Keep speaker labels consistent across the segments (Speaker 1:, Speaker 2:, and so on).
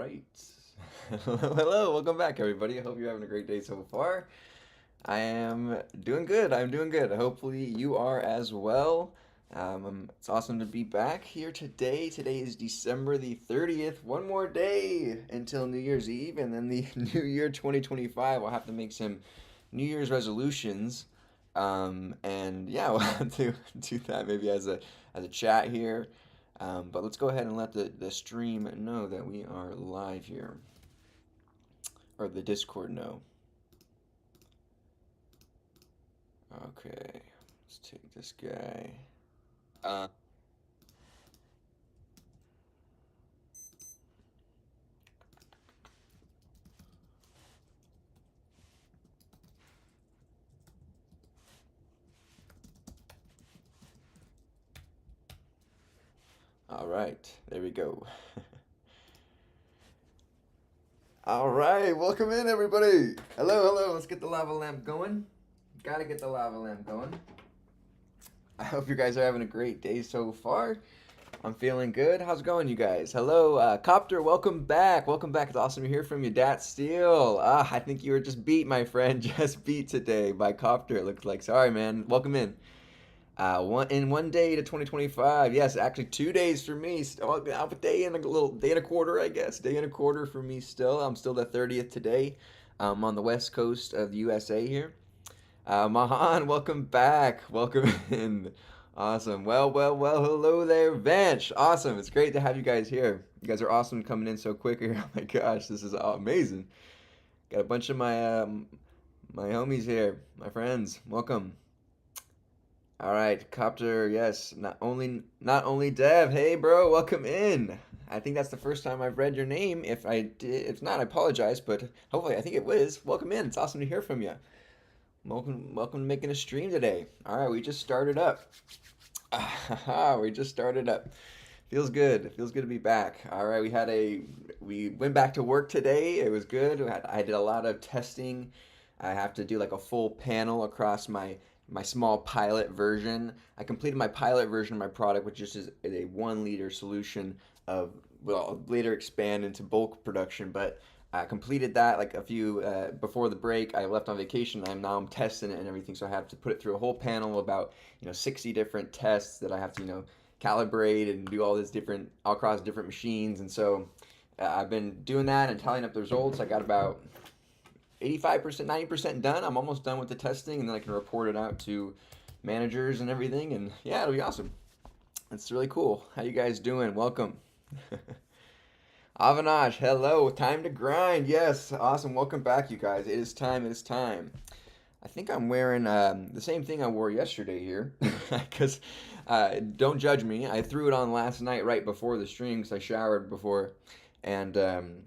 Speaker 1: right. Hello, welcome back, everybody. I hope you're having a great day so far. I am doing good. I'm doing good. Hopefully, you are as well. It's awesome to be back here today. Today is December the 30th. One more day until New Year's Eve, and then the New Year 2025. We'll have to make some New Year's resolutions. And yeah, we'll have to do that maybe as a chat here. But let's go ahead and let the stream know that we are live here, or the Discord know. Okay, let's take this guy. Uh, all right, there we go. All right, welcome in, everybody. Hello, hello. Let's get the lava lamp going. Gotta get the lava lamp going. I hope you guys are having a great day so far. I'm feeling good. How's it going, you guys? Hello, Copter. Welcome back. Welcome back. It's awesome to hear from you, Dat Steel. I think you were just beat, my friend. Just beat today by Copter. It looks like. Sorry, man. Welcome in. One day to 2025. Yes, actually 2 days for me. Still, a day and a little day and a quarter, I guess. Day and a quarter for me still. I'm still the 30th today. On the west coast of the USA here. Mahan, welcome back. Welcome in. Awesome. Well. Hello there, Vanch. Awesome. It's great to have you guys here. You guys are awesome coming in so quick here. Oh my gosh, this is amazing. Got a bunch of my homies here, my friends. Welcome. All right, Copter. Yes, not only Dev. Hey, bro, welcome in. I think that's the first time I've read your name. If not, I apologize, but hopefully I think it was. Welcome in. It's awesome to hear from you. Welcome to making a stream today. All right, we just started up. We just started up. Feels good. It feels good to be back. All right, we went back to work today. It was good. I did a lot of testing. I have to do like a full panel across my small pilot version. I completed my pilot version of my product, which just is a 1 liter solution of, well, I'll later expand into bulk production, but I completed that like a few before the break. I left on vacation. I'm testing it and everything, so I have to put it through a whole panel about 60 different tests that I have to calibrate and do all this different across different machines. And so I've been doing that and tallying up the results. I got about 85%, 90% done. I'm almost done with the testing, and then I can report it out to managers and everything. And yeah, it'll be awesome. It's really cool. How you guys doing? Welcome. Avinash, hello. Time to grind. Yes, awesome. Welcome back, you guys. It is time. It is time. I think I'm wearing the same thing I wore yesterday here, because don't judge me. I threw it on last night right before the stream because I showered before, and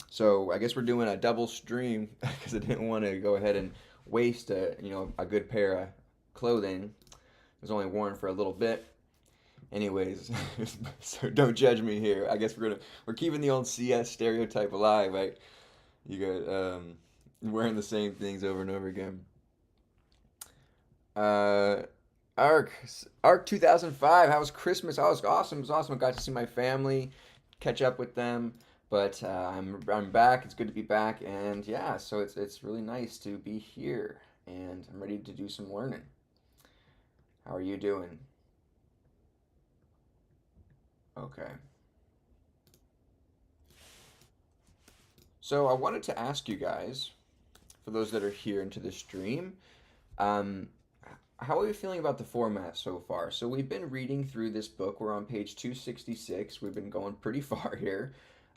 Speaker 1: so I guess we're doing a double stream because I didn't want to go ahead and waste a good pair of clothing. It was only worn for a little bit. Anyways, so don't judge me here. I guess we're keeping the old CS stereotype alive, right? You guys wearing the same things over and over again. Uh, Arc, Arc 2005. How was Christmas? Oh, it was awesome. It was awesome. I got to see my family, catch up with them. But I'm back. It's good to be back, and yeah, so it's really nice to be here, and I'm ready to do some learning. How are you doing? Okay. So I wanted to ask you guys, for those that are here into the stream, um, how are you feeling about the format so far? So we've been reading through this book. We're on page 266. We've been going pretty far here.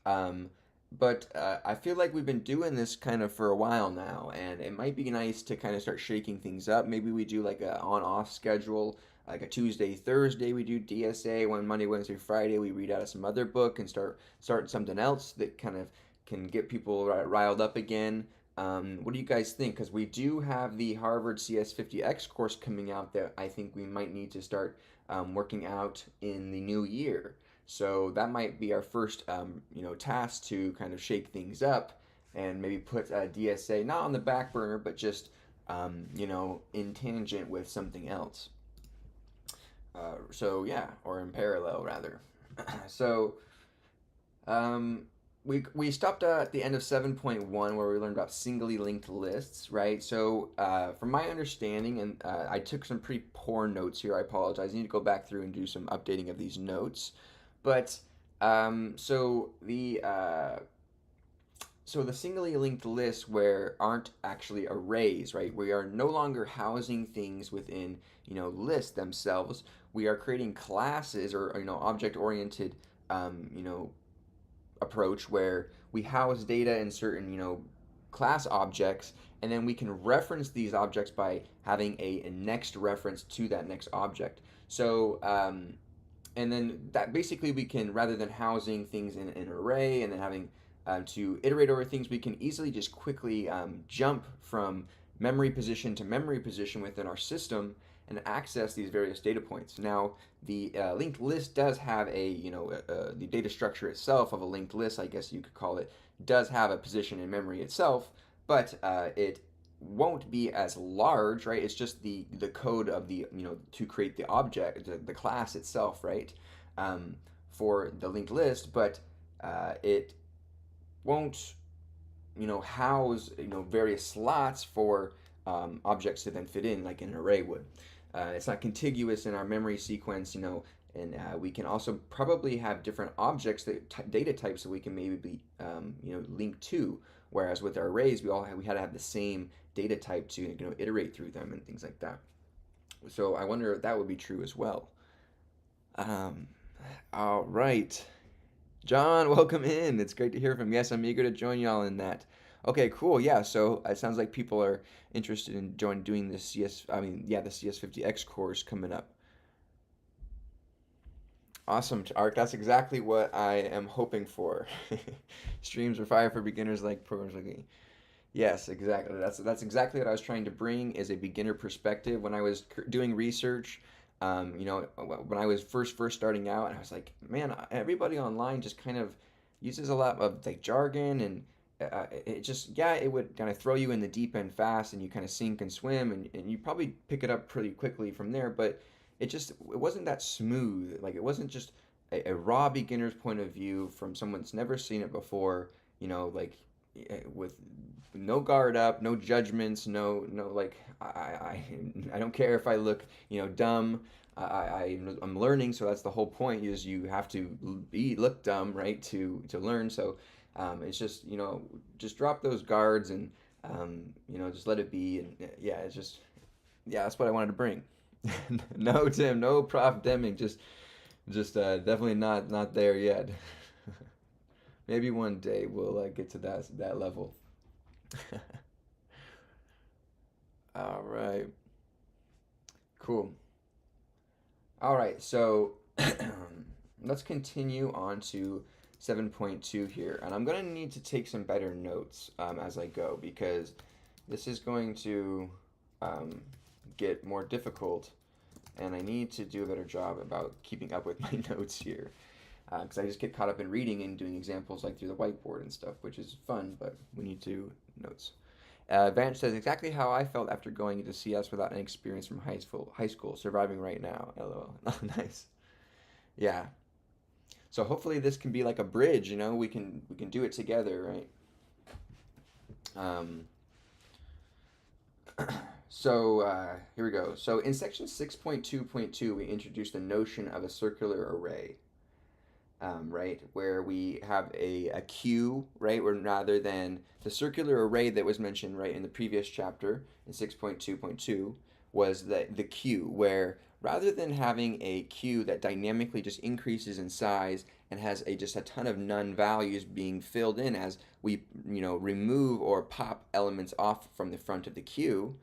Speaker 1: Um, but I feel like we've been doing this kind of for a while now, and it might be nice to kind of start shaking things up. Maybe we do like a on-off schedule, like a Tuesday, Thursday we do DSA, one Monday, Wednesday, Friday we read out of some other book and start something else that kind of can get people riled up again. What do you guys think? Because we do have the Harvard CS50X course coming out that I think we might need to start working out in the new year. So that might be our first, task to kind of shake things up and maybe put DSA not on the back burner, but just, in tangent with something else. So yeah, or in parallel rather. So, um, we stopped at the end of 7.1 where we learned about singly linked lists, right? So, from my understanding, and I took some pretty poor notes here. I apologize. I need to go back through and do some updating of these notes. But so the singly linked lists where aren't actually arrays, right? We are no longer housing things within, lists themselves. We are creating classes or, object oriented, approach where we house data in certain, class objects, and then we can reference these objects by having a next reference to that next object. So, and then that basically we can, rather than housing things in an array and then having to iterate over things, we can easily just quickly jump from memory position to memory position within our system and access these various data points. Now, the linked list does have the data structure itself of a linked list, I guess you could call it, does have a position in memory itself, but it won't be as large, right? It's just the code of to create the object, the class itself, right? Um, for the linked list, but it won't, house, various slots for objects to then fit in like an array would. It's not contiguous in our memory sequence, and we can also probably have different objects data types that we can maybe be, linked to. Whereas with our arrays, we had to have the same data type to, iterate through them and things like that. So I wonder if that would be true as well. Um, all right. John, welcome in. It's great to hear from you. Yes, I'm eager to join y'all in that. Okay, cool. Yeah, so it sounds like people are interested in doing the the CS50X course coming up. Awesome, Ark. That's exactly what I am hoping for. Streams are fire for beginners like programs like me. Yes, exactly. That's exactly what I was trying to bring is a beginner perspective when I was doing research. When I was first starting out, and I was like, man, everybody online just kind of uses a lot of like jargon, and it just yeah, it would kind of throw you in the deep end fast, and you kind of sink and swim, and you probably pick it up pretty quickly from there. But it wasn't that smooth. Like it wasn't just a raw beginner's point of view from someone that's never seen it before. Like with no guard up, no judgments, no like I don't care if I look dumb. I'm learning, so that's the whole point. Is you have to look dumb, right, to learn. So it's just just drop those guards and just let it be. And yeah, it's just yeah, that's what I wanted to bring. No, Tim, no Prof Deming, just definitely not there yet. Maybe one day we'll get to that level. All right, cool. All right, so let's continue on to 7.2 here, and I'm gonna need to take some better notes as I go because this is going to um, get more difficult, and I need to do a better job about keeping up with my notes here because I just get caught up in reading and doing examples like through the whiteboard and stuff, which is fun, but we need to notes. Vance says exactly how I felt after going into CS without any experience from high school, surviving right now. LOL. Oh, nice. Yeah. So hopefully this can be like a bridge. We can do it together, right? Um, so here we go. So in section 6.2.2, we introduced the notion of a circular array. Right, where we have a queue, right, where rather than the circular array that was mentioned, right, in the previous chapter in 6.2.2 was the queue, where rather than having a queue that dynamically just increases in size and has just a ton of none values being filled in as we, remove or pop elements off from the front of the queue,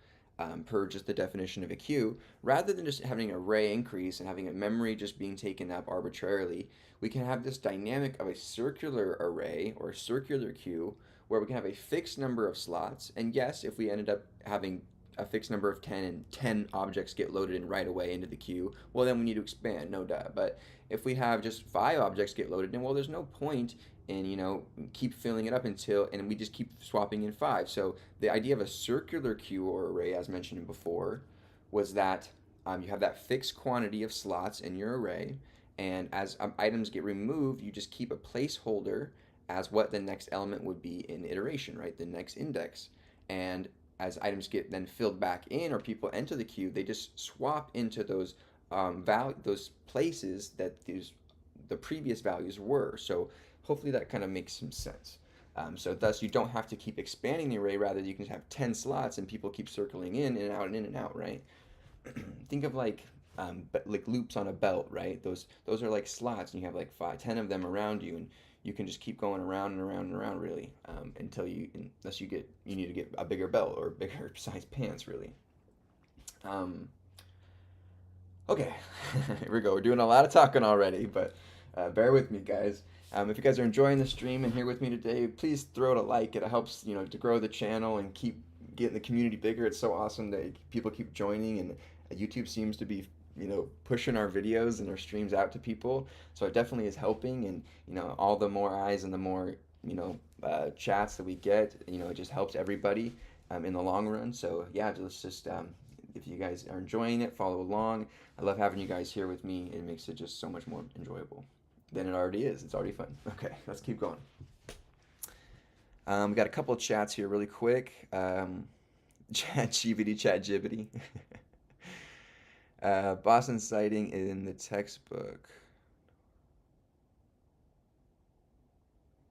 Speaker 1: per just the definition of a queue, rather than just having an array increase and having a memory just being taken up arbitrarily, we can have this dynamic of a circular array or circular queue where we can have a fixed number of slots. And yes, if we ended up having a fixed number of 10 and 10 objects get loaded in right away into the queue, well, then we need to expand, no doubt. But if we have just 5 objects get loaded in, well, there's no point in, keep filling it up and we just keep swapping in 5. So the idea of a circular queue or array, as mentioned before, was that you have that fixed quantity of slots in your array, and as items get removed, you just keep a placeholder as what the next element would be in iteration, right? The next index. And as items get then filled back in or people enter the queue, they just swap into those those places that the previous values were. So hopefully that kind of makes some sense. So thus you don't have to keep expanding the array. Rather, you can have 10 slots and people keep circling in and out and in and out, right? Think of like loops on a belt, right? Those are like slots, and you have like 5, 10 of them around you, and you can just keep going around and around and around, really, unless you need to get a bigger belt or bigger size pants, really. Um, okay, here we go. We're doing a lot of talking already, but bear with me, guys. If you guys are enjoying the stream and here with me today, please throw it a like. It helps, to grow the channel and keep getting the community bigger. It's so awesome that people keep joining, and YouTube seems to be, pushing our videos and our streams out to people. So it definitely is helping, and all the more eyes and the more chats that we get, it just helps everybody in the long run. So yeah, let's just if you guys are enjoying it, follow along. I love having you guys here with me. It makes it just so much more enjoyable than it already is. It's already fun. Okay, let's keep going. We got a couple of chats here really quick. Chat GBD, chat jibbity. Boston sighting in the textbook.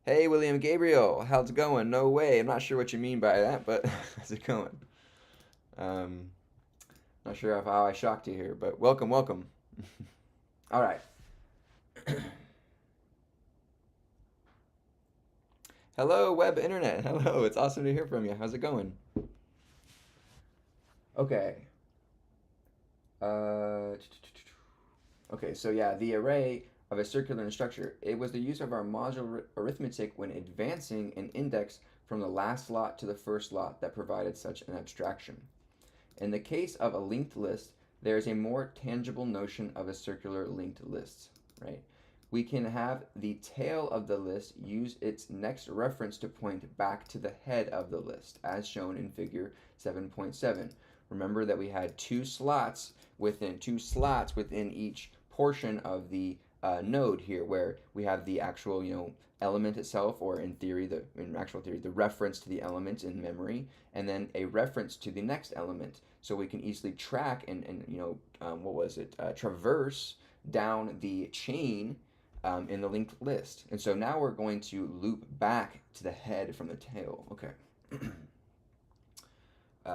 Speaker 1: Hey, William Gabriel, how's it going? No way. I'm not sure what you mean by that, but how's it going? Not sure how I shocked you here, but welcome, welcome. All right. Hello, web internet. Hello, it's awesome to hear from you. How's it going? Okay. Okay, so yeah, the array of a circular structure. It was the use of our modular arithmetic when advancing an index from the last slot to the first slot that provided such an abstraction. In the case of a linked list, there is a more tangible notion of a circular linked list, right? We can have the tail of the list use its next reference to point back to the head of the list, as shown in figure 7.7. Remember that we had two slots within each portion of the node here, where we have the actual element itself, or in actual theory, the reference to the element in memory, and then a reference to the next element, so we can easily track and traverse down the chain in the linked list. And so now we're going to loop back to the head from the tail. Okay.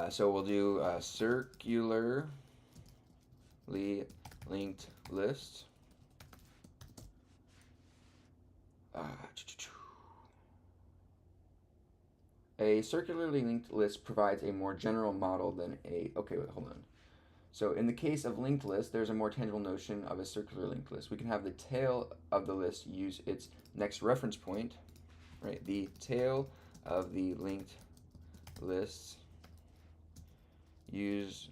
Speaker 1: So we'll do circularly linked list. A circularly linked list provides a more general model than a... Okay, wait, hold on. So in the case of linked list, there's a more tangible notion of a circular linked list. We can have the tail of the list use its next reference point, right? The tail of the linked lists use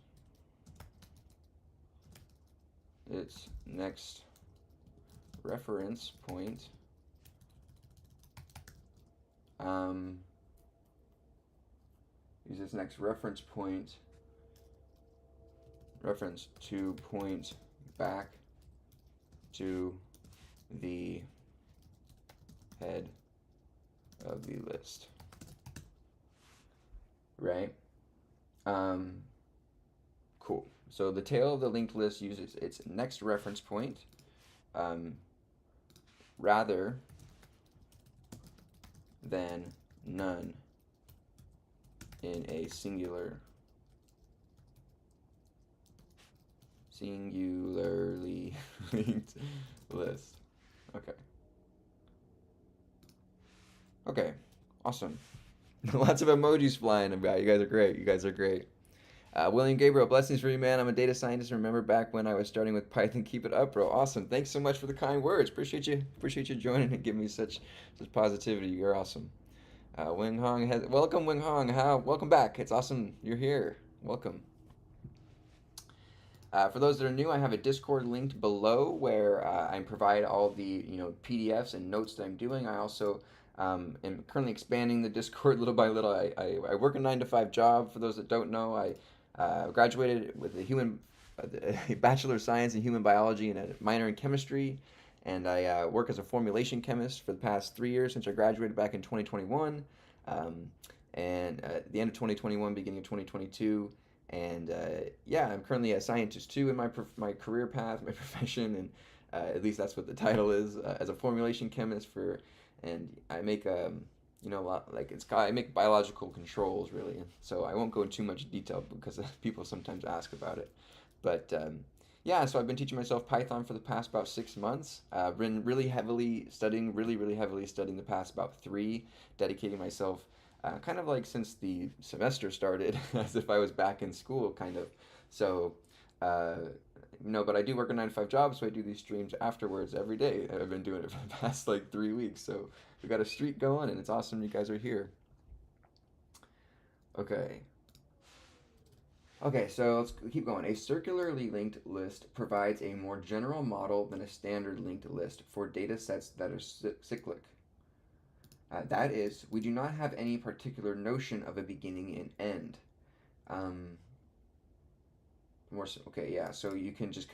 Speaker 1: its next reference point reference to point back to the head of the list, right? Cool. So the tail of the linked list uses its next reference point rather than none in a singularly linked list. Okay. Okay. Awesome. Lots of emojis flying about. You guys are great. You guys are great. William Gabriel, blessings for you, man. I'm a data scientist. Remember back when I was starting with Python. Keep it up, bro. Awesome. Thanks so much for the kind words. Appreciate you. Appreciate you joining and giving me such positivity. You're awesome. Wing Hong welcome, Wing Hong. Welcome back. It's awesome you're here. Welcome. For those that are new, I have a Discord linked below where I provide all the PDFs and notes that I'm doing. I also am currently expanding the Discord little by little. I work a 9-to-5 job. For those that don't know, I graduated with a Bachelor of Science in Human Biology and a minor in Chemistry. and I work as a formulation chemist for the past 3 years since I graduated back in 2021, um, and at the end of 2021, beginning of 2022. And yeah, I'm currently a scientist too in my career path, my profession, and at least that's what the title is, as a formulation chemist for, and I make a lot like I make biological controls really. So I won't go into too much detail because people sometimes ask about it, but yeah. So I've been teaching myself Python for the past about 6 months. I've been really heavily studying the past about three, dedicating myself kind of like since the semester started, as if I was back in school, kind of. So, uh, but I do work a 9 to 5 job, so I do these streams afterwards every day. I've been doing it for the past like 3 weeks. So we got a streak going, and it's awesome you guys are here. Okay. Okay, so let's keep going. A circularly linked list provides a more general model than a standard linked list for data sets that are cyclic. That is, we do not have any particular notion of a beginning and end. Um, okay, yeah, so you can just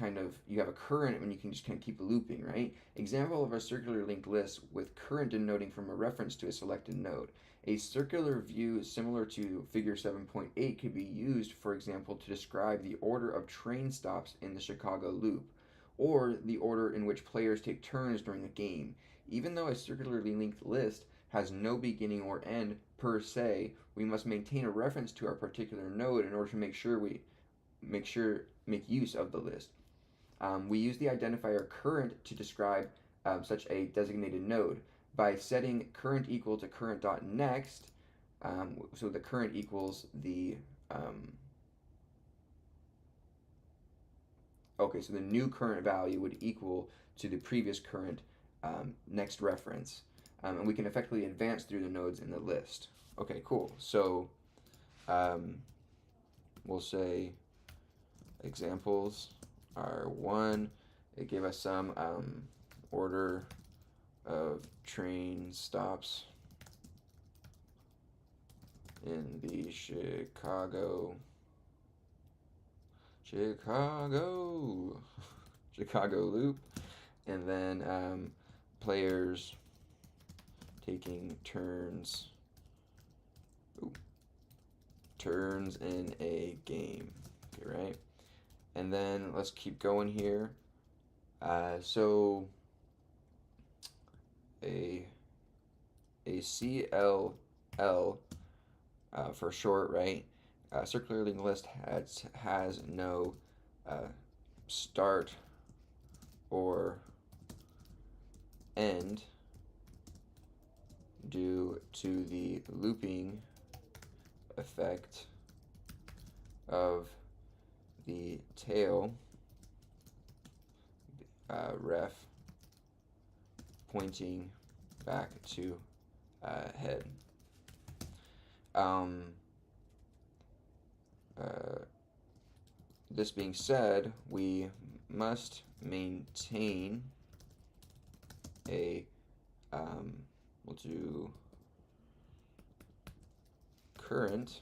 Speaker 1: you have a current and you can just kind of keep looping, right? Example of a circular linked list with current denoting from a reference to a selected node. A circular view similar to figure 7.8 could be used, for example, to describe the order of train stops in the Chicago loop, or the order in which players take turns during a game. Even though a circularly linked list has no beginning or end per se, we must maintain a reference to our particular node in order to make use of the list. We use the identifier current to describe such a designated node by setting current equal to current.next. So the current equals the okay, so the new current value would equal to the previous current next reference, and we can effectively advance through the nodes in the list. Okay, cool. So um, we'll say examples are one. It gave us some order of train stops in the Chicago loop, and then players taking turns in a game. Okay, right? And then let's keep going here. So a CLL for short, right? Circular linked list has no start or end due to the looping effect of the tail ref pointing back to head. This being said, we must maintain a we'll do current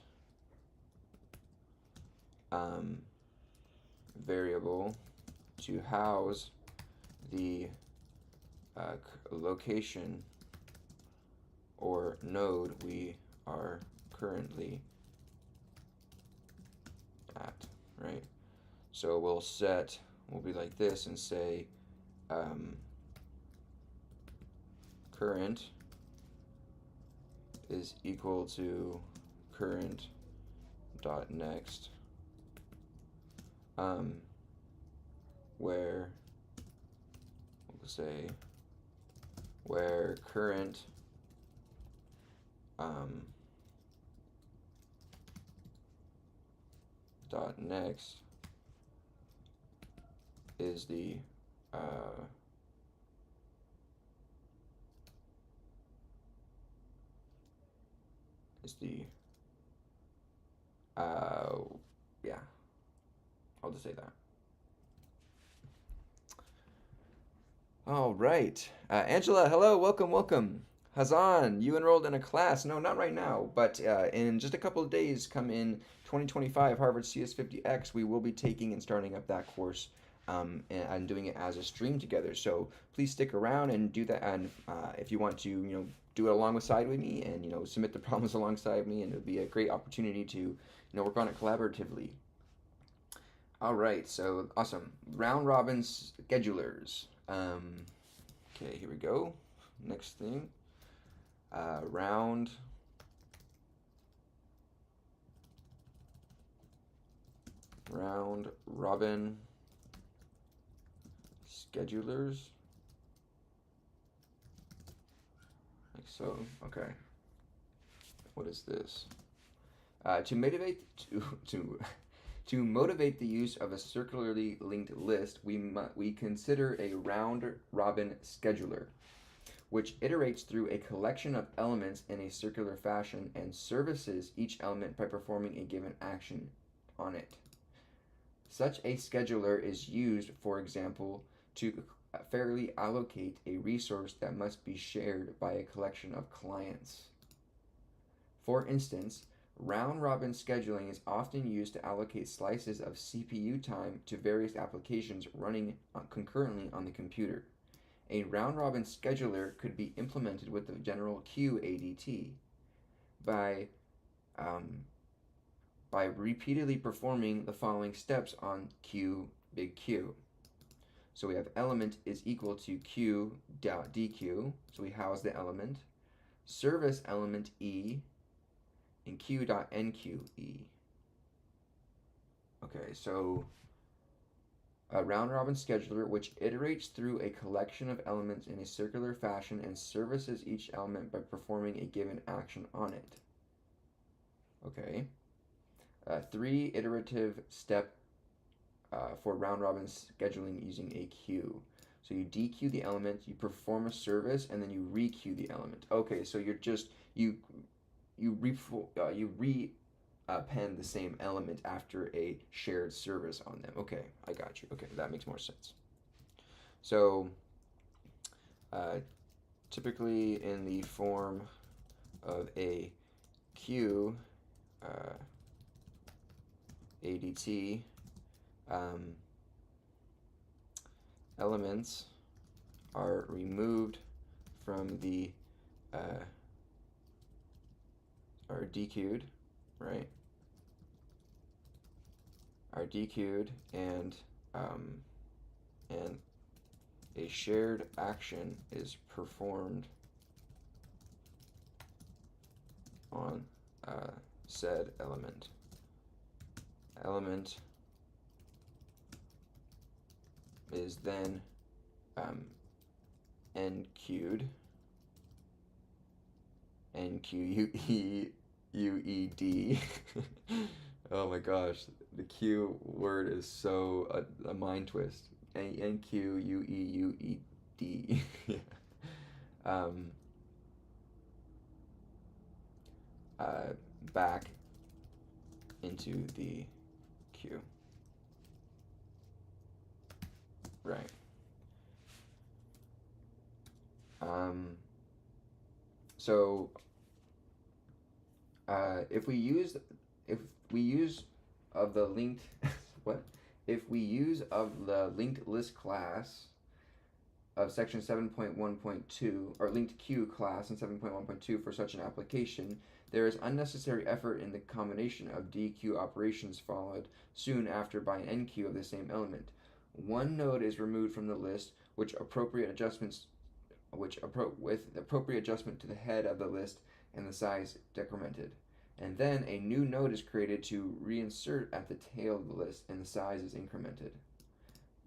Speaker 1: variable to house the location or node we are currently at, right? So we'll be like this and say current is equal to current dot next, where we'll say where current dot next is the yeah, I'll just say that. All right. Angela, hello, welcome. Hazan, you enrolled in a class. No, not right now, but in just a couple of days, come in 2025 Harvard CS50X, we will be taking and starting up that course and I'm doing it as a stream together. So please stick around and do that. And if you want to, do it alongside with me and submit the problems alongside me, and it'll be a great opportunity to work on it collaboratively. All right, so awesome. Round robin schedulers. Okay, here we go. Next thing, round robin schedulers. Like so. Okay. What is this? To motivate to motivate the use of a circularly linked list, we consider a round robin scheduler, which iterates through a collection of elements in a circular fashion and services each element by performing a given action on it. Such a scheduler is used, for example, to fairly allocate a resource that must be shared by a collection of clients. For instance, round-robin scheduling is often used to allocate slices of CPU time to various applications running concurrently on the computer. A round-robin scheduler could be implemented with the general queue ADT by repeatedly performing the following steps on Q, big Q. So we have element is equal to Q dot DQ, so we house the element, service element E, and Q dot NQE. Okay, so a round-robin scheduler which iterates through a collection of elements in a circular fashion and services each element by performing a given action on it. Okay. 3 iterative step for round-robin scheduling using a queue. So you dequeue the element, you perform a service, and then you requeue the element. Okay, so you're just you append the same element after a shared service on them. Okay, I got you. Okay, that makes more sense. So typically in the form of a queue ADT, elements are removed from the are dequeued, right? Are dequeued and a shared action is performed on said element. Element is then NQ'd, NQUEUED. Oh my gosh, the Q word is so a mind twist. NQUEUED. Back into the queue. Right. So if we use of the linked what? If we use of the linked list class of section 7.1.2 or linked queue class in 7.1.2 for such an application, there is unnecessary effort in the combination of DQ operations followed soon after by an NQ of the same element. One node is removed from the list with appropriate adjustment to the head of the list and the size decremented. And then a new node is created to reinsert at the tail of the list and the size is incremented.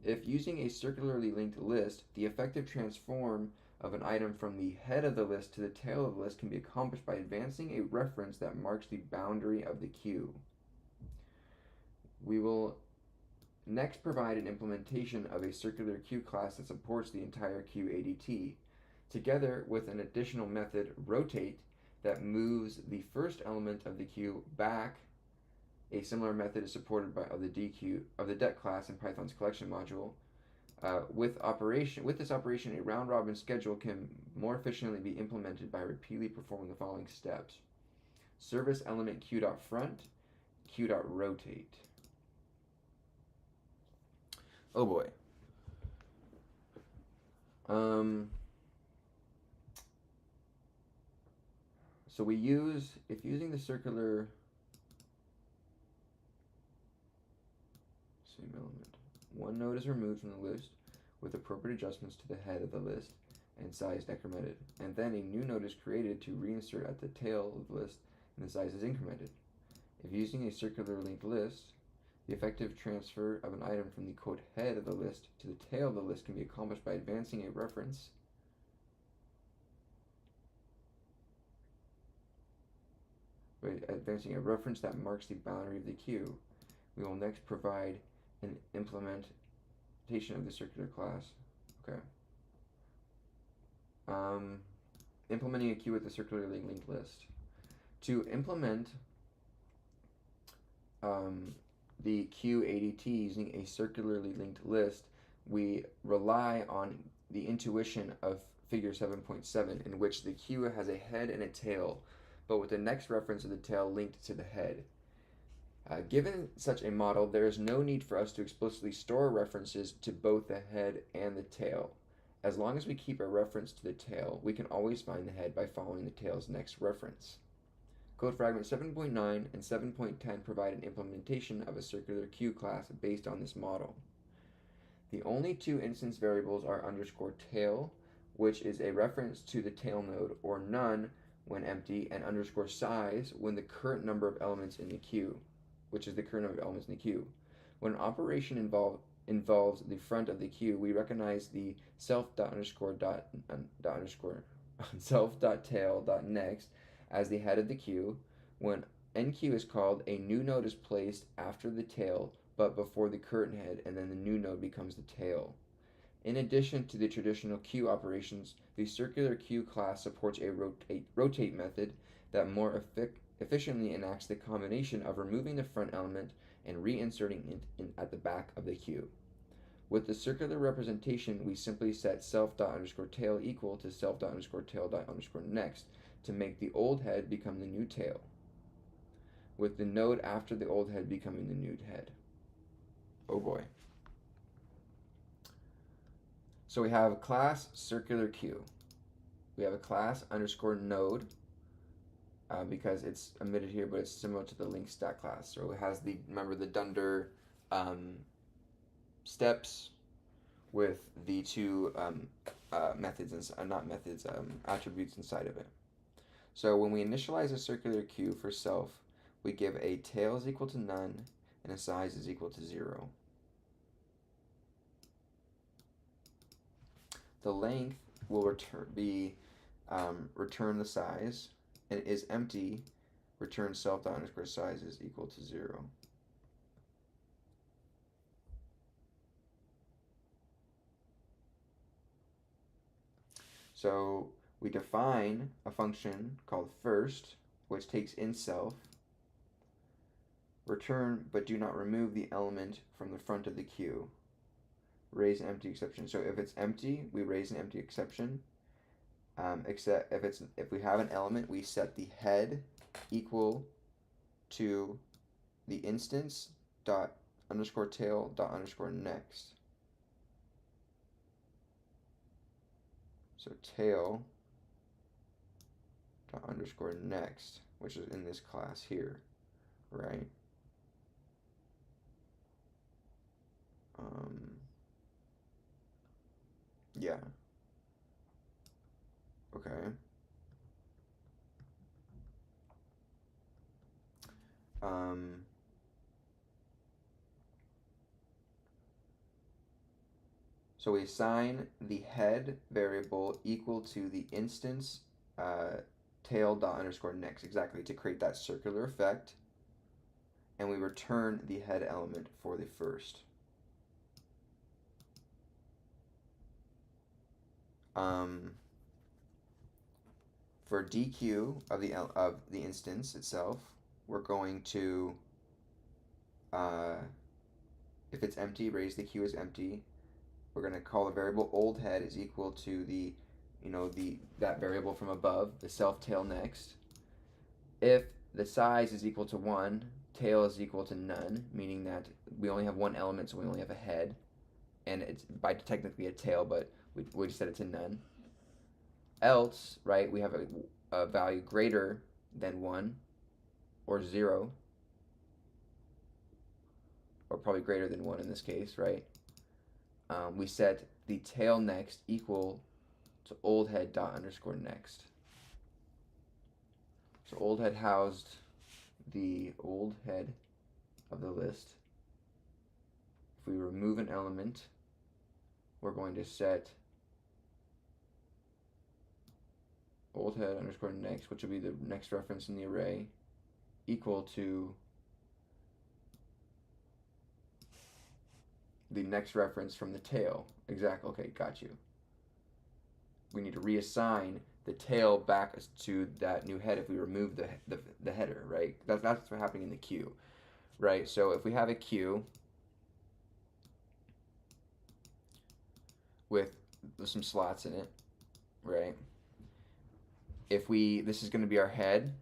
Speaker 1: If using a circularly linked list, the effective transform of an item from the head of the list to the tail of the list can be accomplished by advancing a reference that marks the boundary of the queue. We will next provide an implementation of a circular queue class that supports the entire queue ADT, together with an additional method, rotate, that moves the first element of the queue back. A similar method is supported by the det class in Python's collection module. With this operation, a round-robin schedule can more efficiently be implemented by repeatedly performing the following steps: service element q.front, q.rotate. Oh boy. So we use, if using the circular same element, one node is removed from the list with appropriate adjustments to the head of the list and size decremented, and then a new node is created to reinsert at the tail of the list and the size is incremented. If using a circular linked list, the effective transfer of an item from the quote head of the list to the tail of the list can be accomplished by advancing a reference that marks the boundary of the queue. We will next provide an implementation of the circular class. Okay. Implementing a queue with a circularly linked list. To implement the queue ADT using a circularly linked list, we rely on the intuition of figure 7.7, in which the queue has a head and a tail, but with the next reference of the tail linked to the head. Given such a model, there is no need for us to explicitly store references to both the head and the tail. As long as we keep a reference to the tail, we can always find the head by following the tail's next reference. Code fragment 7.9 and 7.10 provide an implementation of a circular queue class based on this model. The only two instance variables are underscore tail, which is a reference to the tail node, or none when empty, and underscore size when the current number of elements in the queue, which is the current number of elements in the queue. When an operation involves the front of the queue, we recognize the self.tail.next as the head of the queue. When NQ is called, a new node is placed after the tail but before the current head, and then the new node becomes the tail. In addition to the traditional queue operations, the circular queue class supports a rotate method that more efficiently enacts the combination of removing the front element and reinserting it at the back of the queue. With the circular representation, we simply set self.tail equal to self.tail.next to make the old head become the new tail, with the node after the old head becoming the new head. Oh boy. So we have class circular queue. We have a class underscore node because it's omitted here, but it's similar to the link stack class. So it has the, remember the dunder steps with the two attributes inside of it. So when we initialize a circular queue for self, we give a tail is equal to none and a size is equal to 0. The length will return the size, and it is empty, return self.size is equal to 0. So we define a function called first, which takes in self, return but do not remove the element from the front of the queue, raise an empty exception. So if it's empty, we raise an empty exception. Except if we have an element, we set the head equal to the instance dot underscore tail dot underscore next. So tail dot underscore next, which is in this class here, right? Yeah. Okay. So we assign the head variable equal to the instance tail dot underscore next, exactly, to create that circular effect, and we return the head element for the first. For DQ of the instance itself, we're going to, if it's empty, raise the queue as empty. We're going to call the variable old head is equal to the, that variable from above, the self tail next. If the size is equal to 1, tail is equal to none, meaning that we only have one element, so we only have a head. and it's by technically a tail, but we set it to none. Else, right, we have a value greater than 1 or 0, or probably greater than 1 in this case, right? We set the tail next equal to old head dot underscore next. So old head housed the old head of the list. If we remove an element, we're going to set old head underscore next, which will be the next reference in the array, equal to the next reference from the tail. Exactly. Okay, got you. We need to reassign the tail back to that new head if we remove the header, right? That's what's happening in the queue, right? So if we have a queue with some slots in it, right? This is going to be our head,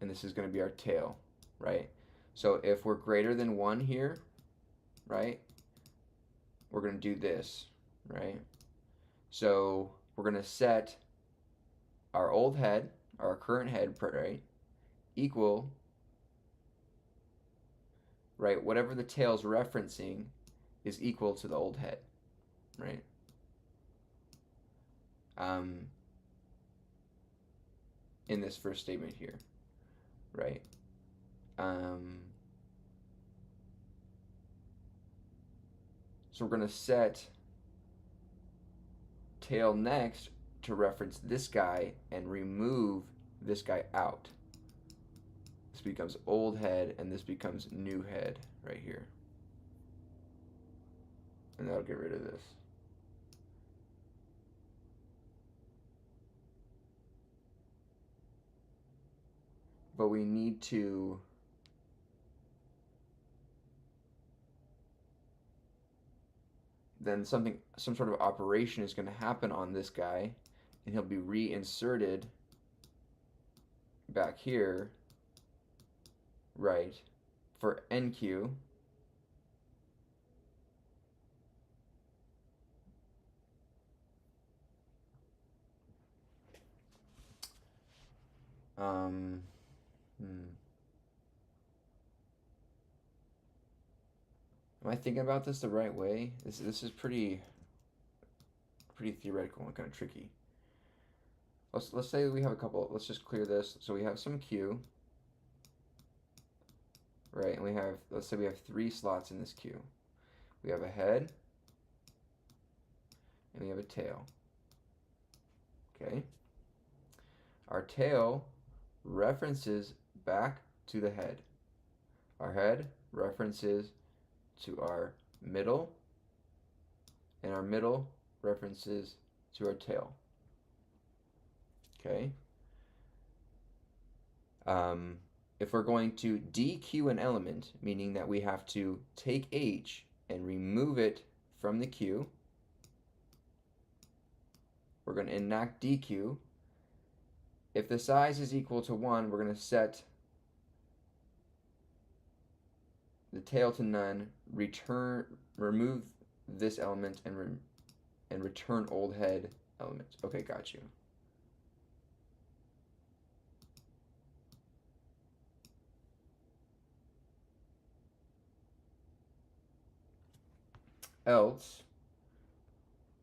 Speaker 1: and this is going to be our tail, right? So if we're greater than 1 here, right, we're going to do this, right? So we're going to set our old head, our current head, right, equal, right, whatever the tail's referencing is equal to the old head, right? In this first statement here, right? So we're going to set tail next to reference this guy and remove this guy out. This becomes old head, and this becomes new head right here. And that'll get rid of this. But we need to then some sort of operation is going to happen on this guy, and he'll be reinserted back here, right, for NQ. Am I thinking about this the right way? This is pretty theoretical and kind of tricky. Let's say we have a couple. Let's just clear this. So we have some queue, right? And let's say we have 3 slots in this queue. We have a head, and we have a tail. Okay. Our tail references back to the head. Our head references to our middle, and our middle references to our tail. Okay. If we're going to dequeue an element, meaning that we have to take H and remove it from the queue, we're going to enact dequeue. If the size is equal to 1, we're going to set the tail to none, remove this element, and return old head element. Okay, got you. Else,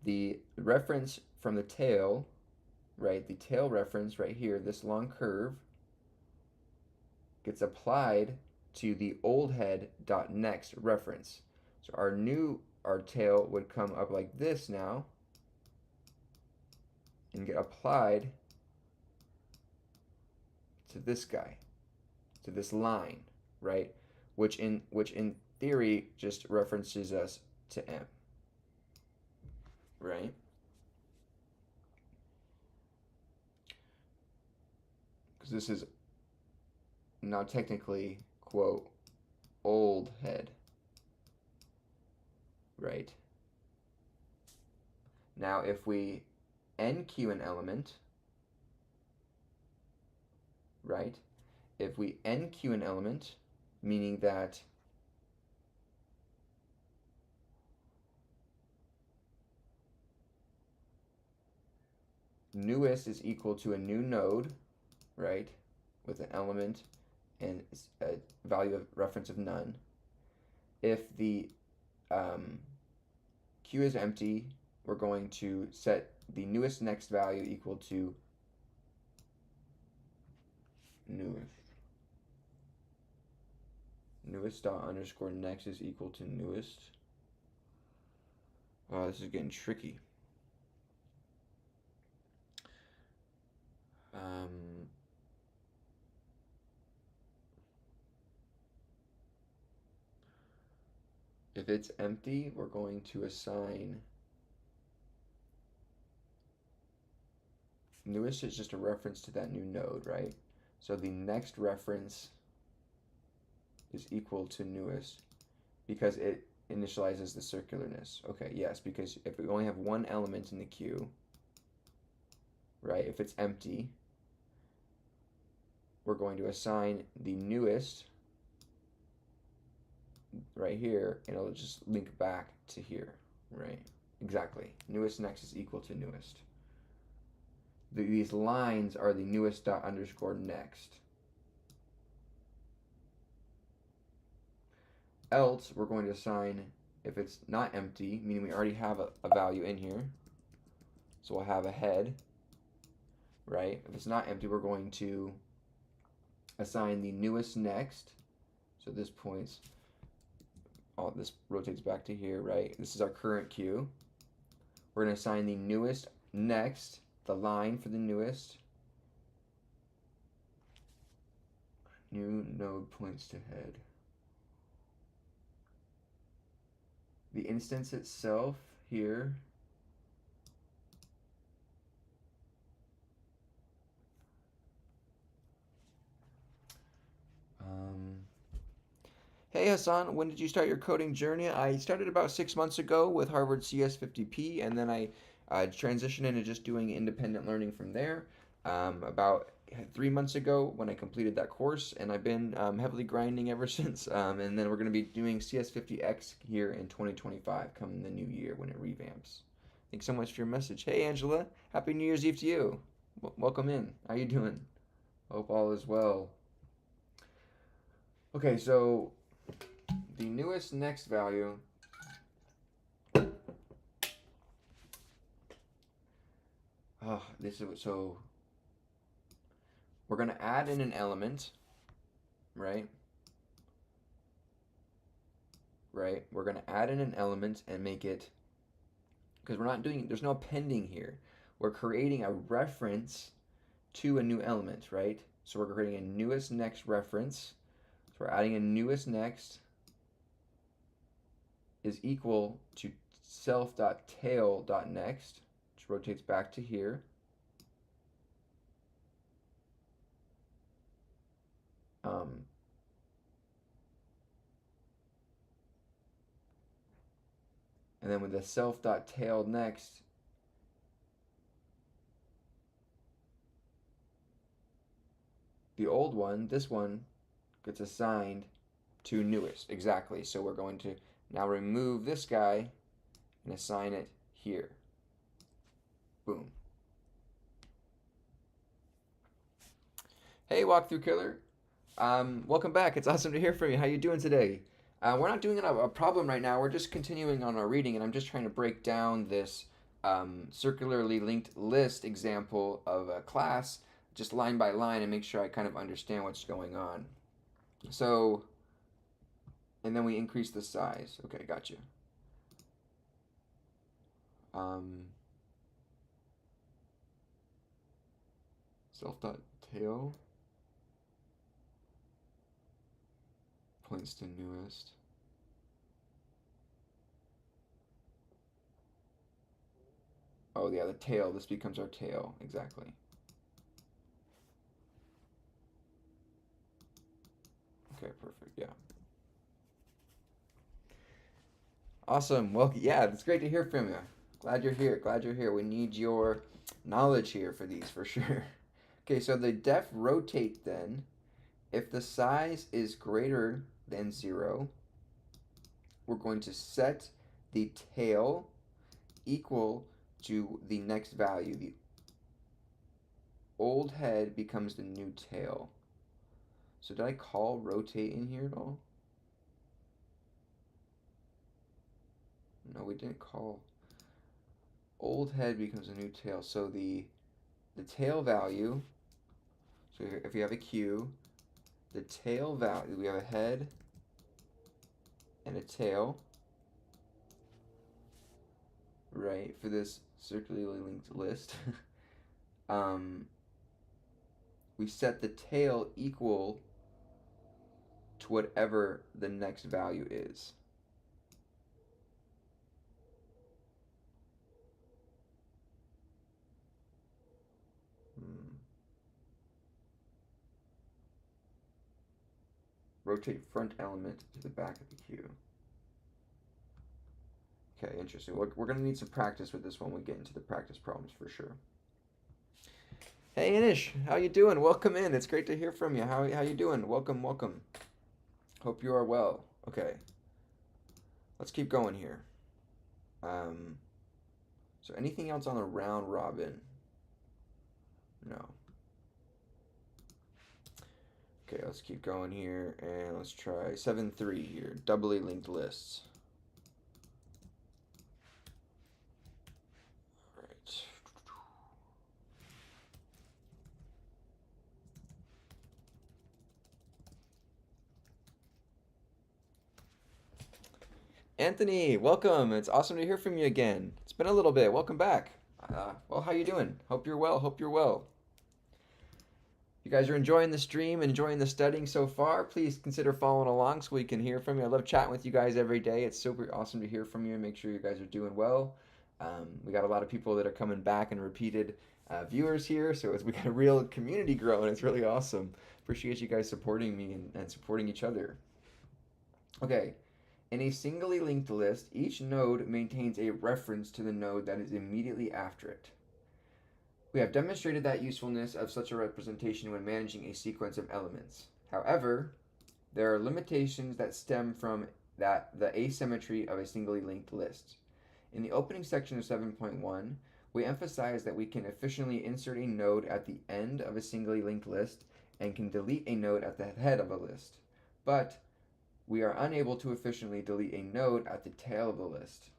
Speaker 1: the reference from the tail, right, the tail reference right here, this long curve, gets applied to the old head dot next reference. So our tail would come up like this now and get applied to this guy, to this line, right? Which in theory just references us to M, right? Because this is now technically, quote, old head, right? Now if we NQ an element, right? If we NQ an element, meaning that newest is equal to a new node, right, with an element and a value of reference of none. If the Q is empty, we're going to set the newest next value equal to newest. Newest dot underscore next is equal to newest. Oh, this is getting tricky. If it's empty, we're going to assign newest is just a reference to that new node, right? So the next reference is equal to newest because it initializes the circularness. Okay, yes, because if we only have one element in the queue, right, if it's empty, we're going to assign the newest right here, and it'll just link back to here, right? Exactly. Newest next is equal to newest. These lines are the newest dot underscore next. Else, we're going to assign, if it's not empty, meaning we already have a value in here, so we'll have a head, right? If it's not empty, we're going to assign the newest next. So this points, this rotates back to here, right? This is our current queue. We're going to assign the newest next, the line for the newest. New node points to head. The instance itself here hey Hassan, when did you start your coding journey? I started about 6 months ago with Harvard CS50P, and then I transitioned into just doing independent learning from there. About 3 months ago when I completed that course, and I've been heavily grinding ever since. And then we're going to be doing CS50X here in 2025, coming the new year when it revamps. Thanks so much for your message. Hey Angela, Happy New Year's Eve to you. Welcome in. How you doing? Hope all is well. Okay, so the newest next value so we're going to add in an element, right? We're going to add in an element and make it, because we're not doing, there's no appending here. We're creating a reference to a new element, right? So we're creating a newest next reference. So we're adding a newest next is equal to self.tail.next, which rotates back to here. And then with the self.tail next, the old one, this one, gets assigned to newest. Exactly. So we're going to now remove this guy and assign it here. Boom. Hey, Walkthrough Killer. Welcome back. It's awesome to hear from you. How you doing today? We're not doing a problem right now. We're just continuing on our reading, and I'm just trying to break down this circularly linked list example of a class just line by line and make sure I kind of understand what's going on. So, and then we increase the size. Okay, gotcha. Self.tail points to newest. Oh yeah, the tail. This becomes our tail. Exactly. Okay, perfect. Yeah. Awesome. Well, yeah, it's great to hear from you. Glad you're here. Glad you're here. We need your knowledge here for these, for sure. Okay, so the def rotate then, if the size is greater than 0, we're going to set the tail equal to the next value, old head becomes the new tail. So did I call rotate in here at all? No, we didn't call. Old head becomes a new tail. So the tail value, so if we have a Q, the tail value, we have a head and a tail, right, for this circularly linked list. um, we set the tail equal to whatever the next value is. Hmm. Rotate front element to the back of the Q. Okay, interesting. We're going to need some practice with this when we get into the practice problems for sure. Hey Inish, how you doing? Welcome in. It's great to hear from you. How you doing? Welcome, welcome. Hope you are well. Okay, let's keep going here. Um, so anything else on the round robin? No. Okay, let's keep going here and let's try 7-3 here. Doubly linked lists. All right. Anthony, welcome. It's awesome to hear from you again. It's been a little bit. Welcome back. Well, how you doing? Hope you're well. Hope you're well. You guys are enjoying the stream, enjoying the studying so far. Please consider following along so we can hear from you. I love chatting with you guys every day. It's super awesome to hear from you and make sure you guys are doing well. We got a lot of people that are coming back and repeated viewers here, so we got a real community growing. It's really awesome. Appreciate you guys supporting me and supporting each other. Okay, in a singly linked list, each node maintains a reference to the node that is immediately after it. We have demonstrated that usefulness of such a representation when managing a sequence of elements. However, there are limitations that stem from the asymmetry of a singly linked list. In the opening section of 7.1, we emphasize that we can efficiently insert a node at the end of a singly linked list and can delete a node at the head of a list. But we are unable to efficiently delete a node at the tail of the list.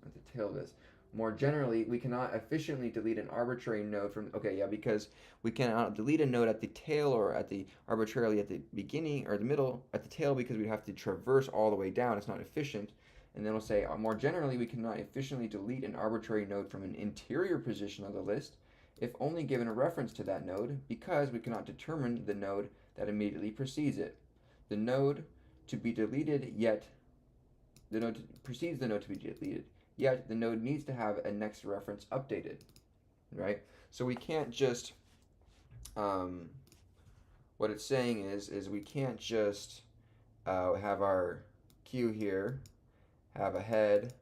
Speaker 1: At the tail of this. More generally, we cannot efficiently delete an arbitrary node from, okay, yeah, because we cannot delete a node at the tail or at the arbitrarily at the beginning or the middle at the tail because we'd have to traverse all the way down. It's not efficient. And then we'll say, more generally, we cannot efficiently delete an arbitrary node from an interior position of the list if only given a reference to that node because we cannot determine the node that immediately precedes it. The node to be deleted yet, the node precedes the node to be deleted. Yet the node needs to have a next reference updated, right? So we can't just, what it's saying is we can't just have our Q here, have a head,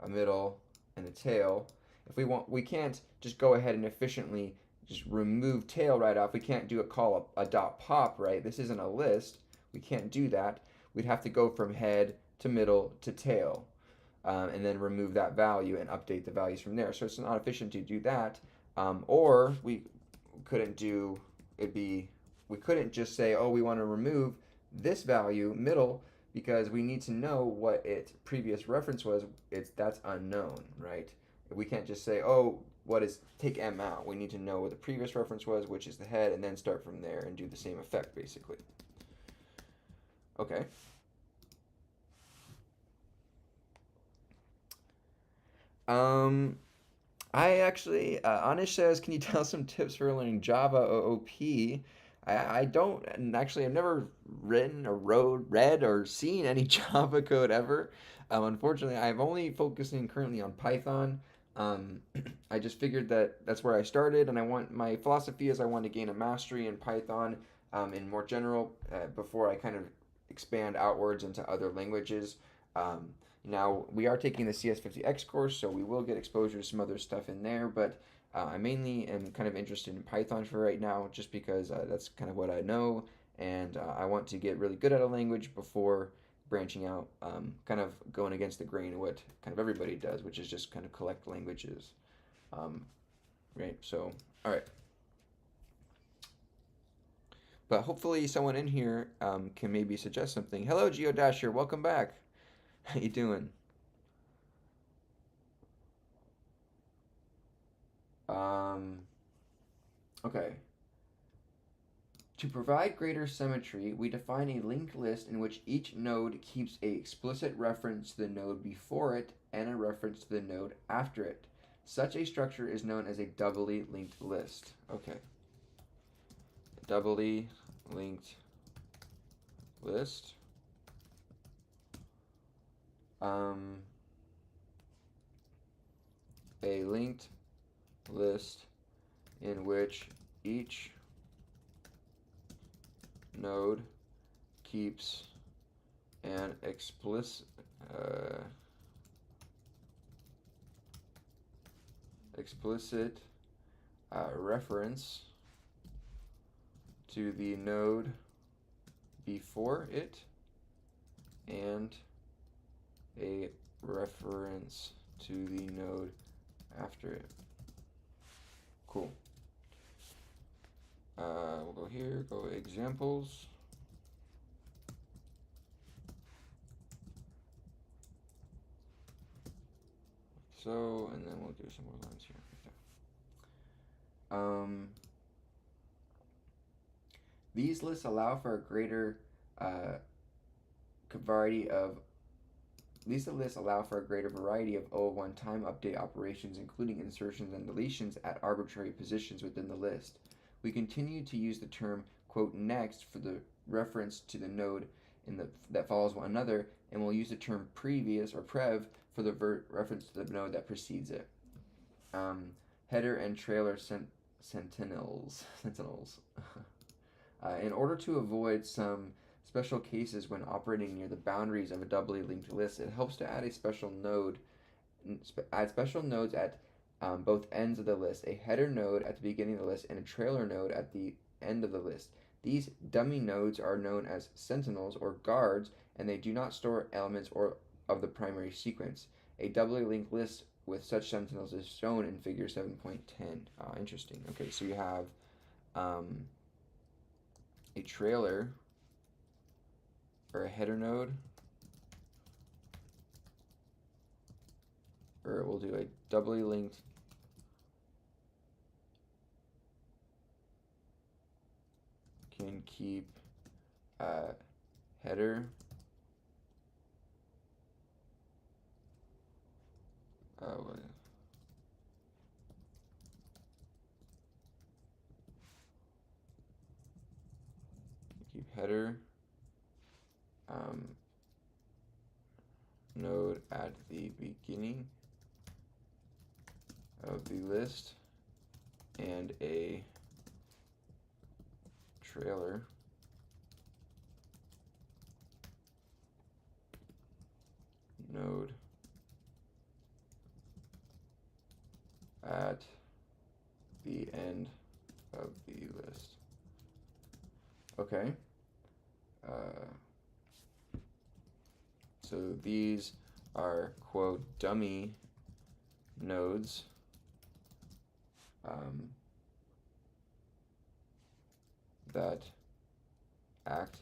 Speaker 1: a middle, and a tail. If we want, we can't just go ahead and efficiently just remove tail right off. We can't do a dot pop, right? This isn't a list. We can't do that. We'd have to go from head to middle to tail. And then remove that value and update the values from there. So it's not efficient to do that. Or we couldn't do, we couldn't just say, oh, we want to remove this value, middle, because we need to know what its previous reference was. That's unknown, right? We can't just say, oh, take M out. We need to know what the previous reference was, which is the head, and then start from there and do the same effect, basically. Okay. I actually, Anish says, can you tell some tips for learning Java OOP? I don't, and actually, I've never written or read or seen any Java code ever. Unfortunately, I'm only focusing currently on Python. Um, I just figured that that's where I started, and my philosophy is I want to gain a mastery in Python in more general before I kind of expand outwards into other languages. Um, Now, we are taking the CS50X course, so we will get exposure to some other stuff in there, but I mainly am kind of interested in Python for right now, just because that's kind of what I know, and I want to get really good at a language before branching out, kind of going against the grain of what kind of everybody does, which is just kind of collect languages. Right, so, all right. But hopefully someone in here can maybe suggest something. Hello, Geodasher. Welcome back. How you doing? Um, okay. To provide greater symmetry, we define a linked list in which each node keeps a explicit reference to the node before it and a reference to the node after it. Such a structure is known as a doubly linked list. Okay. Doubly linked list. A linked list in which each node keeps an explicit reference to the node before it and a reference to the node after it. Cool. We'll go here, go examples. So, and then we'll do some more lines here. These lists allow for a greater variety of O1 time update operations, including insertions and deletions at arbitrary positions within the list. We continue to use the term, quote, next for the reference to the node that follows one another, and we'll use the term previous or prev for the reference to the node that precedes it. Header and trailer sentinels. In order to avoid some special cases when operating near the boundaries of a doubly linked list, it helps to add special nodes at both ends of the list, a header node at the beginning of the list and a trailer node at the end of the list. These dummy nodes are known as sentinels or guards, and they do not store elements of the primary sequence. A doubly linked list with such sentinels is shown in figure 7.10. Interesting. Okay, so you have a trailer or a header node, or we'll do a doubly linked can keep header node at the beginning of the list and a trailer node at the end of the list. Okay. So these are, quote, dummy nodes that act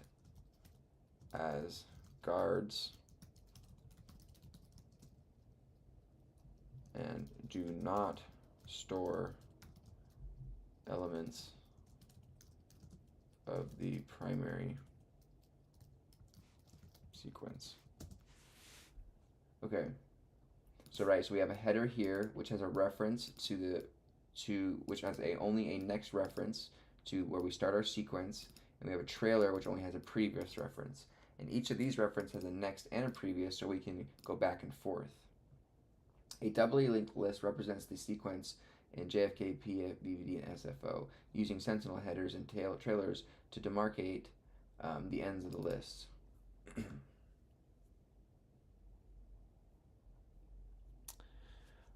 Speaker 1: as guards and do not store elements of the primary sequence. Okay, so we have a header here which has a reference which has only a next reference to where we start our sequence, and we have a trailer which only has a previous reference. And each of these references has a next and a previous, so we can go back and forth. A doubly linked list represents the sequence in JFK, PF, BVD, and SFO, using sentinel headers and trailers to demarcate the ends of the list.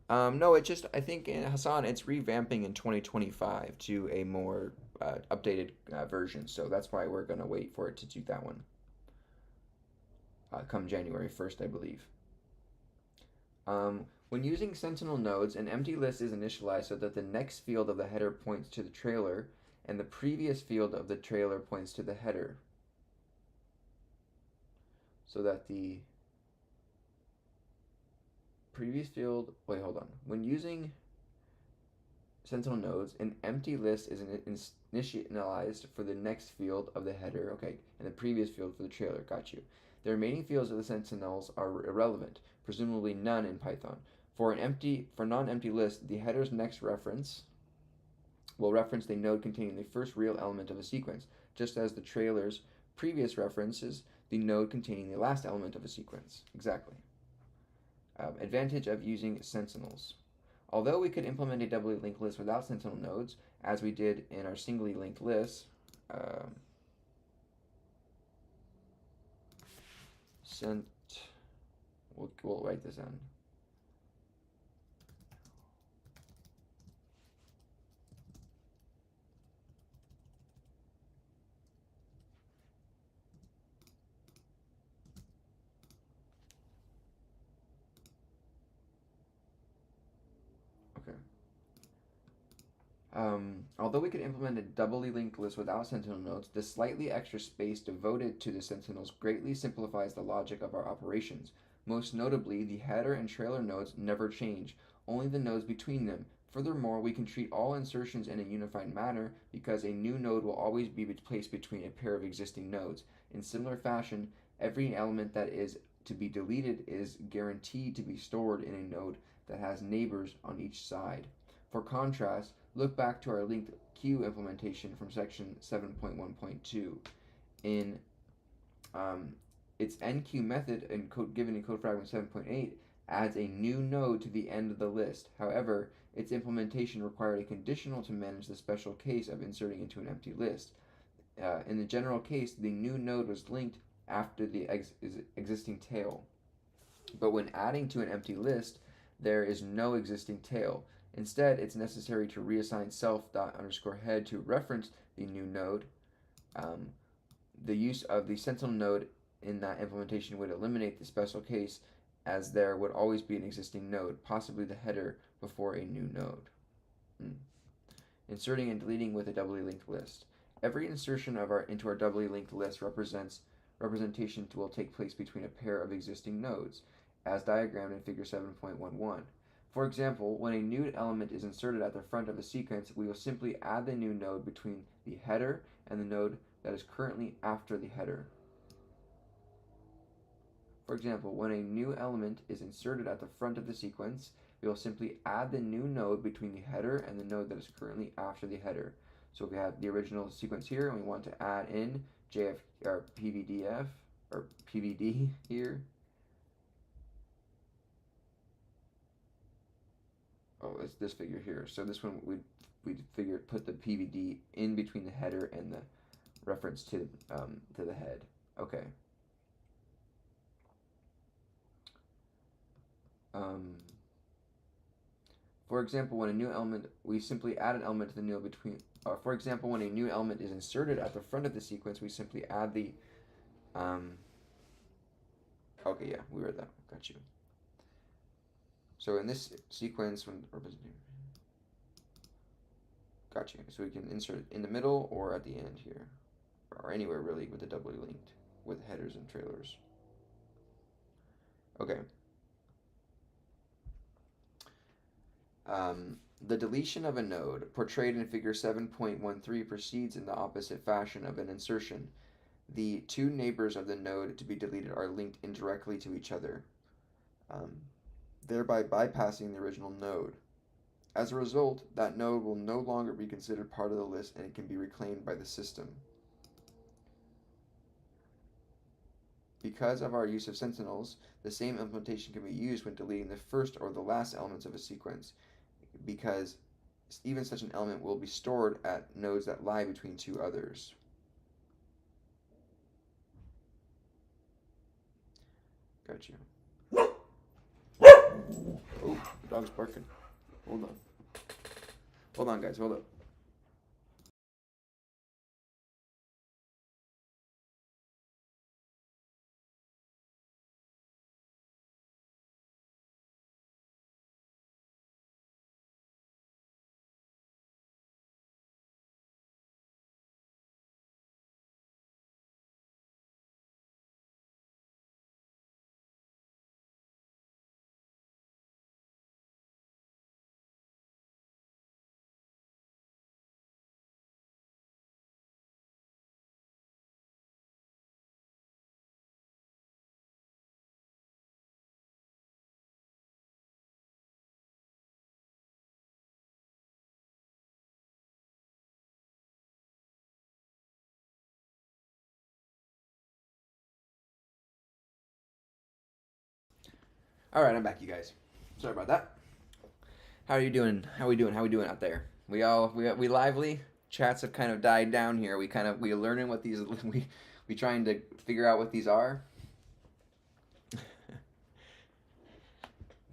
Speaker 1: No, I think, Hassan, it's revamping in 2025 to a more updated version, so that's why we're going to wait for it to do that one. Come January 1st, I believe. When using sentinel nodes, an empty list is initialized so that the next field of the header points to the trailer, and the previous field of the trailer points to the header. So that the previous field, wait, hold on. When using sentinel nodes, an empty list is initialized for the next field of the header, okay, and the previous field for the trailer, got you. The remaining fields of the sentinels are irrelevant, presumably none in Python. For non-empty list, the header's next reference will reference the node containing the first real element of a sequence, just as the trailer's previous references the node containing the last element of a sequence. Exactly. Advantage of using sentinels. Although we could implement a doubly linked list without sentinel nodes, as we did in our singly linked list, we'll write this down. Okay. Although we could implement a doubly linked list without sentinel nodes, the slightly extra space devoted to the sentinels greatly simplifies the logic of our operations. Most notably, the header and trailer nodes never change, only the nodes between them. Furthermore, we can treat all insertions in a unified manner because a new node will always be placed between a pair of existing nodes. In similar fashion, every element that is to be deleted is guaranteed to be stored in a node that has neighbors on each side. For contrast, look back to our linked queue implementation from section 7.1.2. In its enqueue method given in code fragment 7.8 adds a new node to the end of the list. However, its implementation required a conditional to manage the special case of inserting into an empty list. In the general case, the new node was linked after the existing tail. But when adding to an empty list, there is no existing tail. Instead, it's necessary to reassign self._head to reference the new node. The use of the sentinel node in that implementation would eliminate the special case, as there would always be an existing node, possibly the header, before a new node. Inserting and deleting with a doubly linked list. Every insertion into our doubly linked list representation will take place between a pair of existing nodes, as diagrammed in figure 7.11. For example, when a new element is inserted at the front of a sequence, we will simply add the new node between the header and the node that is currently after the header. For example, when a new element is inserted at the front of the sequence, we will simply add the new node between the header and the node that is currently after the header. So if we have the original sequence here and we want to add in PVD here. Oh, it's this figure here. So this one we figured put the PVD in between the header and the reference to the head. Okay. For example, when a new element, we simply add an element to the node between. For example, when a new element is inserted at the front of the sequence, we simply add the. Okay, yeah, we read that. Got you. So in this sequence, when got you. So we can insert it in the middle or at the end here, or anywhere really with the doubly linked with headers and trailers. Okay. The deletion of a node, portrayed in figure 7.13, proceeds in the opposite fashion of an insertion. The two neighbors of the node to be deleted are linked indirectly to each other, thereby bypassing the original node. As a result, that node will no longer be considered part of the list and it can be reclaimed by the system. Because of our use of sentinels, the same implementation can be used when deleting the first or the last elements of a sequence, because even such an element will be stored at nodes that lie between two others. Got you. Oh, the dog's barking. Hold on. Hold on, guys. Hold up. All right, I'm back, you guys. Sorry about that. How are you doing? How we doing? How we doing out there? We lively. Chats have kind of died down here. We learning what these we trying to figure out what these are.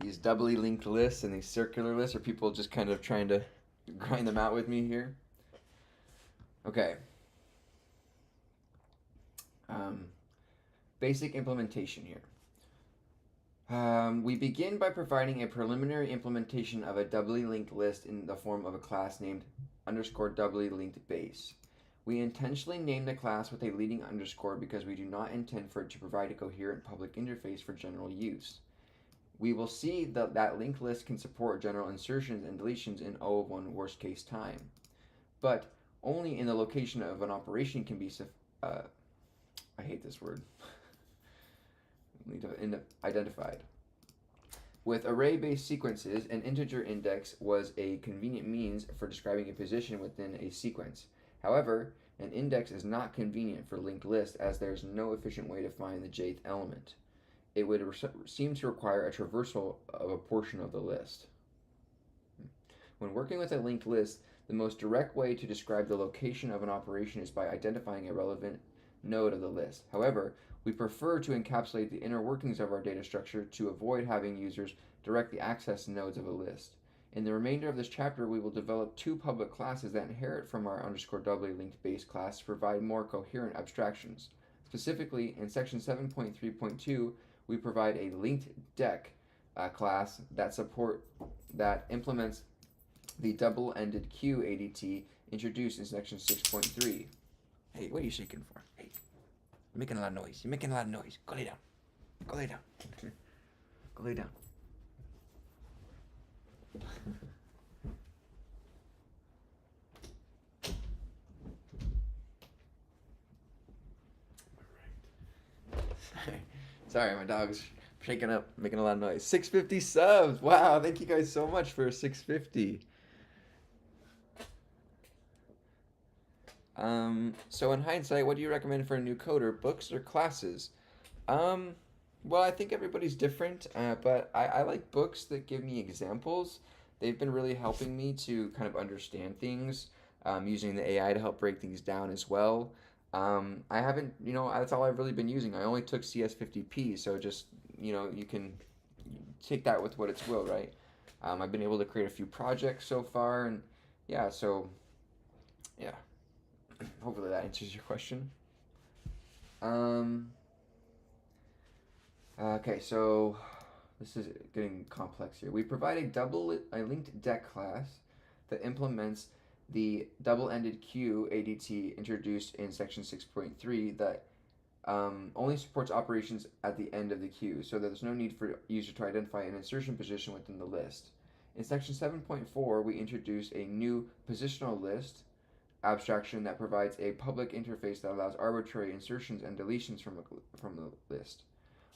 Speaker 1: These doubly linked lists and these circular lists, are people just kind of trying to grind them out with me here? Okay. Basic implementation here. We begin by providing a preliminary implementation of a doubly linked list in the form of a class named underscore doubly linked base. We intentionally name the class with a leading underscore because we do not intend for it to provide a coherent public interface for general use. We will see that linked list can support general insertions and deletions in O of 1 worst case time, but only in the location of an operation can be I hate this word. Identified. With array-based sequences, an integer index was a convenient means for describing a position within a sequence. However, an index is not convenient for linked lists as there is no efficient way to find the jth element. It would seem to require a traversal of a portion of the list. When working with a linked list, the most direct way to describe the location of an operation is by identifying a relevant node of the list. However, we prefer to encapsulate the inner workings of our data structure to avoid having users directly access nodes of a list. In the remainder of this chapter, we will develop two public classes that inherit from our underscore doubly linked base class to provide more coherent abstractions. Specifically, in section 7.3.2, we provide a linked deck class that implements the double-ended queue ADT introduced in section 6.3. Hey, what are you shaking for? Hey, you're making a lot of noise. You're making a lot of noise. Go lay down. Go lay down. Go lay down. Sorry, my dog's shaking up, making a lot of noise. 650 subs. Wow, thank you guys so much for 650. So in hindsight, what do you recommend for a new coder, books or classes? Well, I think everybody's different, but I like books that give me examples. They've been really helping me to kind of understand things, using the AI to help break things down as well. I haven't, that's all I've really been using. I only took CS50P, so just, you can take that with what it's will, right? I've been able to create a few projects so far, and yeah, yeah. Hopefully that answers your question. Okay, so this is getting complex here. We provide a linked deck class that implements the double-ended queue ADT introduced in section 6.3 that only supports operations at the end of the queue, so that there's no need for user to identify an insertion position within the list. In section 7.4, we introduce a new positional list abstraction that provides a public interface that allows arbitrary insertions and deletions from the list.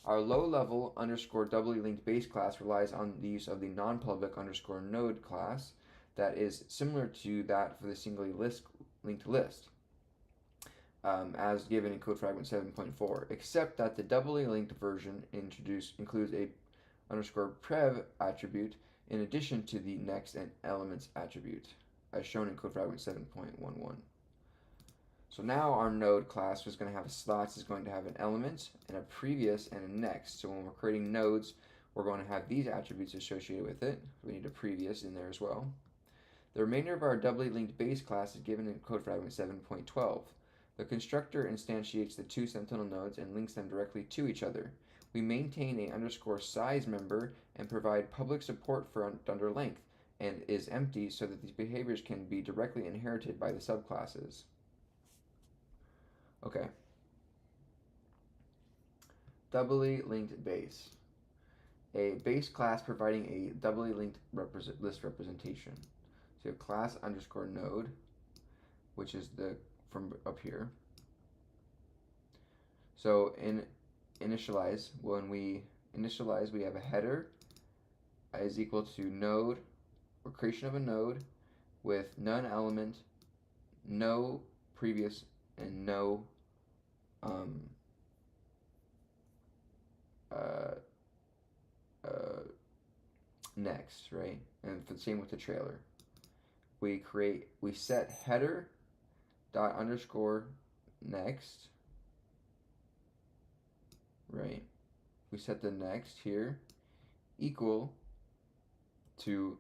Speaker 1: Our low-level underscore doubly linked base class relies on the use of the non-public underscore node class that is similar to that for the singly linked list, as given in code fragment 7.4, except that the doubly linked version includes a underscore prev attribute in addition to the next and elements attribute, as shown in code fragment 7.11. So now our node class is going to have slots, is going to have an element and a previous and a next. So when we're creating nodes, we're going to have these attributes associated with it. We need a previous in there as well. The remainder of our doubly linked base class is given in code fragment 7.12. The constructor instantiates the two sentinel nodes and links them directly to each other. We maintain a underscore size member and provide public support for under length, and is empty so that these behaviors can be directly inherited by the subclasses. Okay. Doubly linked base. A base class providing a doubly linked list representation. So you have class underscore node, which is from up here. So in initialize, when we initialize, we have a header is equal to node, or creation of a node with none element, no previous, and no next, right? And the same with the trailer. We set header dot underscore next, right? We set the next here equal to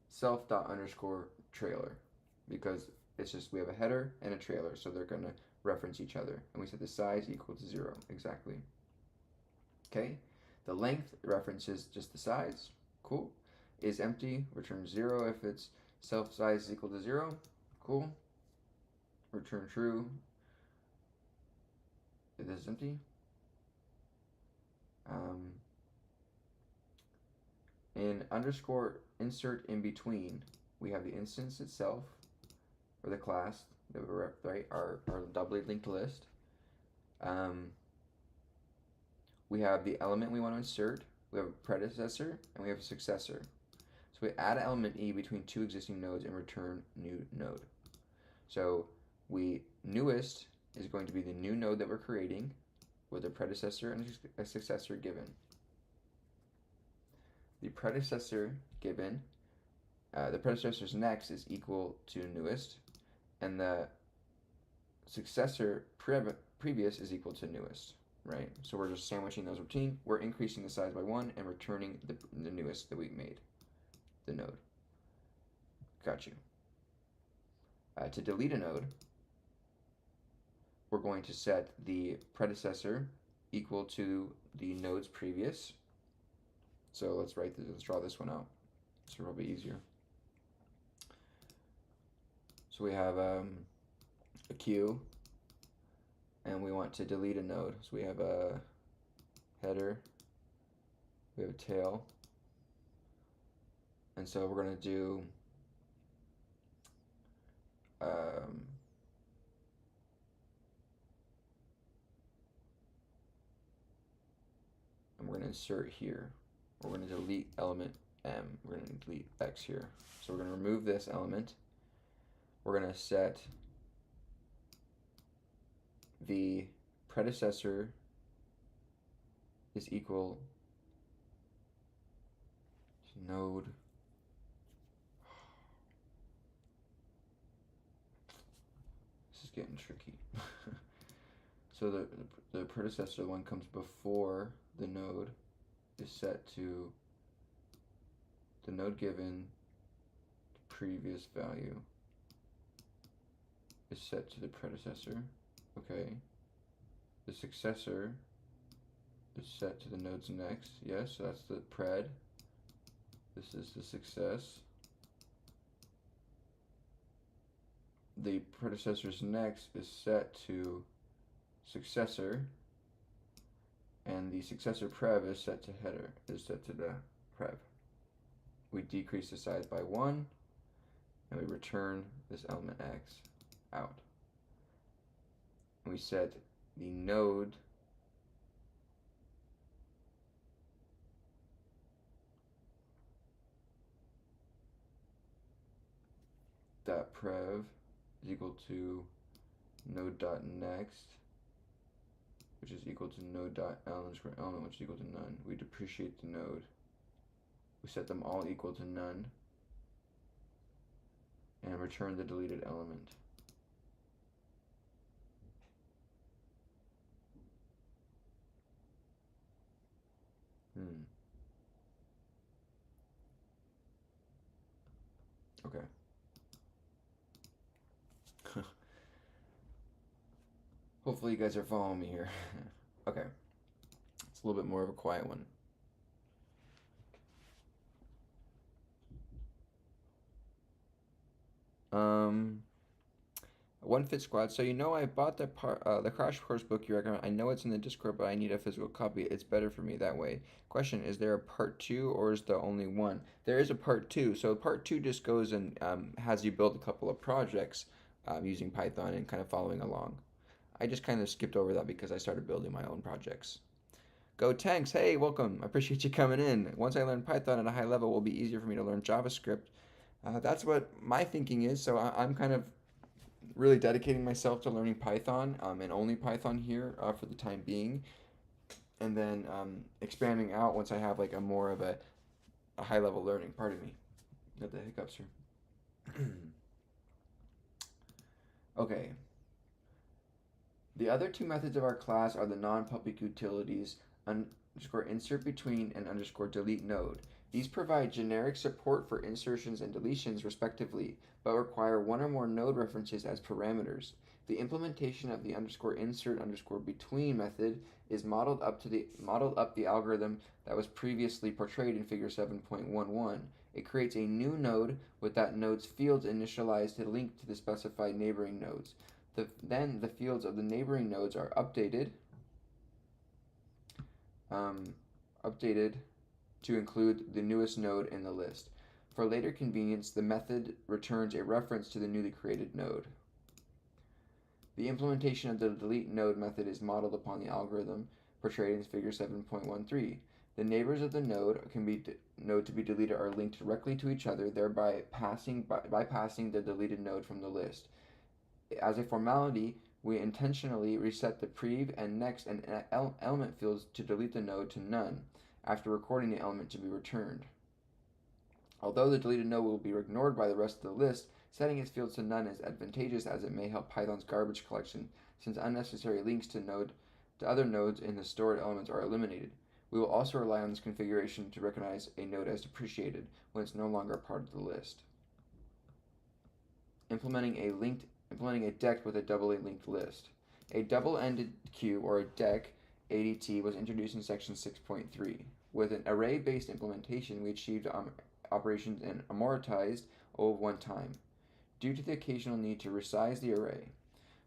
Speaker 1: self dot underscore trailer, because it's just we have a header and a trailer, so they're gonna reference each other. And we set the size equal to 0 exactly. Okay, the length references just the size. Cool. Is empty, return 0 if its self size is equal to 0. Cool. Return true if this is empty. In underscore insert in between, we have the instance itself, or the class, right? Our doubly linked list. We have the element we want to insert. We have a predecessor and we have a successor. So we add element E between two existing nodes and return new node. So newest is going to be the new node that we're creating with a predecessor and a successor given. The predecessor given, the predecessor's next is equal to newest, and the successor previous is equal to newest, right? So we're just sandwiching those between. We're increasing the size by 1 and returning the newest that we made, the node. Got you. To delete a node, we're going to set the predecessor equal to the node's previous. So let's draw this one out. It's probably easier. So we have a queue, and we want to delete a node. So we have a header, we have a tail, and so we're going to do and we're going to insert here. We're going to delete element M. We're going to delete X here. So we're going to remove this element. We're going to set the predecessor is equal to node. This is getting tricky. So the predecessor one comes before the node is set to the node given, the previous value is set to the predecessor. Okay. The successor is set to the node's next. Yes, so that's the pred. This is the success. The predecessor's next is set to successor, and the successor prev is set to header, is set to the prev. We decrease the size by 1, and we return this element X out. And we set the node dot prev is equal to node dot next, which is equal to node dot element, which is equal to none. We depreciate the node. We set them all equal to none, and return the deleted element. Okay. Hopefully you guys are following me here. Okay. It's a little bit more of a quiet one. One Fit Squad. So I bought the crash course book you recommend. I know it's in the Discord, but I need a physical copy. It's better for me that way. Question: is there a part 2, or is there only one? There is a part 2. So part 2 just goes and has you build a couple of projects using Python and kind of following along. I just kind of skipped over that because I started building my own projects. Go Tanks, hey, welcome. I appreciate you coming in. Once I learn Python at a high level, it will be easier for me to learn JavaScript. That's what my thinking is. So I'm kind of really dedicating myself to learning Python and only Python here for the time being. and then expanding out once I have like a more of a high level learning. Pardon me, got the hiccups here. Okay. The other two methods of our class are the non-public utilities underscore insert between and underscore delete node. These provide generic support for insertions and deletions respectively, but require one or more node references as parameters. The implementation of the underscore insert underscore between method is modeled up the algorithm that was previously portrayed in figure 7.11. It creates a new node with that node's fields initialized to link to the specified neighboring nodes. Then the fields of the neighboring nodes are updated to include the newest node in the list. For later convenience, the method returns a reference to the newly created node. The implementation of the delete node method is modeled upon the algorithm portrayed in figure 7.13. The neighbors of the node node to be deleted are linked directly to each other, thereby bypassing the deleted node from the list. As a formality, we intentionally reset the prev and next and element fields to delete the node to none after recording the element to be returned. Although the deleted node will be ignored by the rest of the list, setting its fields to none is advantageous as it may help Python's garbage collection, since unnecessary links to other nodes in the stored elements are eliminated. We will also rely on this configuration to recognize a node as depreciated when it's no longer a part of the list. Implementing a deck with a doubly linked list. A double-ended queue, or a deck, ADT, was introduced in section 6.3. With an array-based implementation, we achieved operations in amortized O of one time, due to the occasional need to resize the array.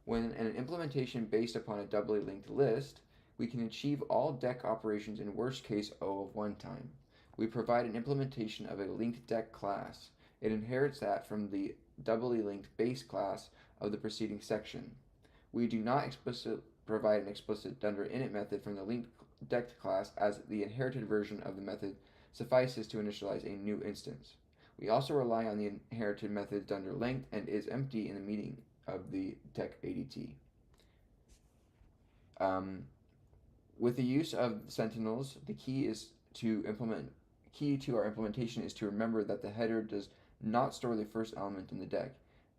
Speaker 1: When an implementation based upon a doubly linked list, we can achieve all deck operations in worst case O of one time. We provide an implementation of a linked deck class. It inherits that from the doubly linked base class of the preceding section. We do not provide an explicit dunder_init method from the linked deck class, as the inherited version of the method suffices to initialize a new instance. We also rely on the inherited method dunderLength and is empty in the meaning of the deck ADT. With the use of sentinels, the key to our implementation is to remember that the header does not store the first element in the deck.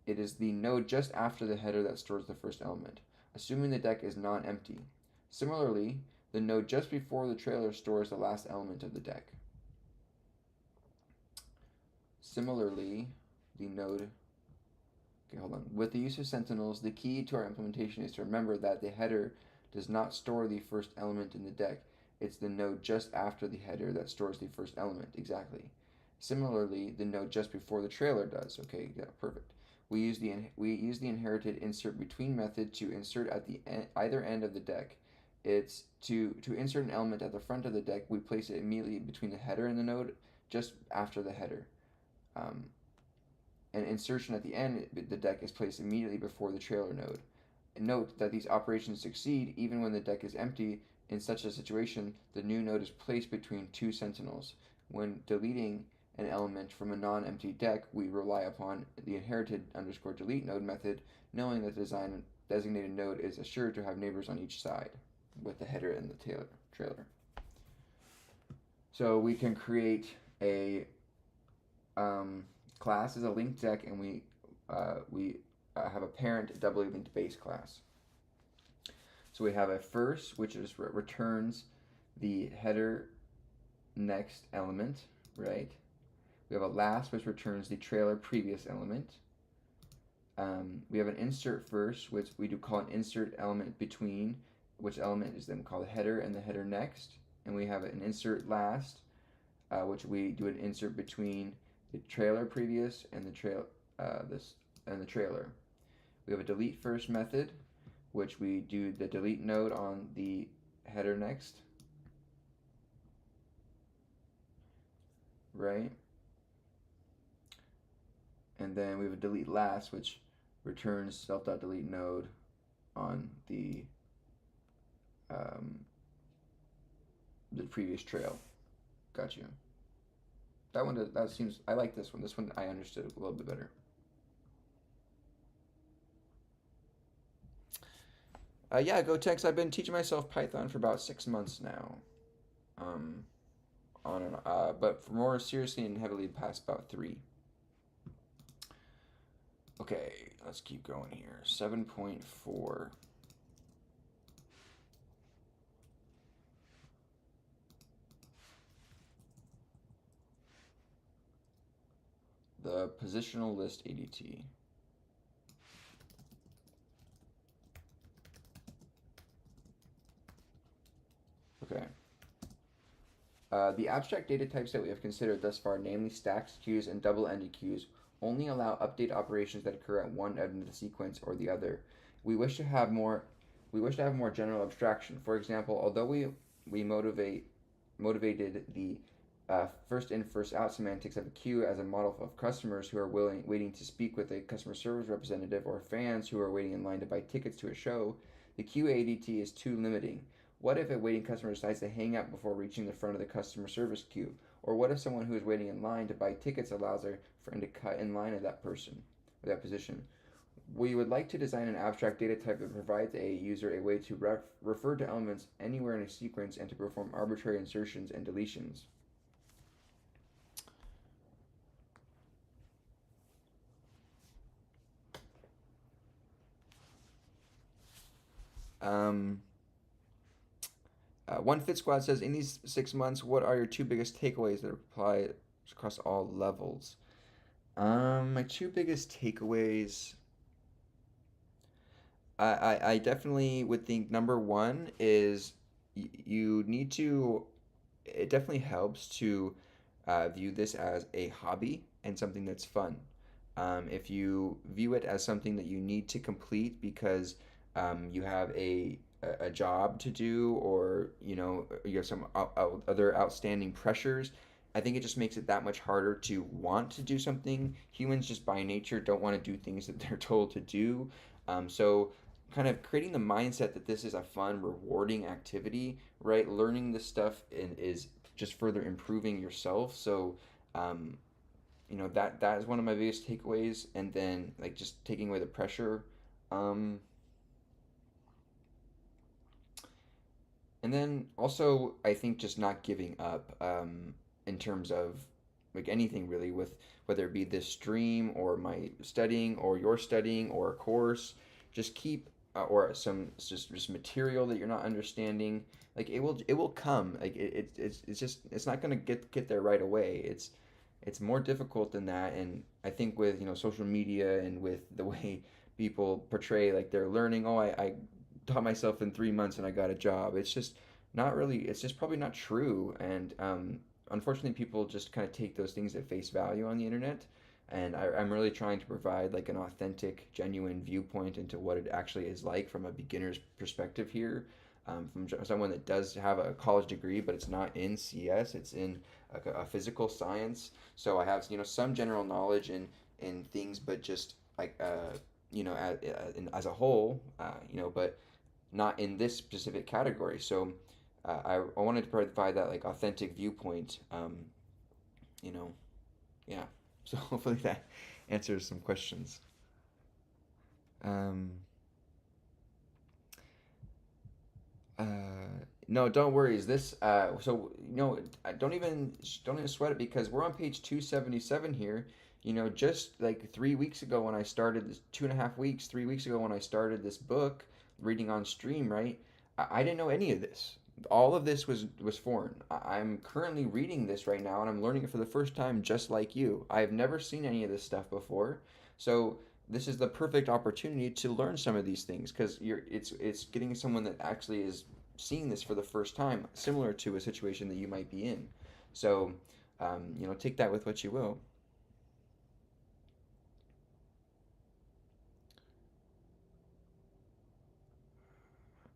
Speaker 1: It is the node just after the header that stores the first element, assuming the deck is non-empty. Similarly, the node just before the trailer stores the last element of the deck. With the use of sentinels, the key to our implementation is to remember that the header does not store the first element in the deck. It's the node just after the header that stores the first element, exactly. Similarly, the node just before the trailer does. Okay, yeah, perfect. We use the inherited insert between method to insert at the either end of the deck. It's to insert an element at the front of the deck, we place it immediately between the header and the node, just after the header. An insertion at the end of the deck is placed immediately before the trailer node. Note that these operations succeed even when the deck is empty. In such a situation, the new node is placed between two sentinels. When deleting an element from a non-empty deck, we rely upon the inherited underscore delete node method, knowing that the designated node is assured to have neighbors on each side, with the header and the trailer. So we can create a class as a linked deck, and we have a parent doubly linked base class. So we have a first, which is returns the header next element, right? We have a last, which returns the trailer previous element. We have an insert first, which we do call an insert element between, which element is then called the header and the header next. And we have an insert last, which we do an insert between the trailer previous and the trailer. We have a delete first method, which we do the delete node on the header next, right? And then we have a delete last, which returns self.delete node on the previous trail. Got you. That seems, I like this one. This one I understood a little bit better. Yeah, go text. I've been teaching myself Python for about 6 months now. Um, on and but for more seriously and heavily, the past about three. Okay, let's keep going here. 7.4. The positional list ADT. Okay. The abstract data types that we have considered thus far, namely stacks, queues, and double-ended queues, only allow update operations that occur at one end of the sequence or the other. We wish to have more. We wish to have more general abstraction. For example, although we motivated the first in first out semantics of a queue as a model of customers who are waiting to speak with a customer service representative or fans who are waiting in line to buy tickets to a show, the queue ADT is too limiting. What if a waiting customer decides to hang up before reaching the front of the customer service queue? Or what if someone who is waiting in line to buy tickets allows their friend to cut in line at that person or that position? We would like to design an abstract data type that provides a user a way to refer to elements anywhere in a sequence and to perform arbitrary insertions and deletions. Um, One Fit Squad says, in these 6 months, what are your two biggest takeaways that apply across all levels? My two biggest takeaways, I definitely would think number one is you need to, it definitely helps to view this as a hobby and something that's fun. If you view it as something that you need to complete because you have a job to do, or you have some other outstanding pressures, I think it just makes it that much harder to want to do something. Humans just by nature don't want to do things that they're told to do. So kind of creating the mindset that this is a fun, rewarding activity, right? Learning this stuff is just further improving yourself. So um, that is one of my biggest takeaways. And then like just taking away the pressure. Um, and then also I think just not giving up in terms of like anything really, with whether it be this stream or my studying or your studying or a course, just keep or some just material that you're not understanding. Like it will come. Like it's just it's not gonna get there right away. It's more difficult than that. And I think with social media and with the way people portray like they're learning, oh, I taught myself in 3 months and I got a job. It's just not really. It's just probably not true. And unfortunately, people just kind of take those things at face value on the internet. And I'm really trying to provide like an authentic, genuine viewpoint into what it actually is like from a beginner's perspective here, from someone that does have a college degree, but it's not in CS, it's in a physical science. So I have some general knowledge in things, but just like as a whole, but not in this specific category. So I wanted to provide that like authentic viewpoint. You know, yeah. So hopefully that answers some questions. Um, uh, no, don't worry. Is this so? Don't even sweat it, because we're on page 277 here. Just like 3 weeks ago when I started this, 2.5 weeks, 3 weeks ago when I started this book, reading on stream, right? I didn't know any of this. All of this was foreign. I'm currently reading this right now and I'm learning it for the first time, just like you. I've never seen any of this stuff before, so this is the perfect opportunity to learn some of these things, because it's getting someone that actually is seeing this for the first time, similar to a situation that you might be in. So, take that with what you will.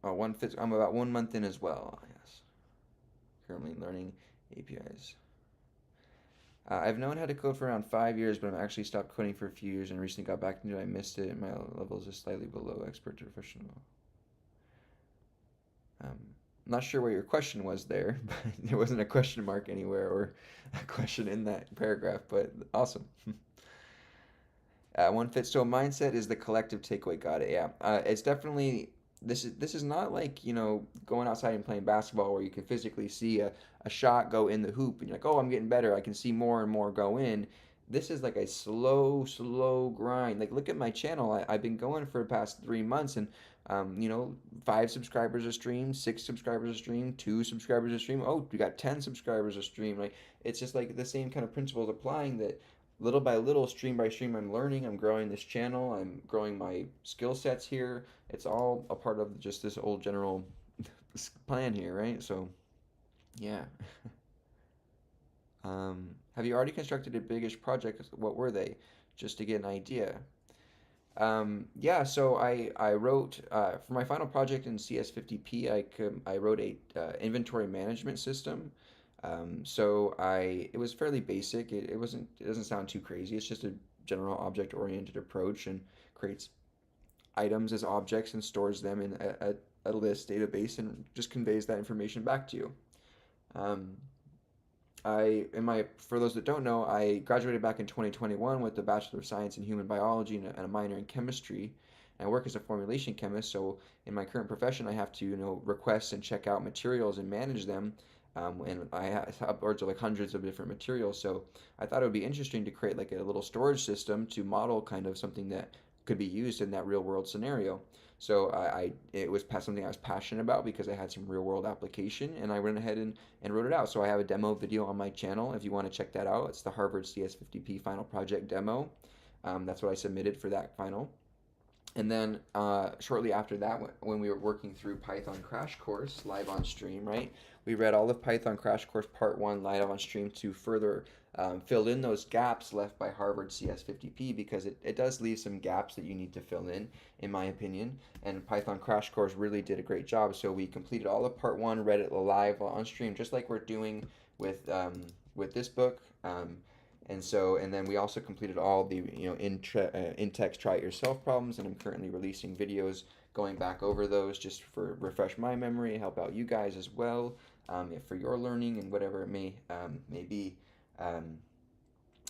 Speaker 1: I'm about 1 month in as well. Yes, currently learning APIs. I've known how to code for around 5 years, but I've actually stopped coding for a few years and recently got back into it. I missed it. My level is just slightly below expert to professional. Um, I'm not sure what your question was there, but there wasn't a question mark anywhere or a question in that paragraph, but awesome. One fit. So mindset is the collective takeaway. Got it. Yeah. It's definitely this is not like, going outside and playing basketball where you can physically see a shot go in the hoop and you're like, oh, I'm getting better. I can see more and more go in. This is like a slow grind. Like, look at my channel. I've been going for the past 3 months, and um, you know, 5 subscribers a stream, 6 subscribers a stream, 2 subscribers a stream. Oh, we got 10 subscribers a stream. Like, it's just like the same kind of principles applying, that little by little, stream by stream, I'm learning, I'm growing this channel, I'm growing my skill sets here. It's all a part of just this old general plan here, right? So, yeah. Have you already constructed a biggish project? What were they? Just to get an idea. Yeah, so I wrote for my final project in CS50P. I wrote a inventory management system. It was fairly basic. It doesn't sound too crazy. It's just a general object oriented approach, and creates items as objects and stores them in a list database and just conveys that information back to you. Um, for those that don't know, I graduated back in 2021 with a Bachelor of Science in Human Biology and a minor in chemistry. And I work as a formulation chemist, so in my current profession, I have to, request and check out materials and manage them. And I have upwards of like hundreds of different materials. So I thought it would be interesting to create like a little storage system to model kind of something that could be used in that real world scenario. So it was something I was passionate about because I had some real world application, and I went ahead and wrote it out. So I have a demo video on my channel if you want to check that out. It's the Harvard CS50P final project demo. That's what I submitted for that final. And then shortly after that, when we were working through Python Crash Course live on stream, right? We read all of Python Crash Course Part 1 live on stream to further fill in those gaps left by Harvard CS50P, because it does leave some gaps that you need to fill in my opinion. And Python Crash Course really did a great job. So we completed all of Part 1, read it live on stream, just like we're doing with this book. And then we also completed all the in-text try it yourself problems, and I'm currently releasing videos going back over those just for refresh my memory, help out you guys as well, for your learning and whatever it may be. Um,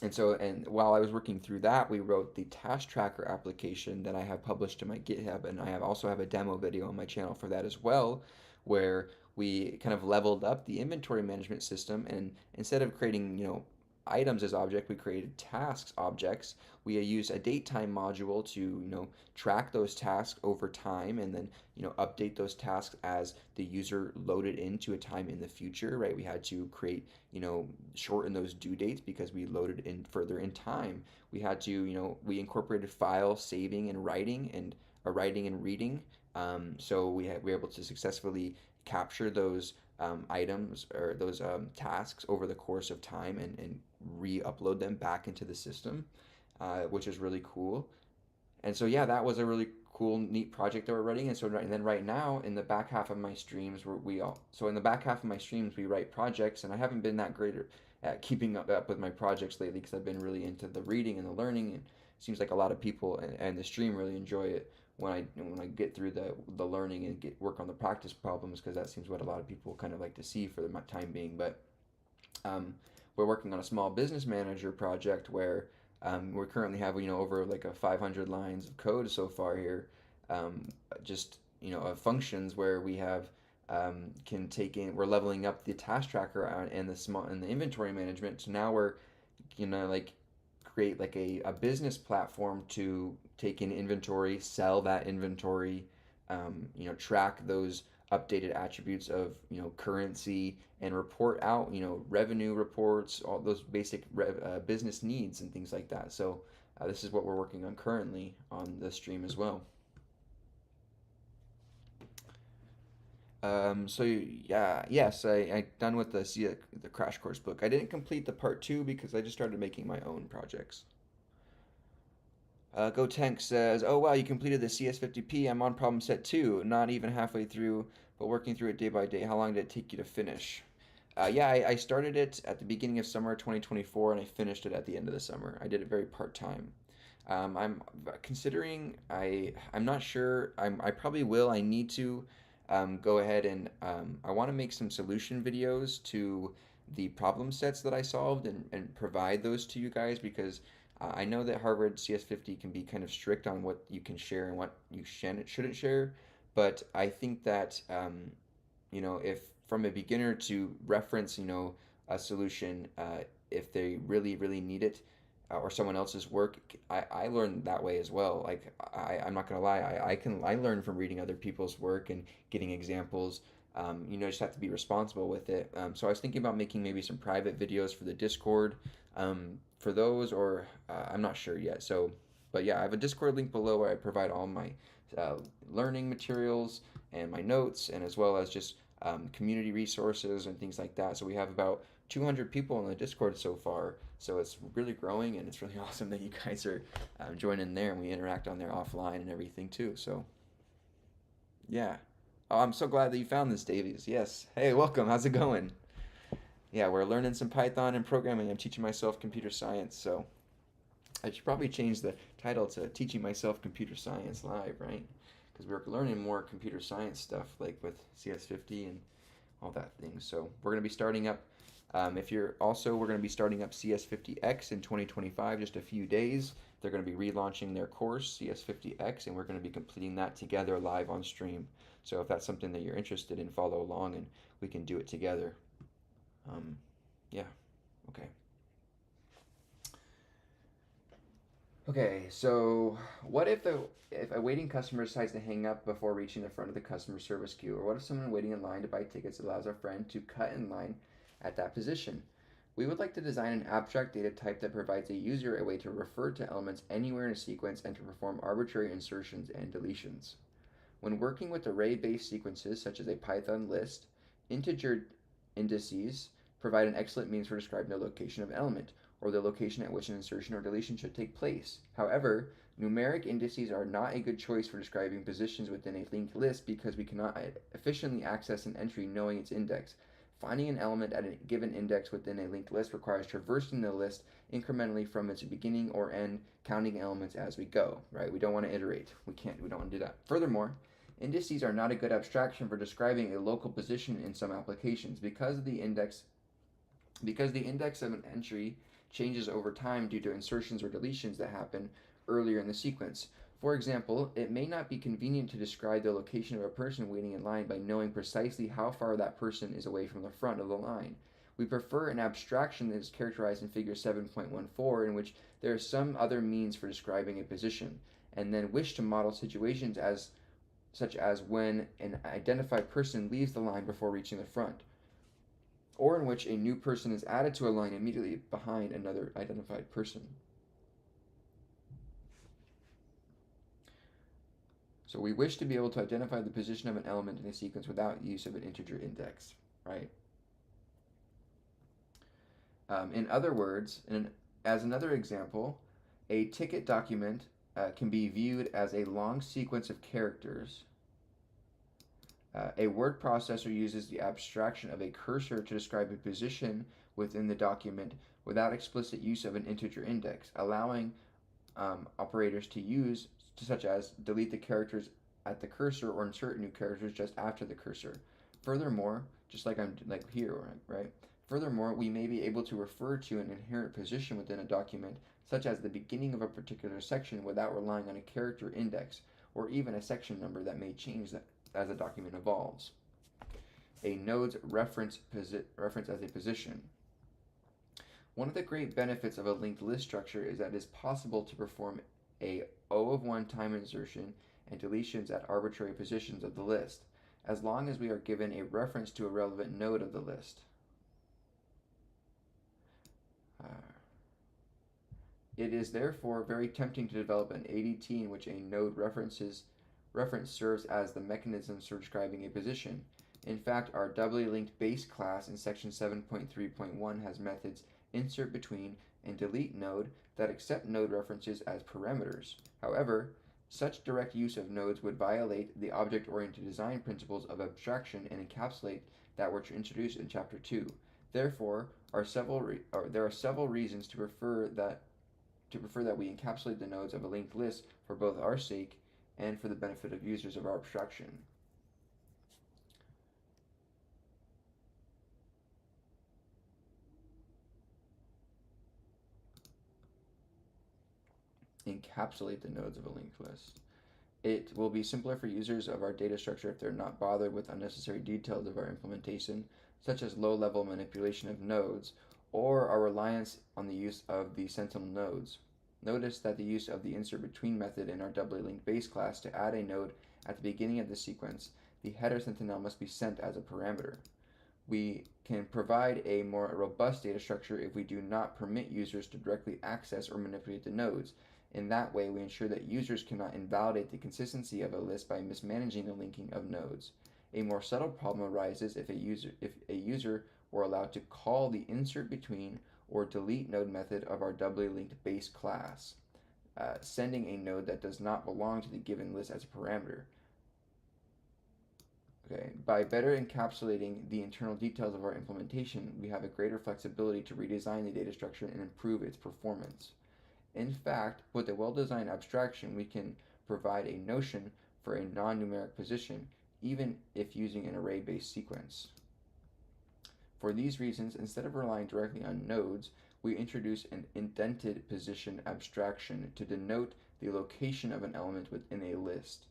Speaker 1: and while I was working through that, we wrote the task tracker application that I have published to my GitHub, and also have a demo video on my channel for that as well, where we kind of leveled up the inventory management system, and instead of creating, items as object, we created tasks objects. We used a date time module to, track those tasks over time, and then, update those tasks as the user loaded into a time in the future, right? We had to create, shorten those due dates because we loaded in further in time. We had to, we incorporated file saving and writing, and writing and reading. We were able to successfully capture those items, or those tasks over the course of time, and re-upload them back into the system, which is really cool. And so yeah, that was a really cool, neat project that we're running. And then right now in the back half of my streams, in the back half of my streams we write projects, and I haven't been that great at keeping up with my projects lately because I've been really into the reading and the learning, and it seems like a lot of people and the stream really enjoy it when I get through the learning and work on the practice problems, because that seems what a lot of people kind of like to see for the time being. But we're working on a small business manager project where we currently have over like a 500 lines of code so far here, just of functions where we have we're leveling up the task tracker and the inventory management. So now we're like create like a business platform to take in inventory, sell that inventory, track those updated attributes of currency, and report out revenue reports, all those basic business needs and things like that. So this is what we're working on currently on the stream as well. So yeah, yes, I done with the Crash Course book. I didn't complete the part 2 because I just started making my own projects. Go Tank says, "Oh wow, you completed the CS50P. I'm on problem set 2, not even halfway through, but working through it day by day. How long did it take you to finish?" Yeah, I started it at the beginning of summer 2024, and I finished it at the end of the summer. I did it very part time. I'm considering. I'm not sure. I probably will. I need to go ahead and I want to make some solution videos to the problem sets that I solved, and provide those to you guys, because I know that Harvard CS50 can be kind of strict on what you can share and what you shouldn't share. But I think that if from a beginner to reference, a solution, if they really, really need it, or someone else's work, I learned that way as well. Like I'm not gonna lie, I learn from reading other people's work and getting examples. Just have to be responsible with it. So I was thinking about making maybe some private videos for the Discord, for those, or I'm not sure yet. So, but yeah, I have a Discord link below where I provide all my uh, learning materials and my notes, and as well as just community resources and things like that. So we have about 200 people on the Discord so far. So it's really growing, and it's really awesome that you guys are joining there, and we interact on there offline and everything too. So yeah. Oh, I'm so glad that you found this, Davies. Yes. Hey, welcome. How's it going? Yeah, we're learning some Python and programming. I'm teaching myself computer science, so I should probably change the title to Teaching Myself Computer Science Live, right? Because we're learning more computer science stuff, like with CS50 and all that thing. So we're going to be starting up, if you're also, we're going to be starting up CS50X in 2025, just a few days. They're going to be relaunching their course, CS50X, and we're going to be completing that together live on stream. So if that's something that you're interested in, follow along and we can do it together. Um, yeah, okay. Okay, so what if a waiting customer decides to hang up before reaching the front of the customer service queue? Or what if someone waiting in line to buy tickets allows our friend to cut in line at that position? We would like to design an abstract data type that provides a user a way to refer to elements anywhere in a sequence and to perform arbitrary insertions and deletions. When working with array-based sequences such as a Python list, integer indices provide an excellent means for describing the location of an element, or the location at which an insertion or deletion should take place. However, numeric indices are not a good choice for describing positions within a linked list because we cannot efficiently access an entry knowing its index. Finding an element at a given index within a linked list requires traversing the list incrementally from its beginning or end, counting elements as we go, right? We don't want to iterate. We don't want to do that. Furthermore, indices are not a good abstraction for describing a local position in some applications because the index of an entry changes over time due to insertions or deletions that happen earlier in the sequence. For example, it may not be convenient to describe the location of a person waiting in line by knowing precisely how far that person is away from the front of the line. We prefer an abstraction that is characterized in Figure 7.14, in which there is some other means for describing a position, and then wish to model situations such as when an identified person leaves the line before reaching the front, or in which a new person is added to a line immediately behind another identified person. So we wish to be able to identify the position of an element in a sequence without use of an integer index, right? In other words, as another example, a ticket document can be viewed as a long sequence of characters. A word processor uses the abstraction of a cursor to describe a position within the document without explicit use of an integer index, allowing operators to use, such as delete the characters at the cursor or insert new characters just after the cursor. Furthermore, just like I'm like here, right? Furthermore, we may be able to refer to an inherent position within a document, such as the beginning of a particular section, without relying on a character index or even a section number that may change as the document evolves. A node's reference as a position. One of the great benefits of a linked list structure is that it is possible to perform a O of 1 time insertion and deletions at arbitrary positions of the list, as long as we are given a reference to a relevant node of the list. It is therefore very tempting to develop an ADT in which a node reference serves as the mechanism for describing a position. In fact, our doubly linked base class in section 7.3.1 has methods insert between and delete node that accept node references as parameters. However, such direct use of nodes would violate the object-oriented design principles of abstraction and encapsulate that were introduced in Chapter 2. Therefore, there are several reasons to prefer that we encapsulate the nodes of a linked list for both our sake and for the benefit of users of our abstraction. Encapsulate the nodes of a linked list. It will be simpler for users of our data structure if they're not bothered with unnecessary details of our implementation, such as low-level manipulation of nodes, or our reliance on the use of the sentinel nodes. Notice that the use of the insert between method in our doubly linked base class to add a node at the beginning of the sequence, the header sentinel must be sent as a parameter. We can provide a more robust data structure if we do not permit users to directly access or manipulate the nodes. In that way, we ensure that users cannot invalidate the consistency of a list by mismanaging the linking of nodes. A more subtle problem arises if a user were allowed to call the insert between or delete node method of our doubly linked base class, sending a node that does not belong to the given list as a parameter. Okay. By better encapsulating the internal details of our implementation, we have a greater flexibility to redesign the data structure and improve its performance. In fact, with a well-designed abstraction, we can provide a notion for a non-numeric position, even if using an array-based sequence. For these reasons, instead of relying directly on nodes, we introduce an indented position abstraction to denote the location of an element within a list.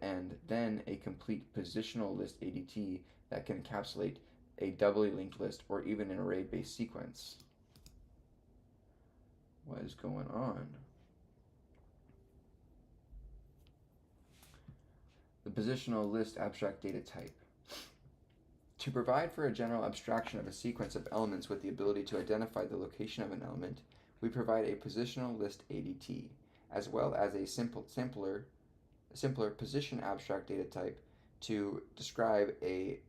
Speaker 1: And then a complete positional list ADT that can encapsulate a doubly linked list or even an array-based sequence. What is going on? The positional list abstract data type. To provide for a general abstraction of a sequence of elements with the ability to identify the location of an element, we provide a positional list ADT, as well as a simpler position abstract data type to describe a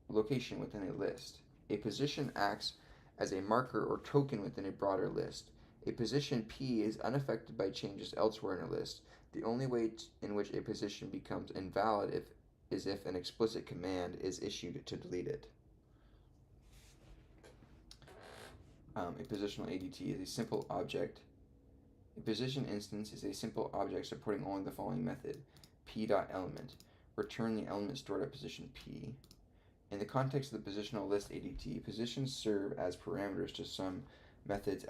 Speaker 1: location within a list. A position acts as a marker or token within a broader list. A position P is unaffected by changes elsewhere in a list. The only way in which a position becomes invalid is if an explicit command is issued to delete it. A positional ADT is a simple object. A position instance is a simple object supporting only the following method: p.element. Return the element stored at position P. In the context of the positional list ADT, positions serve as parameters to some methods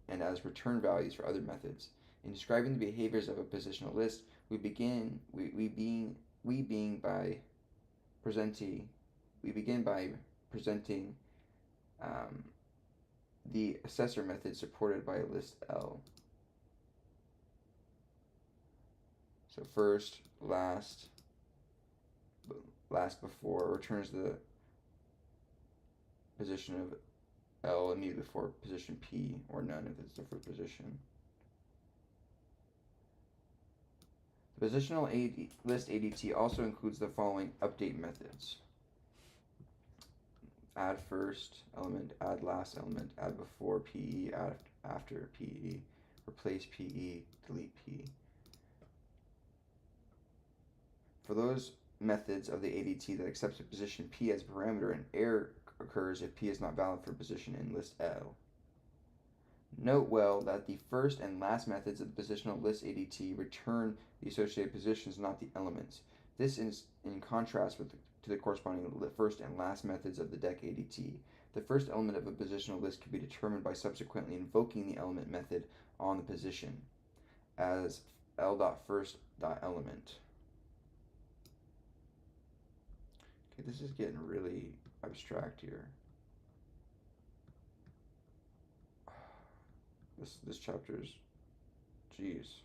Speaker 1: and as return values for other methods. In describing the behaviors of a positional list, we begin by presenting the assessor method supported by list L. So first, last before returns the position of L immediately before position P, or none if it's the first position. The positional list ADT also includes the following update methods: add first element, add last element, add before PE, add after PE, replace PE, delete PE. For those methods of the ADT that accepts a position P as a parameter, an error occurs if P is not valid for a position in list L. Note well that the first and last methods of the positional list ADT return the associated positions, not the elements. This is in contrast to the corresponding first and last methods of the dec ADT. The first element of a positional list can be determined by subsequently invoking the element method on the position as l.first.element. Okay, this is getting really abstract here. This chapter's, geez.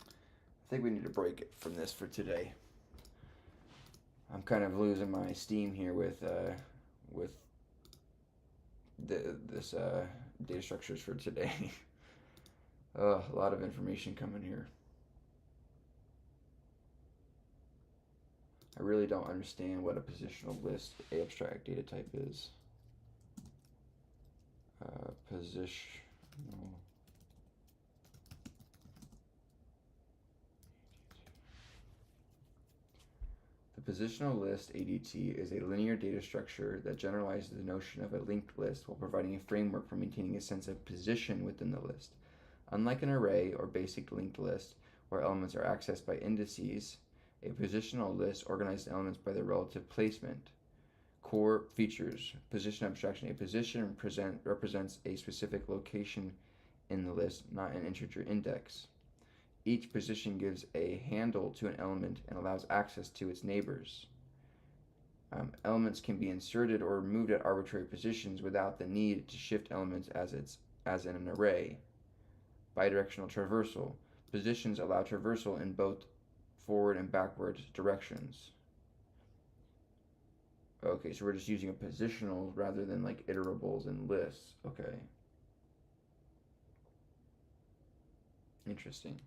Speaker 1: I think we need to break it from this for today. I'm kind of losing my steam here with this data structures for today. A lot of information coming here. I really don't understand what a positional list abstract data type is. Positional. The positional list ADT is a linear data structure that generalizes the notion of a linked list while providing a framework for maintaining a sense of position within the list. Unlike an array or basic linked list, where elements are accessed by indices, a positional list organizes elements by their relative placement. Core features. Position abstraction. A position represents a specific location in the list, not an integer index. Each position gives a handle to an element and allows access to its neighbors. Elements can be inserted or removed at arbitrary positions without the need to shift elements as in an array. Bidirectional traversal. Positions allow traversal in both forward and backward directions. Okay, so we're just using a positional rather than like iterables and lists. Okay. Interesting.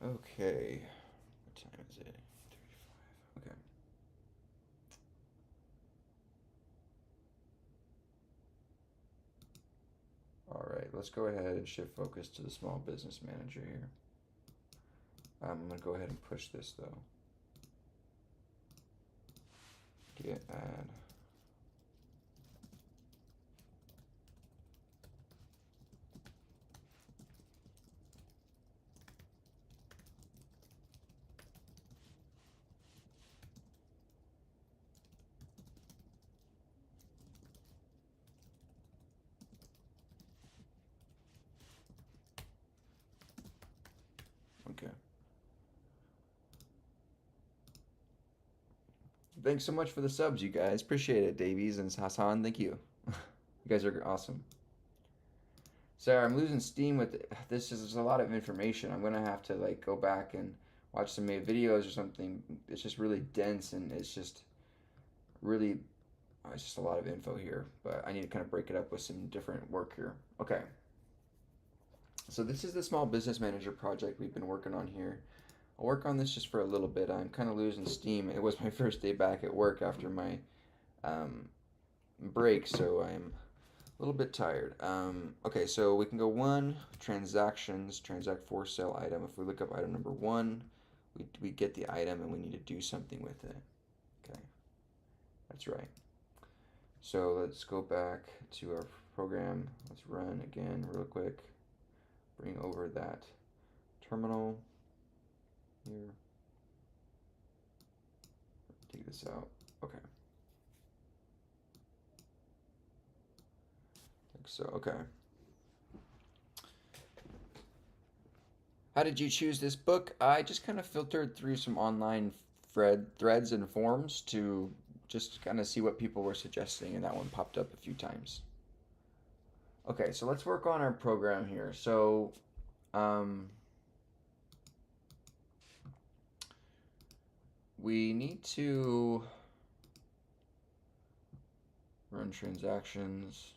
Speaker 1: Okay. What time is it? 35. Okay. All right, let's go ahead and shift focus to the small business manager here. I'm going to go ahead and push this though. Get add. Okay. Thanks so much for the subs, you guys. Appreciate it, Davies and Hassan. Thank you. You guys are awesome. Sarah, I'm losing steam with this. Is a lot of information. I'm gonna have to like go back and watch some videos or something. It's just really dense and it's just really it's just a lot of info here. But I need to kind of break it up with some different work here. Okay. So this is the small business manager project we've been working on here. I'll work on this just for a little bit. I'm kind of losing steam. It was my first day back at work after my break, so I'm a little bit tired. Okay, so we can go one, transactions, transact for sale item. If we look up item number one, we get the item and we need to do something with it. Okay, that's right. So let's go back to our program. Let's run again real quick. Bring over that terminal here. Take this out. Okay. Like so. Okay. How did you choose this book? I just kind of filtered through some online threads and forums to just kind of see what people were suggesting, and that one popped up a few times. Okay, so let's work on our program here. So, we need to run transactions.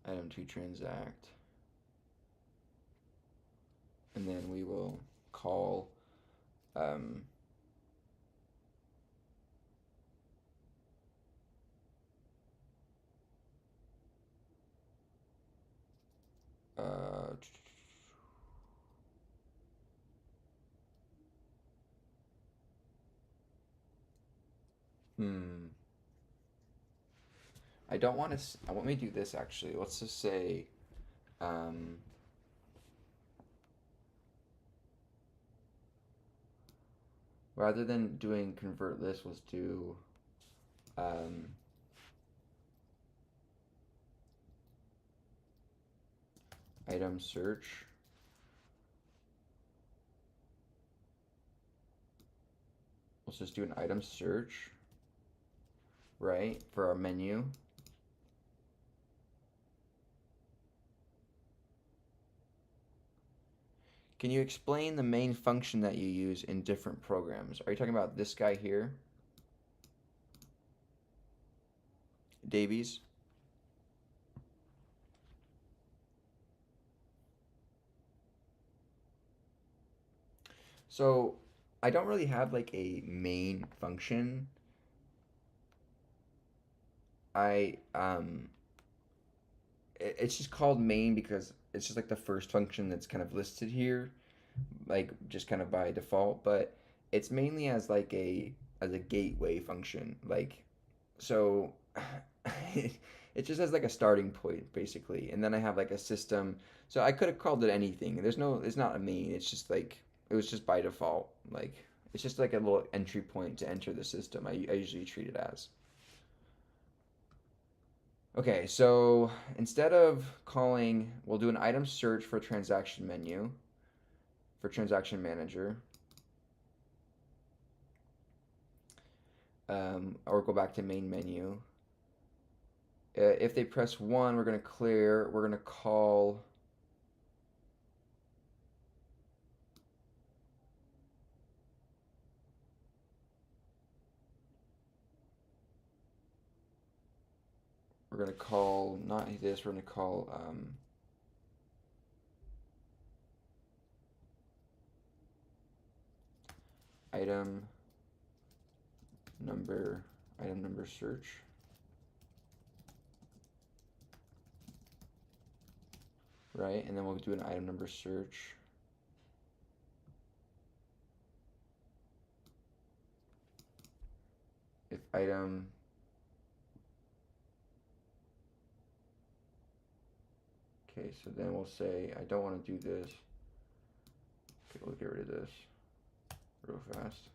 Speaker 1: Item to transact. And then we will call uh, I don't want to. I want me to do this actually. Let's just say, rather than doing convert list, let's do item search. Let's just do an item search, right, for our menu. Can you explain the main function that you use in different programs? Are you talking about this guy here? Davies? So I don't really have like a main function. It's just called main because it's just like the first function that's kind of listed here, like just kind of by default. But it's mainly as like a gateway function. Like so it just has like a starting point basically. And then I have like a system. So I could have called it anything. It's not a main. It's just like it was just by default. Like it's just like a little entry point to enter the system. I usually treat it as. Okay, so instead of calling, we'll do an item search for transaction menu, for transaction manager, or go back to main menu. If they press 1, we're going to clear. We're going to call not this, we're going to call item number search, right? And then we'll do an item number search. If item Okay, so then we'll say I don't want to do this. Okay, we'll get rid of this real fast.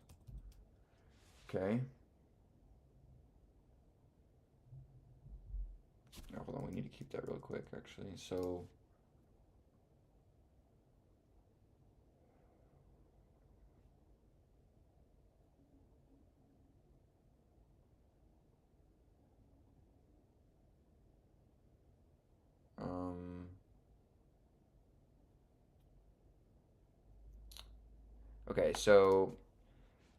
Speaker 1: Okay. Oh, hold on, we need to keep that real quick actually. So okay, so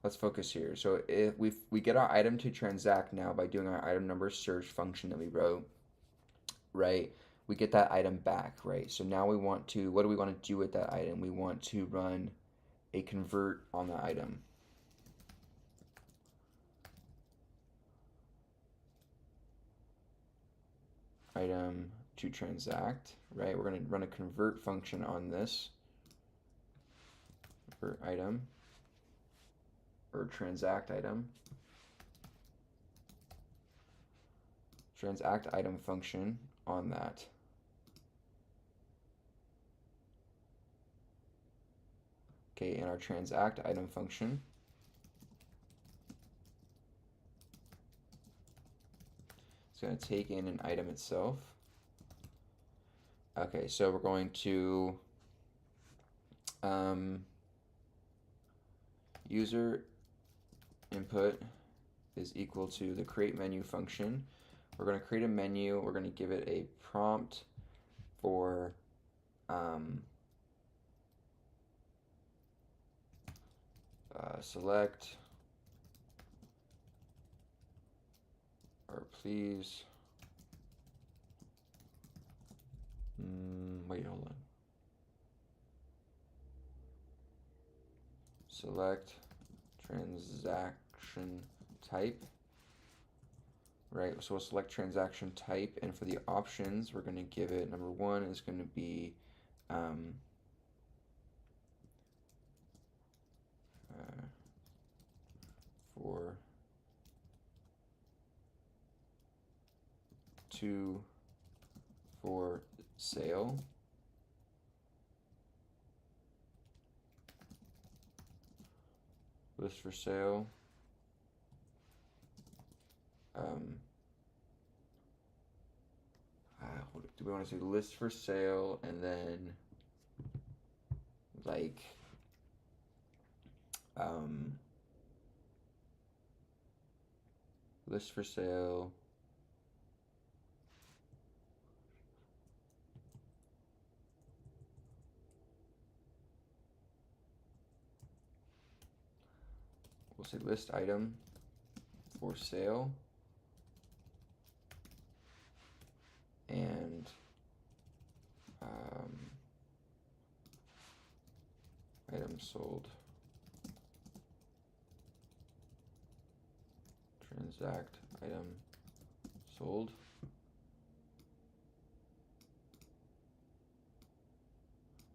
Speaker 1: let's focus here. So if we get our item to transact now by doing our item number search function that we wrote, right? We get that item back, right? So now we want to, what do we want to do with that item? We want to run a convert on the item. Item to transact, right? We're going to run a convert function on this for item or transact item. Transact item function on that. Okay, in our transact item function, it's going to take in an item itself. Okay, so we're going to user input is equal to the create menu function. We're going to create a menu. We're going to give it a prompt for select or please. Wait, hold on. Select transaction type. Right, so we'll select transaction type, and for the options, we're going to give it, number 1 is going to be for 2 for sale. List for sale. Do we want to say list for sale and then like list for sale we'll say list item for sale and item sold. Transact item sold.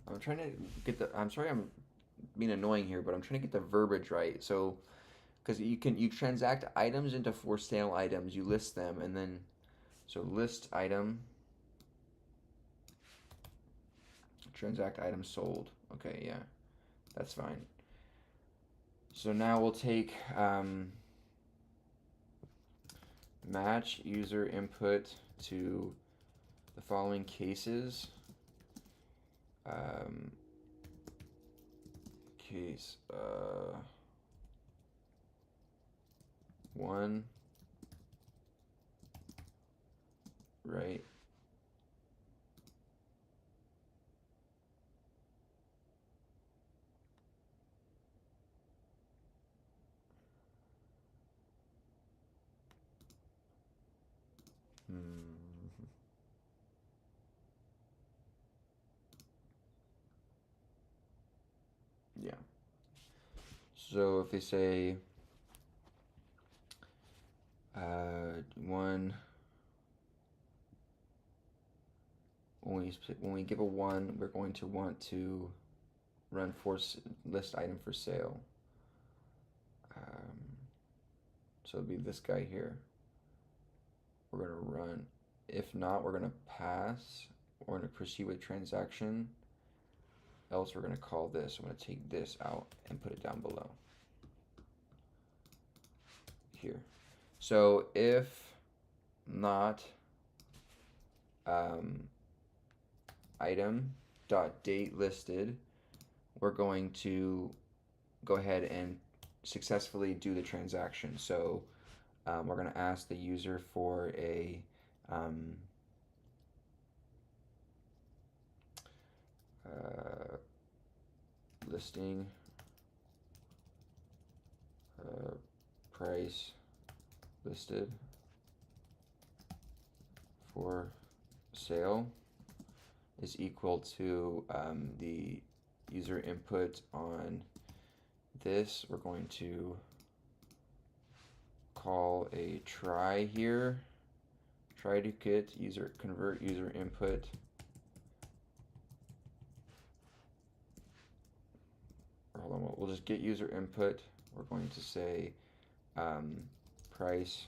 Speaker 1: I'm trying to get the, I'm sorry I'm being annoying here, but I'm trying to get the verbiage right. So, because you transact items into for sale items, you list them, and then so list item, transact item sold. Okay, yeah, that's fine. So now we'll take match user input to the following cases. Case 1, right? Yeah. So if they say 1, when we give a 1, we're going to want to run list item for sale. So it'll be this guy here. We're going to run. If not, we're going to pass. We're going to proceed with transaction. Else we're going to call this. I'm going to take this out and put it down below here. So if not item dot date listed, we're going to go ahead and successfully do the transaction. So we're going to ask the user for a listing price listed for sale is equal to the user input on this. We're going to call a try here. Try to get convert user input hold on, we'll just get user input. We're going to say price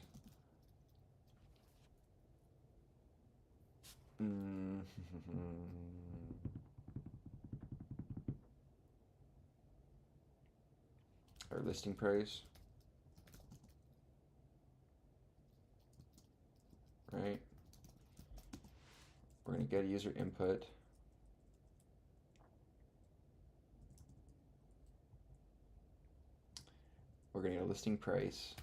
Speaker 1: or listing price, right? We're going to get a user input. We're going to get a listing price.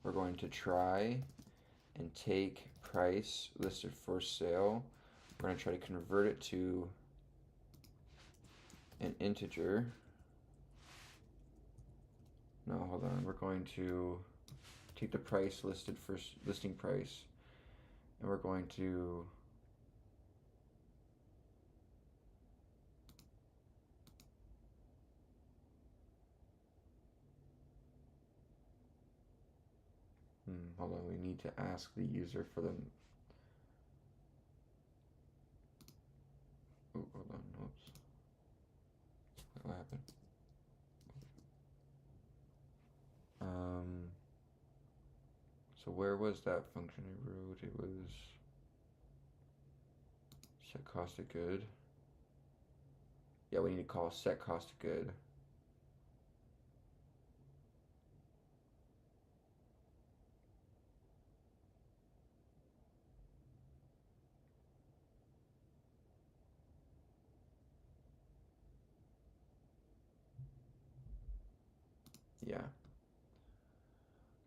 Speaker 1: We're going to try and take price listed for sale. We're going to try to convert it to an integer. No, hold on. We're going to take the price listed for listing price, and we're going to hold on, we need to ask the user for them. Oh, hold on, oops. What happened? So where was that function I wrote? It was set cost of good. Yeah, we need to call set cost of good. Yeah.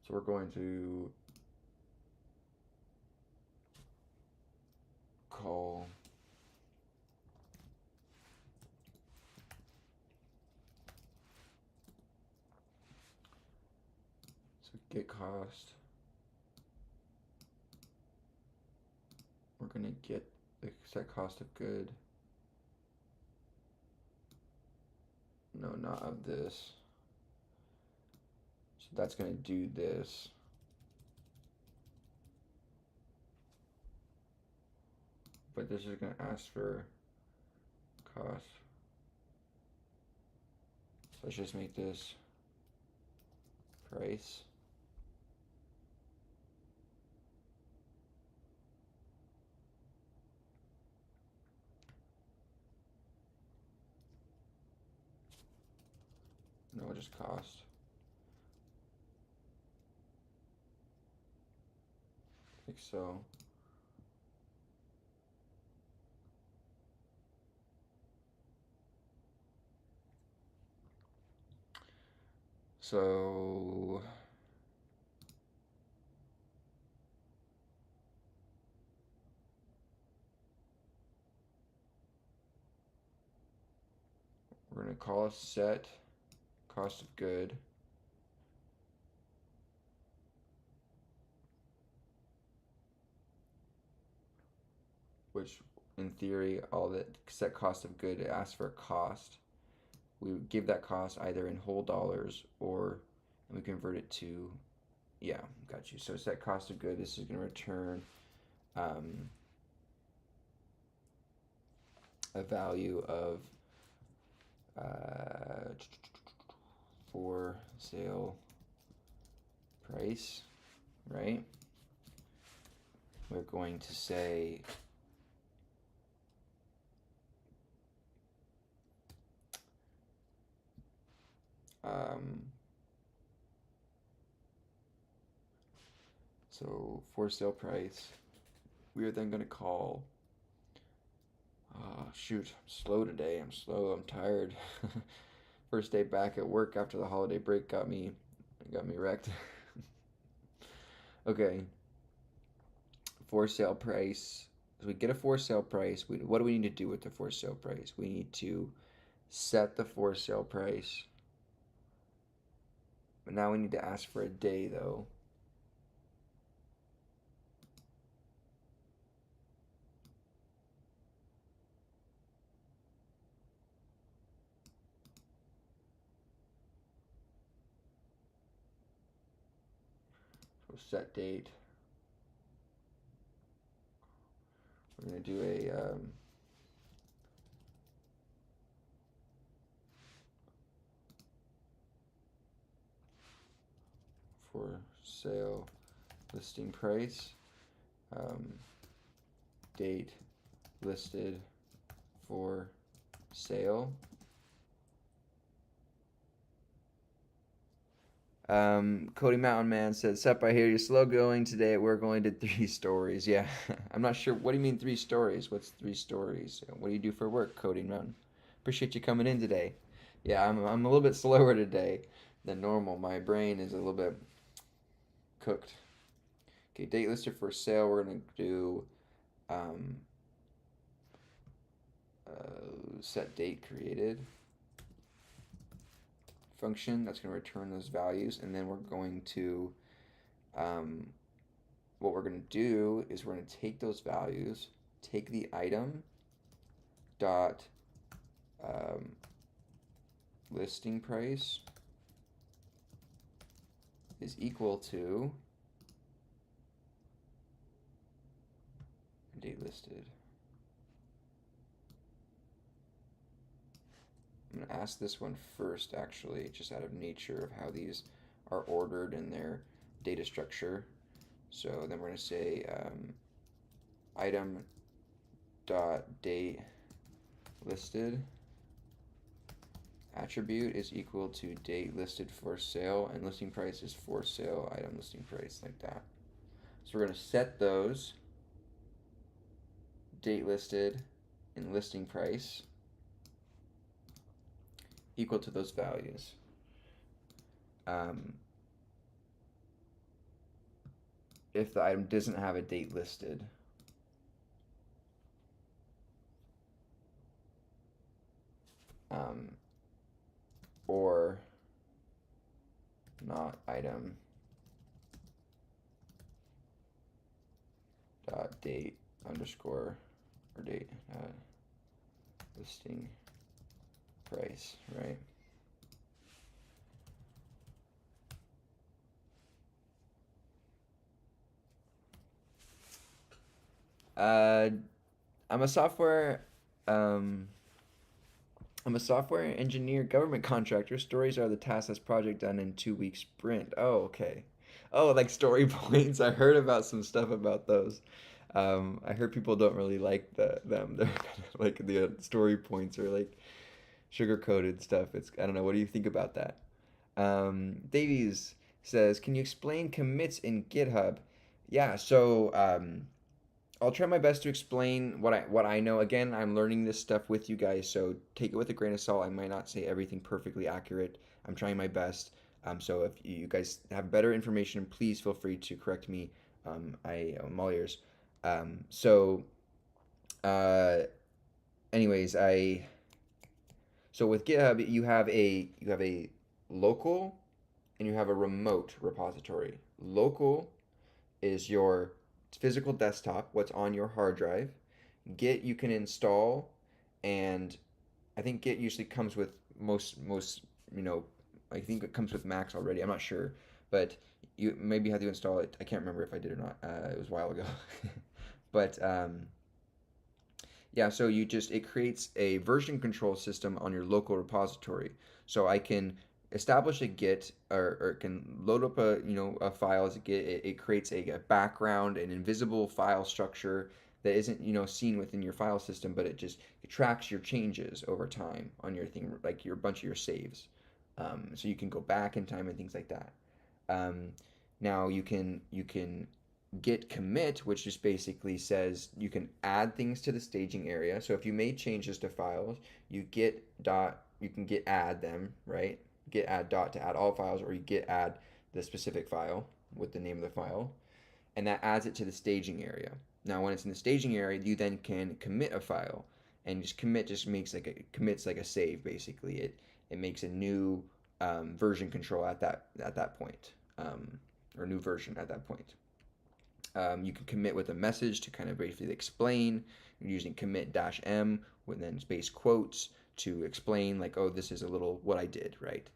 Speaker 1: So we're going to call get cost. We're going to get the set cost of good. No, not of this. So that's going to do this. but this is going to ask for cost. So let's just make this price. No, just cost. Like so. So we're going to call a set cost of good. Which in theory, all that set cost of good, it asks for a cost. We would give that cost either in whole dollars or and we convert it to, yeah, got you. So set cost of good, this is going to return a value of for sale price, right? We're going to say so for sale price, we are then going to call, shoot, I'm slow today, I'm tired. First day back at work after the holiday break got me wrecked. Okay, for sale price, so we get a for sale price, what do we need to do with the for sale price? We need to set the for sale price. But now we need to ask for a day though. So set date. We're going to do a for sale listing price, date listed for sale. Cody Mountain Man said, "Sup, I hear you're slow going today. We're going to 3 stories." Yeah, I'm not sure. What do you mean 3 stories? What's 3 stories? What do you do for work, Cody Mountain? Appreciate you coming in today. Yeah, I'm a little bit slower today than normal. My brain is a little bit cooked. Okay, date listed for sale. We're gonna do set date created function that's going to return those values, and then we're going to what we're going to do is we're going to take those values, take the item dot listing price is equal to date listed. I'm going to ask this one first, actually, just out of nature of how these are ordered in their data structure. So then we're going to say item dot date listed attribute is equal to date listed for sale, and listing price is for sale item listing price, like that. So we're going to set those date listed and listing price equal to those values. If the item doesn't have a date listed, or not item dot date underscore or date listing price, right? I'm a software um, I'm a software engineer, government contractor. Stories are the task that's project done in 2 week sprint. Oh, okay. Oh, like story points. I heard about some stuff about those. I heard people don't really like them. They're kind of like the story points are like sugar coated stuff. It's I don't know. What do you think about that? Davies says, "Can you explain commits in GitHub?" Yeah. So I'll try my best to explain what I know. Again, I'm learning this stuff with you guys, so take it with a grain of salt. I might not say everything perfectly accurate. I'm trying my best. So if you guys have better information, please feel free to correct me. I'm all ears. So, uh, anyways, I so with GitHub you have a local and you have a remote repository. Local is your physical desktop, what's on your hard drive. Git you can install, and I think Git usually comes with most you know I think it comes with Macs already. I'm not sure, but you maybe have to install it. I can't remember if I did or not. It was a while ago, but yeah. So it creates a version control system on your local repository. So I can establish a Git or can load up a file as a Git. It creates a background, an invisible file structure that isn't seen within your file system, but it tracks your changes over time on your thing, like your bunch of your saves. So you can go back in time and things like that. Um, Now you can git commit, which just basically says you can add things to the staging area. So if you made changes to files, you can git add them, right? Git add dot to add all files, or you git add the specific file with the name of the file, and that adds it to the staging area. Now, when it's in the staging area, you then can commit a file, and just commit just makes commits like a save basically. It makes a new version control at that point, or new version at that point. You can commit with a message to kind of basically explain. You're using commit dash m with then space quotes to explain, like, oh, this is a little what I did, right?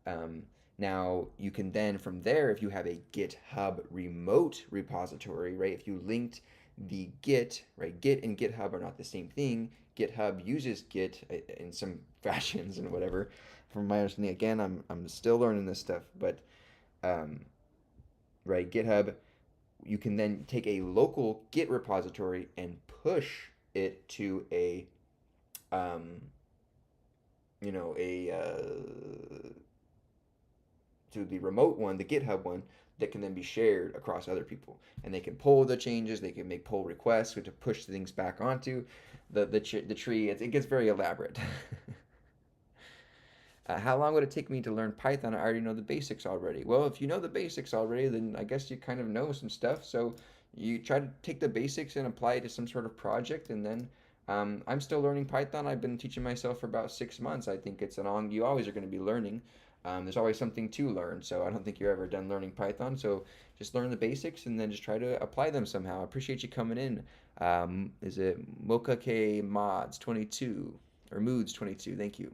Speaker 1: Um, Now you can then from there, if you have a GitHub remote repository, right? If you linked the Git, right? Git and GitHub are not the same thing. GitHub uses Git in some fashions and whatever. From my understanding, again, I'm still learning this stuff, but um, right, GitHub, you can then take a local Git repository and push it to a um, you know a to the remote one, the GitHub one, that can then be shared across other people, and they can pull the changes. They can make pull requests to push things back onto the tree. It gets very elaborate. How long would it take me to learn Python? I already know the basics already. Well, if you know the basics already, then I guess you kind of know some stuff. So you try to take the basics and apply it to some sort of project, and then I'm still learning Python. I've been teaching myself for about 6 months. I think it's you always are going to be learning. There's always something to learn. So I don't think you're ever done learning Python. So just learn the basics and then just try to apply them somehow. I appreciate you coming in. Is it Mocha K Mods 22 or Moods 22? Thank you.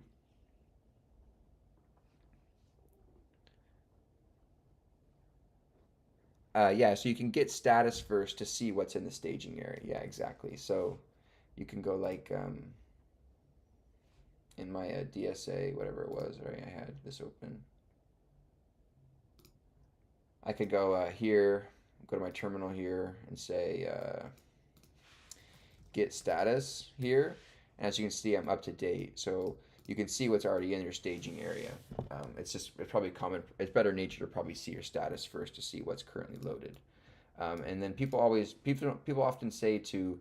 Speaker 1: Yeah, so you can get status first to see what's in the staging area. Yeah, exactly. So you can go like in my DSA, whatever it was, right? I had this open. I could go here, go to my terminal here, and say get status here. And as you can see, I'm up to date. So you can see what's already in your staging area. It's probably common. It's better nature to probably see your status first to see what's currently loaded. And then people often say to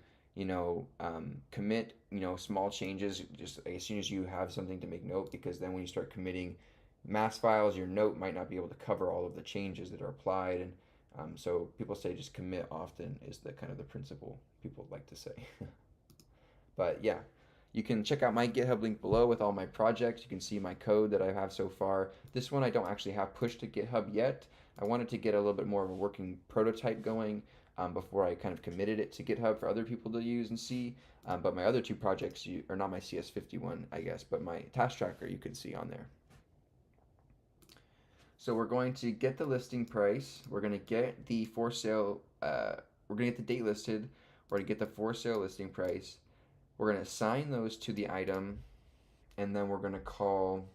Speaker 1: commit small changes just as soon as you have something to make note, because then when you start committing mass files, your note might not be able to cover all of the changes that are applied, and so people say just commit often is the kind of the principle people like to say. But yeah, you can check out my GitHub link below with all my projects. You can see my code that I have so far. This one I don't actually have pushed to GitHub yet. I wanted to get a little bit more of a working prototype going before I kind of committed it to GitHub for other people to use and see. But my other two projects, are not my CS51, I guess, but my task tracker you can see on there. So we're going to get the listing price. We're going to get the for sale. We're going to get the date listed. We're going to get the for sale listing price. We're going to assign those to the item, and then we're going to call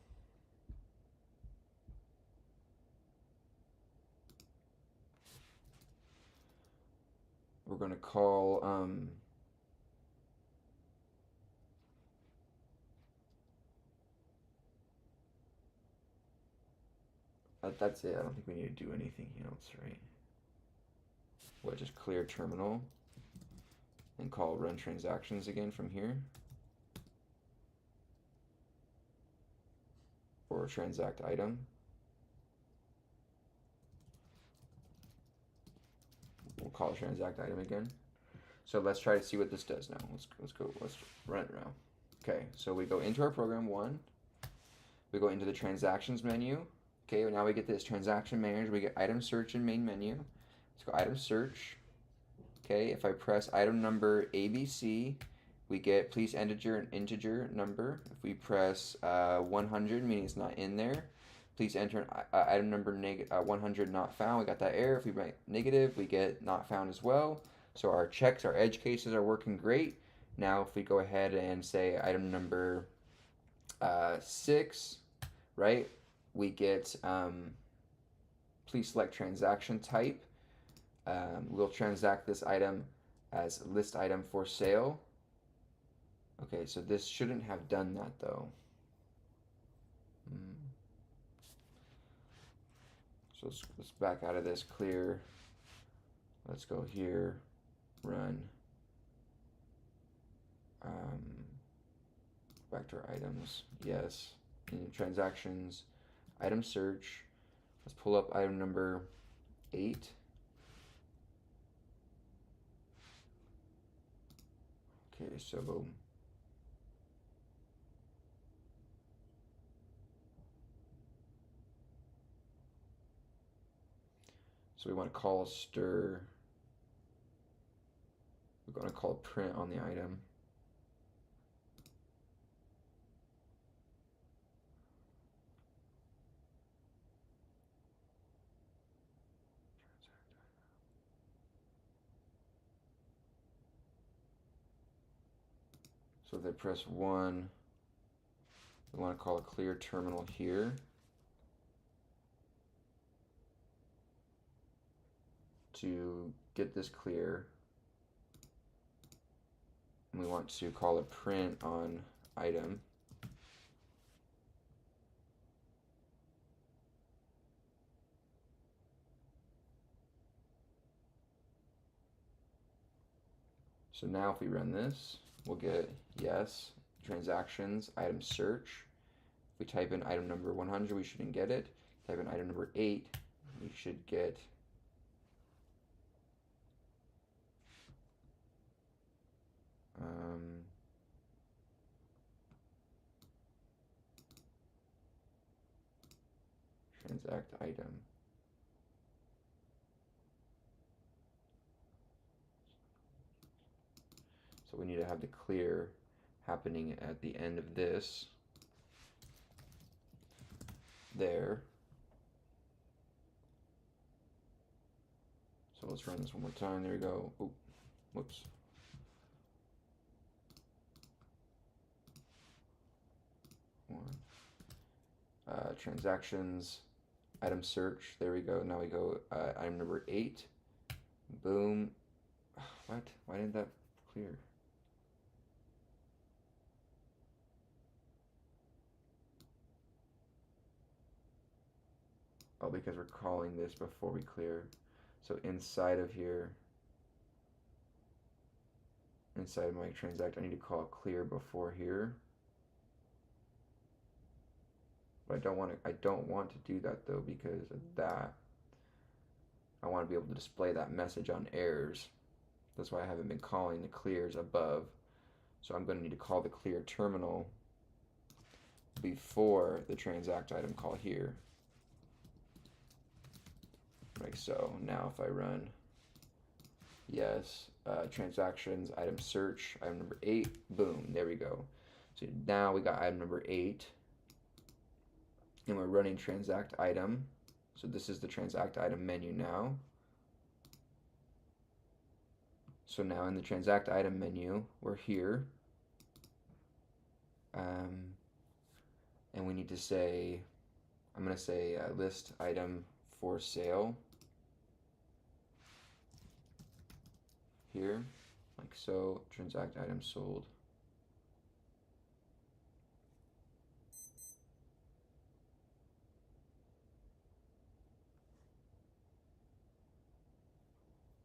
Speaker 1: that's it. I don't think we need to do anything else, right? What, just clear terminal and call run transactions again from here, or transact item. We'll call transact item again. So let's try to see what this does now. Let's run it now. Okay, so we go into our program one. We go into the transactions menu. Okay, now we get this transaction manager. We get item search in main menu. Let's go item search. Okay, if I press item number ABC, we get please enter an integer number. If we press 100, meaning it's not in there, please enter an item number 100 not found. We got that error. If we write negative, we get not found as well. So our checks, our edge cases are working great. Now if we go ahead and say item number 6, right, we get please select transaction type. We'll transact this item as list item for sale. Okay, so this shouldn't have done that though. So let's back out of this, clear. Let's go here, run. Back to our items, yes. In transactions, item search. Let's pull up item number 8. Okay, so we want to call stir. We're going to call print on the item. So if I press 1, we want to call a clear terminal here. To get this clear, and we want to call a print on item. So now if we run this, we'll get yes, transactions, item search. If we type in item number 100, we shouldn't get it. Type in item number 8, we should get transact item. So we need to have the clear happening at the end of this. There. So let's run this one more time. There we go. Oh, whoops. Transactions, item search. There we go. Now we go item number 8. Boom. What? Why didn't that clear? Oh, because we're calling this before we clear. So inside of here, inside of my transact, I need to call clear before here. But I don't want to do that though, because of that. I want to be able to display that message on errors. That's why I haven't been calling the clears above. So I'm going to need to call the clear terminal before the transact item call here. Like so. Now if I run yes, transactions, item search, item number 8, boom, there we go. So now we got item number 8. And we're running transact item. So this is the transact item menu now. So now in the transact item menu, we're here. And we need to say, I'm going to say list item for sale here, like so, transact item sold.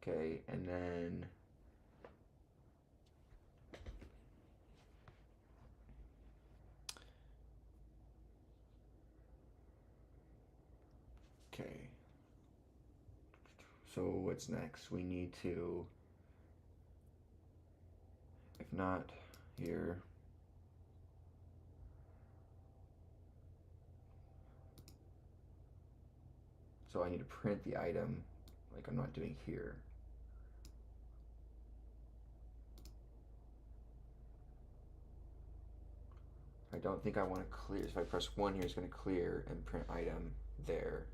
Speaker 1: Okay, and then okay. So what's next? We need to, if not here, so I need to print the item like I'm not doing here. I don't think I want to clear, so if I press 1 here, it's going to clear and print item there.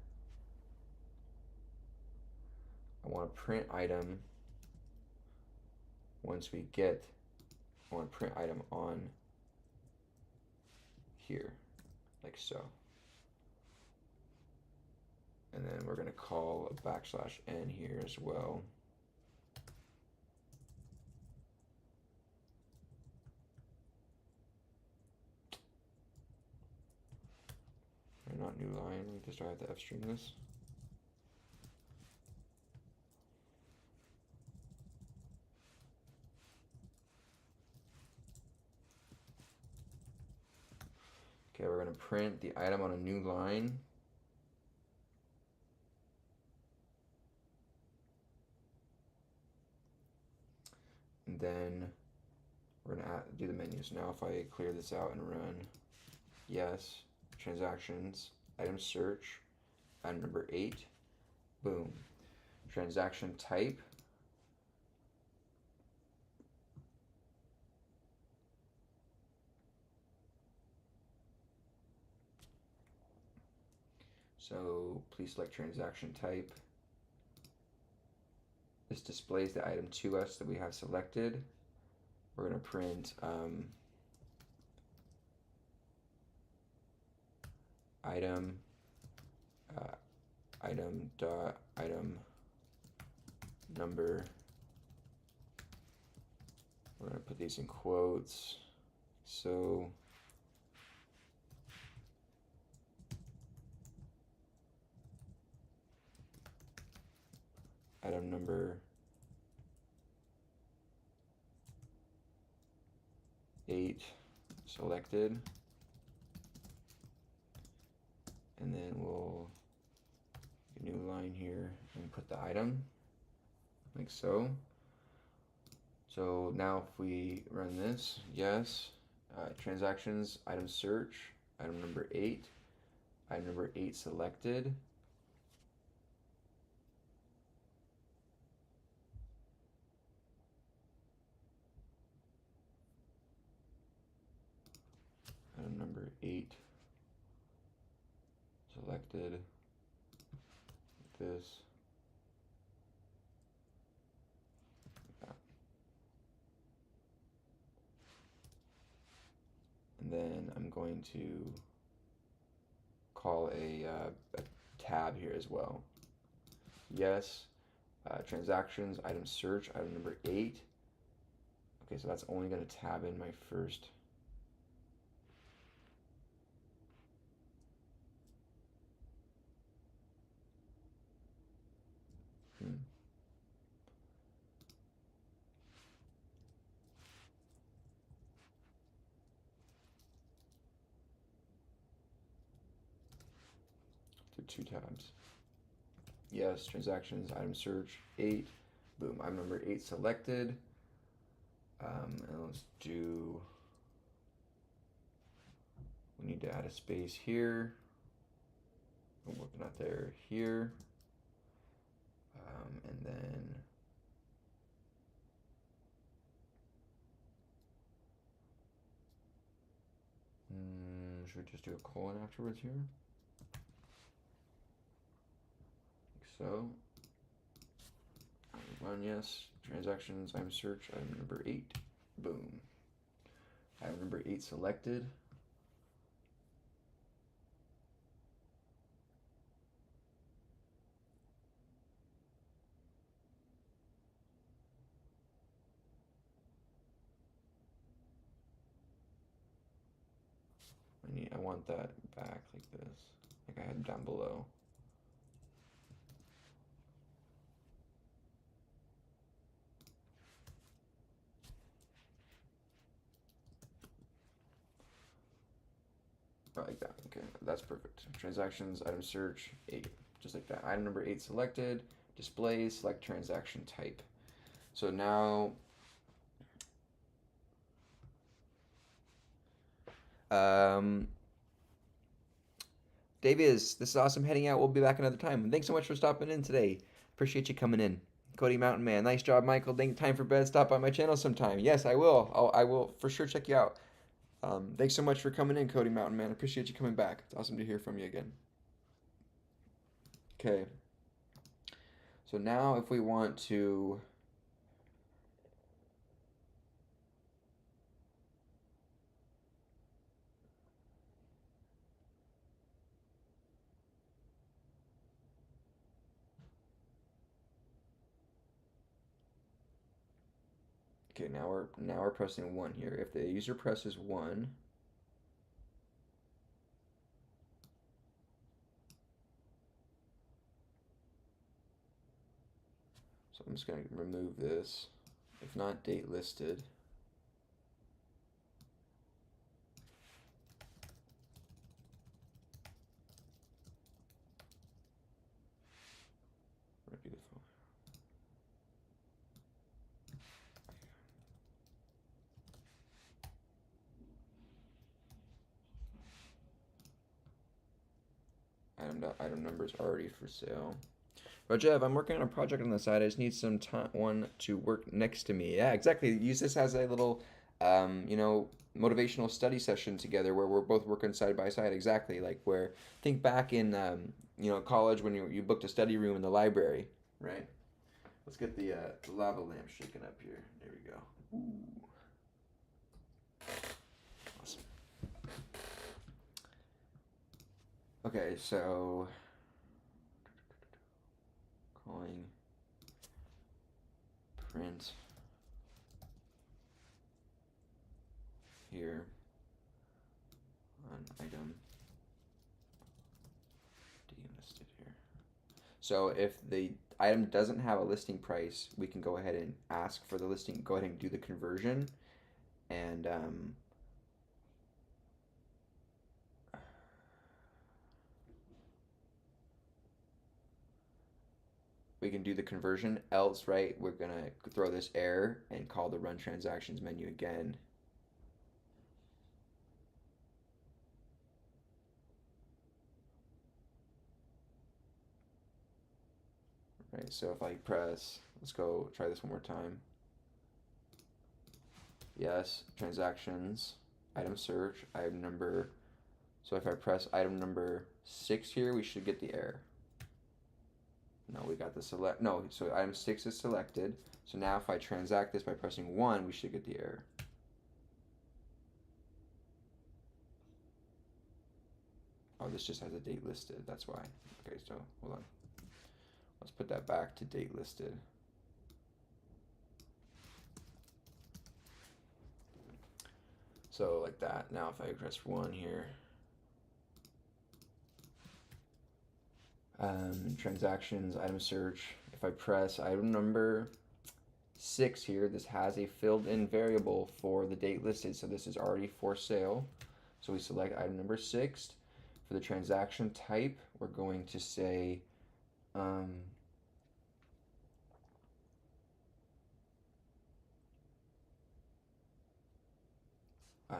Speaker 1: I want to print item once we get, I want to print item on here, like so. And then we're going to call a \n here as well. Or not new line, we just have to upstream this. Okay, we're going to print the item on a new line. And then we're going to do the menus. Now if I clear this out and run, yes, transactions, item search, item number 8, boom. Transaction type, so please select transaction type. This displays the item to us that we have selected. We're going to print item item number. We're going to put these in quotes. So item number 8 selected, and then we'll get a new line here and put the item like so. So now if we run this, yes, transactions, item search, item number 8, item number 8 selected. Item number 8 selected. This. And then I'm going to call a tab here as well. Yes, transactions, item search, item number 8. Okay, so that's only going to tab in my first. Do 2 tabs. Yes, transactions, item search, 8. Boom, item number 8 selected. And let's do, we need to add a space here. Oh, not there, here. And then should we just do a colon afterwards here? Like so. Run yes, transactions, item search, item number 8. Boom. Item number 8 selected. I want that back like this, like I had down below. Like that. Okay, that's perfect. Transactions, item search, 8. Just like that. Item number 8 selected. Display, select transaction type. So now, Davies, this is awesome. Heading out. We'll be back another time. Thanks so much for stopping in today. Appreciate you coming in. Cody Mountain Man, nice job, Michael. Time for bed. Stop by my channel sometime. Yes, I will. I will for sure check you out. Thanks so much for coming in, Cody Mountain Man. Appreciate you coming back. It's awesome to hear from you again. Okay. So now if we want to Okay, now we're pressing 1 here. If the user presses 1, so I'm just going to remove this. If not date listed. Item number is already for sale. Rajev, I'm working on a project on the side. I just need one to work next to me. Yeah, exactly. Use this as a little, motivational study session together where we're both working side by side. Exactly. Like where, think back in, college when you booked a study room in the library, right? Let's get the lava lamp shaken up here. There we go. Ooh. Awesome. Okay, so calling print here on item delisted here. So if the item doesn't have a listing price, we can go ahead and ask for the listing, go ahead and do the conversion, and we can do the conversion. Else, right, we're gonna throw this error and call the run transactions menu again. Right, so if I press, let's go try this one more time. Yes, transactions, item search, item number. So if I press item number 6 here, we should get the error. No, we got the select. No, so item 6 is selected. So now if I transact this by pressing 1, we should get the error. Oh, this just has a date listed. That's why. Okay, so hold on. Let's put that back to date listed. So like that. Now if I press 1 here, transactions, item search. If I press item number 6 here, this has a filled in variable for the date listed. So this is already for sale. So we select item number 6. For the transaction type, we're going to say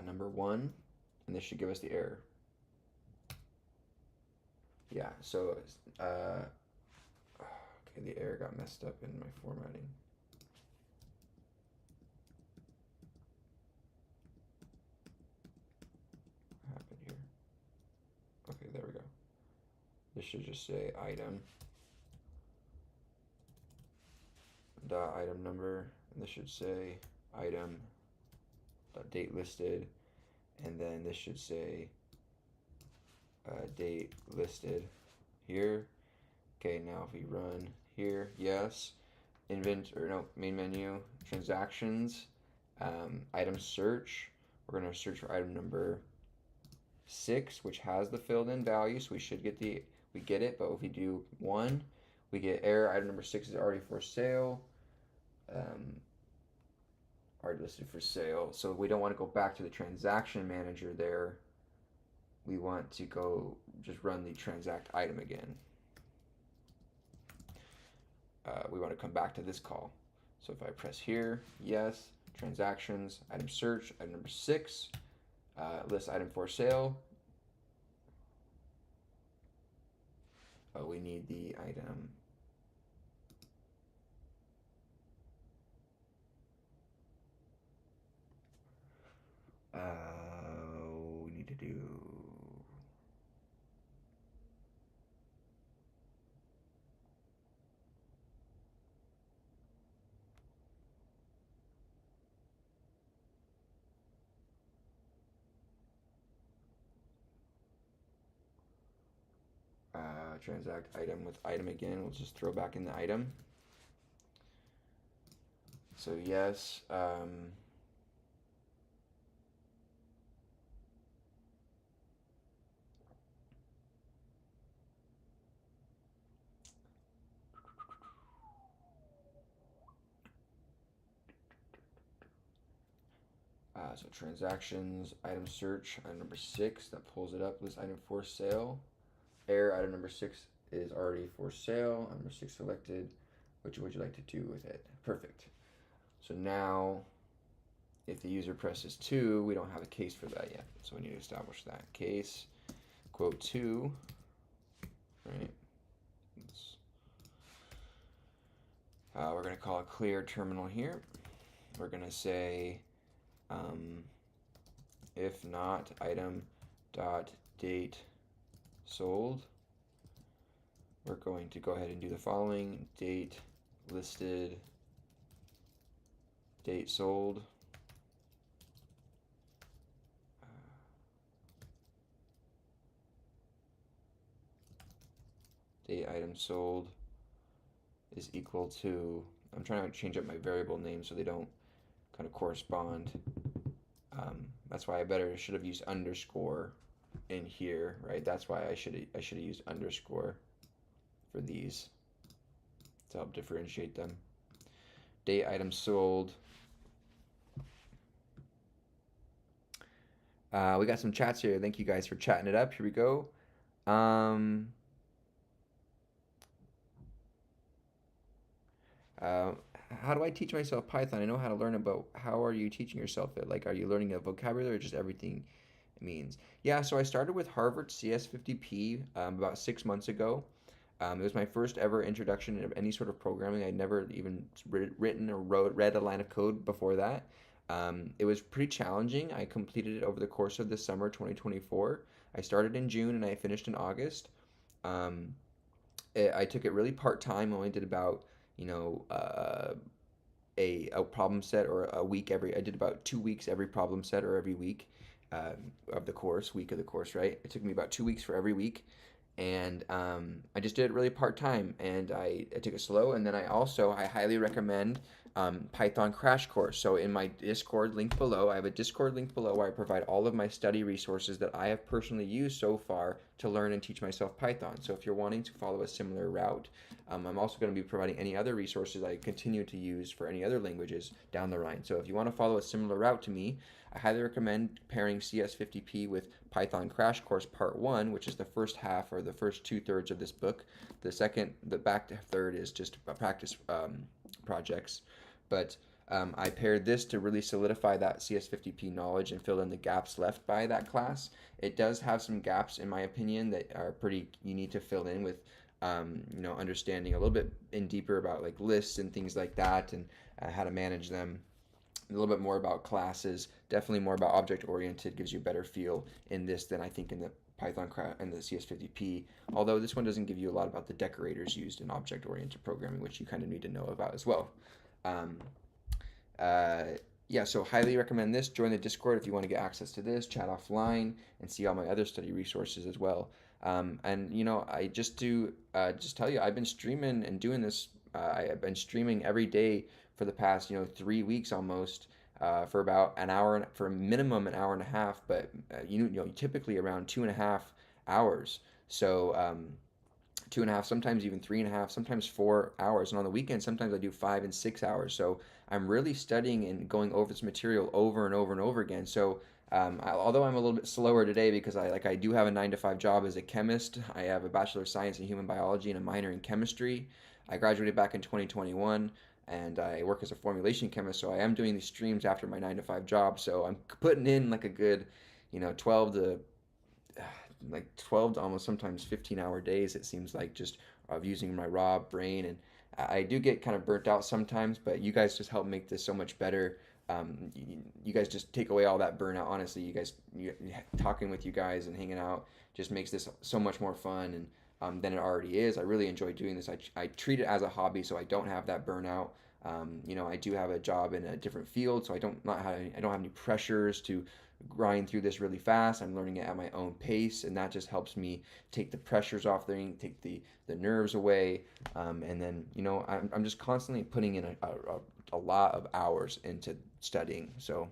Speaker 1: number 1, and this should give us the error. Yeah, so okay, the error got messed up in my formatting. What happened here? Okay, there we go. This should just say item, item number, and this should say item date listed, and then this should say date listed here. Okay, now if we run here, yes, main menu, transactions, item search. We're gonna search for item number 6, which has the filled in value, so we get it. But if we do 1, we get error. Item number 6 is already for sale. Already listed for sale. So we don't want to go back to the transaction manager there. We want to go just run the transact item again. We want to come back to this call. So if I press here, yes, transactions, item search, item number 6, list item for sale. Oh, we need the item. We need to do. Transact item with item again. We'll just throw back in the item. So yes. So transactions, item search, item number 6, that pulls it up, list item for sale. Error, item number 6 is already for sale. Item number 6 selected. What would you like to do with it? Perfect. So now, if the user presses 2, we don't have a case for that yet. So we need to establish that case. Quote 2, right? We're going to call a clear terminal here. We're going to say, if not item dot date sold, we're going to go ahead and do the following: date listed, date sold, date item sold is equal to, I'm trying to change up my variable names so they don't kind of correspond. That's why I should have used underscore in here, right? That's why I should have used underscore for these to help differentiate them. Date item sold. We got some chats here. Thank you guys for chatting it up. Here we go. How do I teach myself Python? I know how to learn it, but how are you teaching yourself it? Like, are you learning a vocabulary or just everything it means? Yeah, so I started with Harvard CS50P about 6 months ago. It was my first ever introduction to any sort of programming. I'd never even written or read a line of code before that. It was pretty challenging. I completed it over the course of the summer 2024. I started in June and I finished in August. I took it really part-time. I only did about, a problem set or a week I did about 2 weeks every problem set or every week of the course, week of the course, right? It took me about 2 weeks for every week. And I just did it really part-time, and I took it slow. And then I highly recommend Python Crash Course. So in my Discord link below, I have a Discord link below where I provide all of my study resources that I have personally used so far to learn and teach myself Python. So if you're wanting to follow a similar route, I'm also going to be providing any other resources I continue to use for any other languages down the line. So if you want to follow a similar route to me, I highly recommend pairing CS50P with Python Crash Course Part 1, which is the first half or the first 2/3 of this book. The back third is just practice projects. But I paired this to really solidify that CS50P knowledge and fill in the gaps left by that class. It does have some gaps, in my opinion, that are you need to fill in with, understanding a little bit deeper about like lists and things like that, and how to manage them. A little bit more about classes, definitely more about object-oriented, gives you a better feel in this than I think in the Python and the CS50P, although this one doesn't give you a lot about the decorators used in object-oriented programming, which you kind of need to know about as well. yeah, so highly recommend this. Join the Discord if you want to get access to this, chat offline, and see all my other study resources as well. And I just tell you, I've been streaming and doing this. I've been streaming every day for the past 3 weeks almost. For about an hour, for a minimum an hour and a half, but typically around 2.5 hours. So 2.5, sometimes even 3.5, sometimes 4 hours. And on the weekend, sometimes I do 5 and 6 hours. So I'm really studying and going over this material over and over and over again. So although I'm a little bit slower today because I do have a 9 to 5 job as a chemist. I have a Bachelor of Science in Human Biology and a minor in chemistry. I graduated back in 2021 and I work as a formulation chemist. So I am doing these streams after my 9 to 5 job. So I'm putting in like a good, 12 to like 12 to almost sometimes 15-hour days, it seems like, just of using my raw brain. And I do get kind of burnt out sometimes, but you guys just help make this so much better. You guys just take away all that burnout. Honestly, talking with you guys and hanging out just makes this so much more fun and than it already is. I really enjoy doing this. I treat it as a hobby, so I don't have that burnout. I do have a job in a different field, so I don't have any pressures to grind through this really fast. I'm learning it at my own pace, and that just helps me take the pressures off there, take the nerves away, and then I'm just constantly putting in a lot of hours into studying. So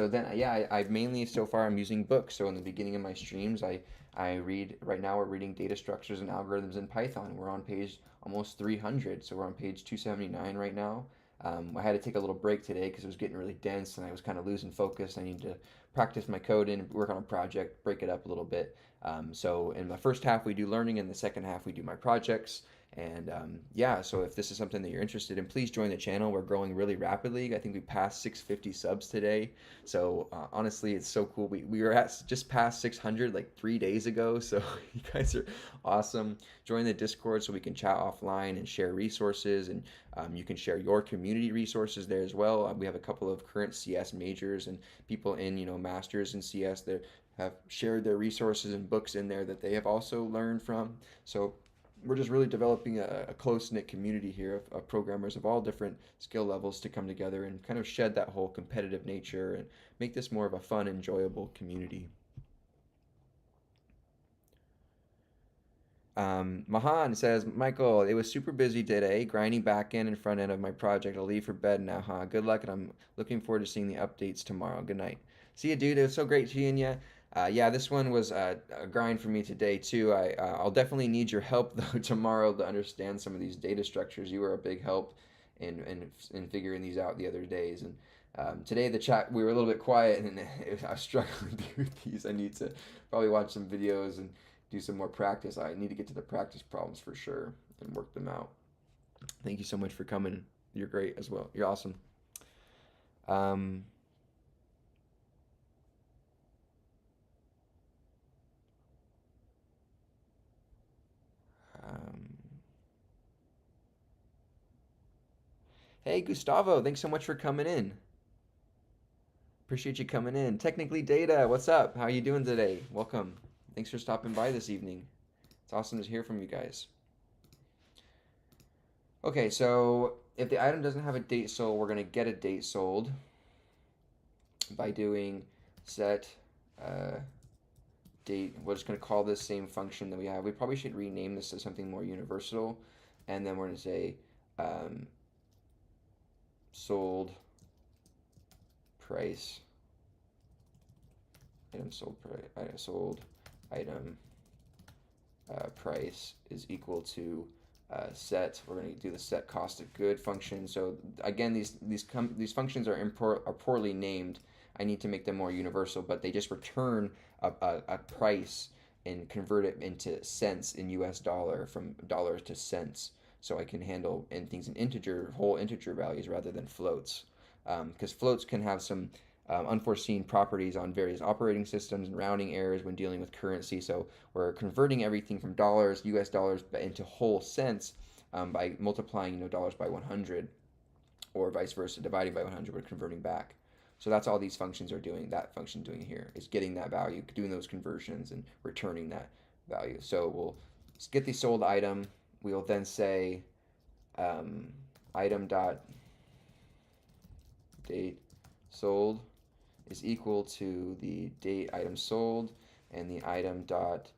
Speaker 1: then, yeah, I mainly so far I'm using books. So in the beginning of my streams, I read. Right now, we're reading data structures and algorithms in Python. We're on page almost 300, so we're on page 279 right now. I had to take a little break today because it was getting really dense and I was kind of losing focus. I need to practice my code and work on a project, break it up a little bit. So in the first half we do learning, in the second half we do my projects. And yeah, so if this is something that you're interested in, please join the channel. We're growing really rapidly. I think we passed 650 subs today. So honestly, it's so cool. We were at just past 600 like 3 days ago. So you guys are awesome. Join the Discord so we can chat offline and share resources. And you can share your community resources there as well. We have a couple of current CS majors and people in, masters in CS that have shared their resources and books in there that they have also learned from. So we're just really developing a close-knit community here of programmers of all different skill levels to come together and kind of shed that whole competitive nature and make this more of a fun, enjoyable community. Mahan says, Michael, it was super busy today, grinding back end and front end of my project. I'll leave for bed now, huh? Good luck, and I'm looking forward to seeing the updates tomorrow. Good night. See you, dude. It was so great seeing you. Yeah, this one was a grind for me today too. I'll definitely need your help though tomorrow to understand some of these data structures. You were a big help in figuring these out the other days. And today the chat we were a little bit quiet, and I was struggling with these. I need to probably watch some videos and do some more practice. I need to get to the practice problems for sure and work them out. Thank you so much for coming. You're great as well. You're awesome. Um, um, hey, Gustavo, thanks so much for coming in. Appreciate you coming in. Technically Data, what's up? How are you doing today? Welcome. Thanks for stopping by this evening. It's awesome to hear from you guys. Okay, so if the item doesn't have a date sold, we're going to get a date sold by doing set date. We're just going to call this same function that we have. We probably should rename this to something more universal. And then we're going to say sold price. Item sold price. Sold item price is equal to set. We're going to do the set cost of good function. So again, these functions are poorly named. I need to make them more universal, but they just return a price and convert it into cents in US dollar, from dollars to cents. So I can handle things in whole integer values rather than floats. Because floats can have some unforeseen properties on various operating systems and rounding errors when dealing with currency. So we're converting everything from dollars, US dollars, into whole cents by multiplying dollars by 100, or vice versa, dividing by 100. We're converting back. So that's all these functions are doing. That function doing here is getting that value, doing those conversions, and returning that value. So we'll get the sold item. We'll then say item dot date sold is equal to the date item sold, and the item dot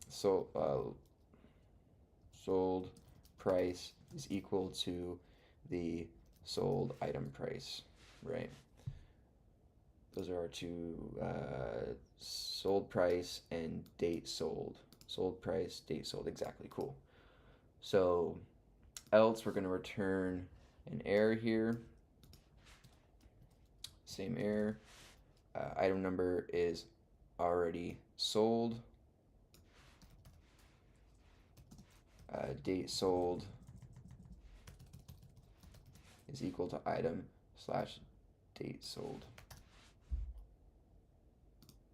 Speaker 1: so sold price is equal to the sold item price, right? Those are our two, sold price and date sold. Sold price, date sold, exactly, cool. So else we're going to return an error here. Same error. Item number is already sold. Date sold is equal to item slash date sold.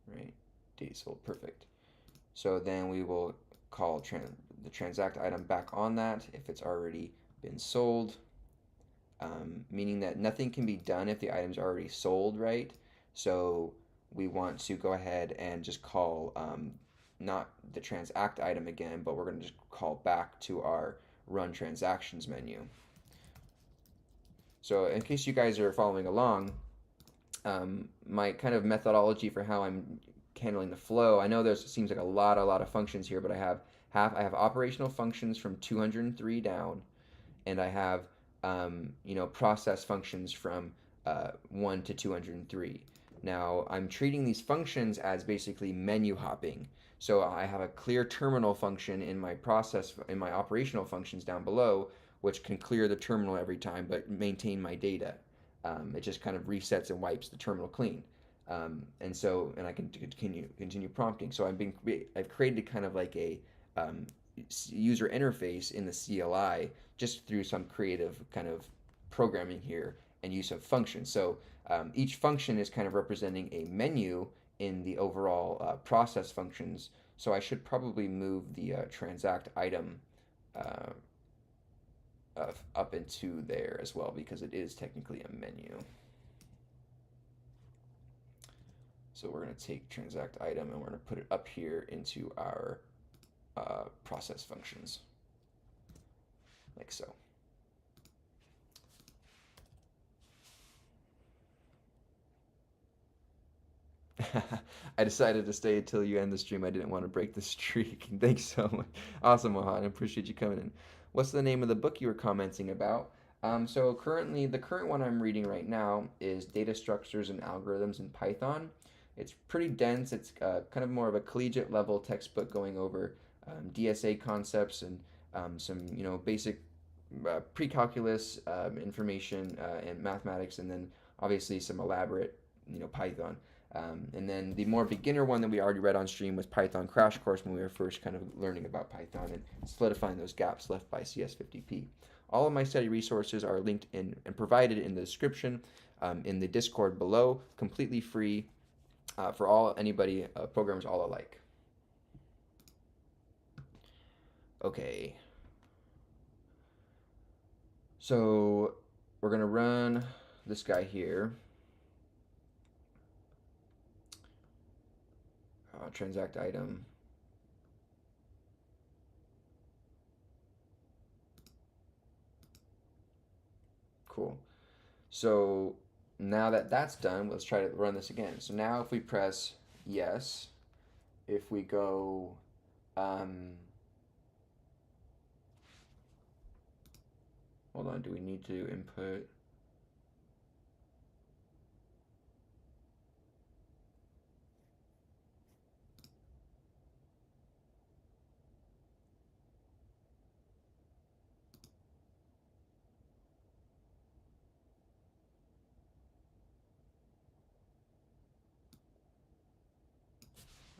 Speaker 1: Right? Date sold, perfect. So then we will call the transact item back on that if it's already been sold, meaning that nothing can be done if the item's already sold, right? So we want to go ahead and just call not the transact item again, but we're going to just call back to our run transactions menu. So in case you guys are following along, my kind of methodology for how I'm handling the flow, I know there seems like a lot of functions here, but I have operational functions from 203 down, and I have process functions from 1 to 203. Now I'm treating these functions as basically menu hopping. So I have a clear terminal function in my operational functions down below, which can clear the terminal every time but maintain my data. It just kind of resets and wipes the terminal clean. And I can continue prompting. So I've created kind of like a user interface in the CLI just through some creative kind of programming here and use of functions. So each function is kind of representing a menu in the overall process functions. So I should probably move the transact item up into there as well, because it is technically a menu. So we're going to take transact item and we're going to put it up here into our process functions, like so. I decided to stay until you end the stream. I didn't want to break the streak. Thanks so much. Awesome, Mohan. I appreciate you coming in. What's the name of the book you were commenting about? So currently, the current one I'm reading right now is Data Structures and Algorithms in Python. It's pretty dense. It's kind of more of a collegiate level textbook going over DSA concepts and some basic pre-calculus information and mathematics, and then obviously some elaborate Python. And then the more beginner one that we already read on stream was Python Crash Course, when we were first kind of learning about Python and solidifying those gaps left by CS50P. All of my study resources are linked in and provided in the description in the Discord below, completely free for anybody, programmers all alike. Okay. So we're going to run this guy here. Transact item. Cool. So now that that's done, let's try to run this again. So now if we press yes, if we go hold on, do we need to input?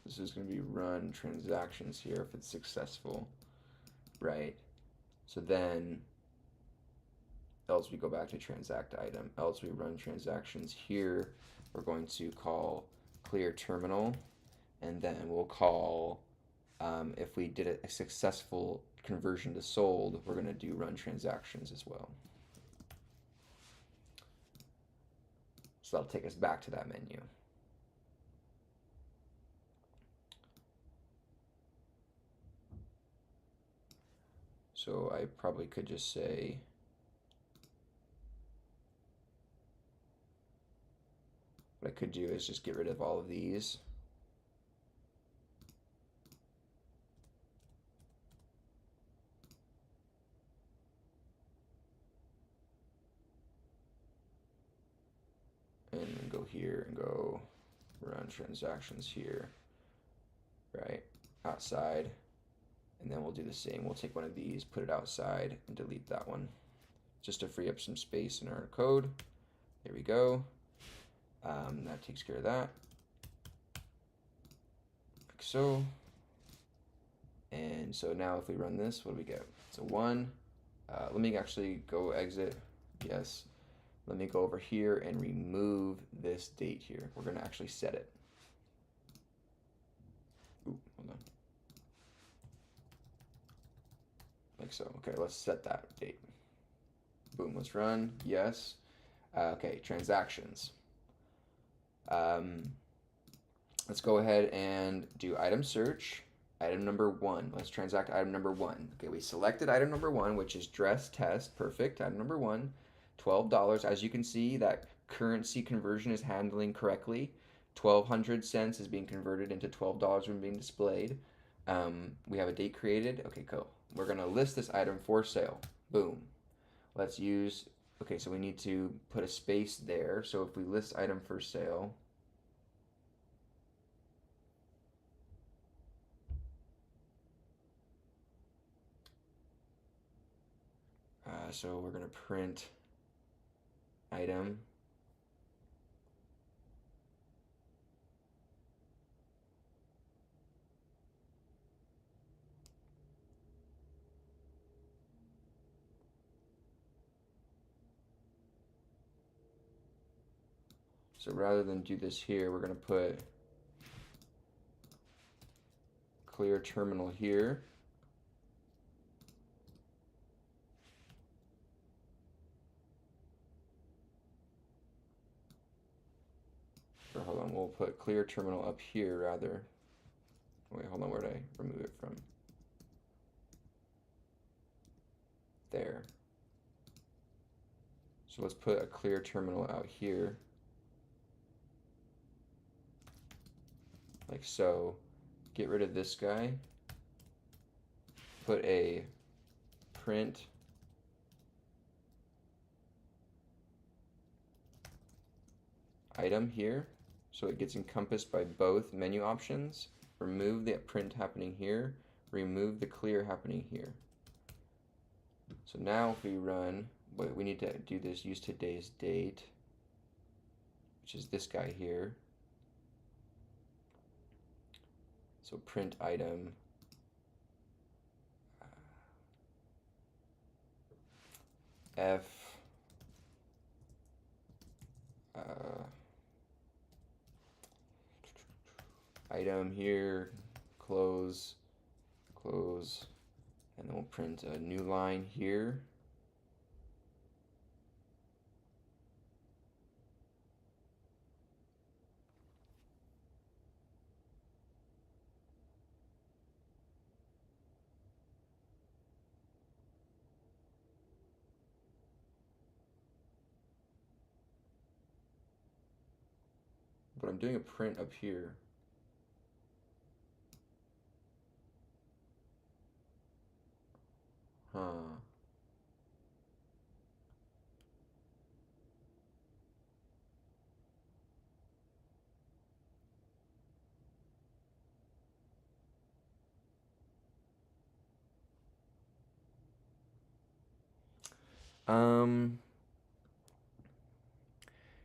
Speaker 1: This is going to be run transactions here if it's successful, right? So then else we go back to transact item, else we run transactions here. We're going to call clear terminal, and then we'll call, if we did a successful conversion to sold, we're going to do run transactions as well. So that'll take us back to that menu. So I probably could just say What I could do is just get rid of all of these. And go here and go run transactions here, right? Outside. And then we'll do the same. We'll take one of these, put it outside, and delete that one, just to free up some space in our code. There we go. That takes care of that. Like so. And so now if we run this, what do we get? It's a 1. Let me actually go exit. Yes. Let me go over here and remove this date here. We're going to actually set it. Ooh, hold on. Like so. Okay, let's set that date. Boom, let's run. Yes. Okay, transactions. Let's go ahead and do item search. Item number 1. Let's transact item number 1. Okay, we selected item number 1, which is dress test. Perfect. Item number 1, $12. As you can see, that currency conversion is handling correctly. 1,200 cents is being converted into $12 when being displayed. We have a date created. Okay, cool. We're going to list this item for sale. Boom. Let's use, okay, so we need to put a space there. So if we list item for sale, so we're going to print item. So rather than do this here, we're going to put clear terminal here. Or hold on, we'll put clear terminal up here rather. Wait, hold on, where did I remove it from? There. So let's put a clear terminal out here. Like so. Get rid of this guy. Put a print item here, so it gets encompassed by both menu options. Remove the print happening here, remove the clear happening here. So now if we run, wait, we need to do this, use today's date, which is this guy here. So print item, F, item here, close, close, and then we'll print a new line here. But I'm doing a print up here. Huh.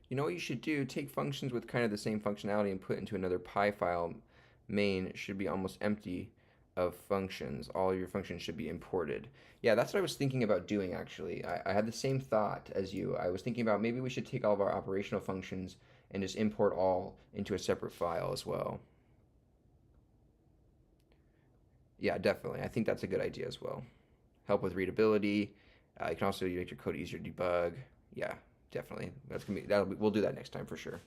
Speaker 1: You know what you should do? Take functions with kind of the same functionality and put into another Py file. Main should be almost empty of functions. All your functions should be imported. Yeah, that's what I was thinking about doing actually. I had the same thought as you. I was thinking about maybe we should take all of our operational functions and just import all into a separate file as well. Yeah, definitely. I think that's a good idea as well. Help with readability. You can also make your code easier to debug. Yeah, definitely. We'll do that next time for sure.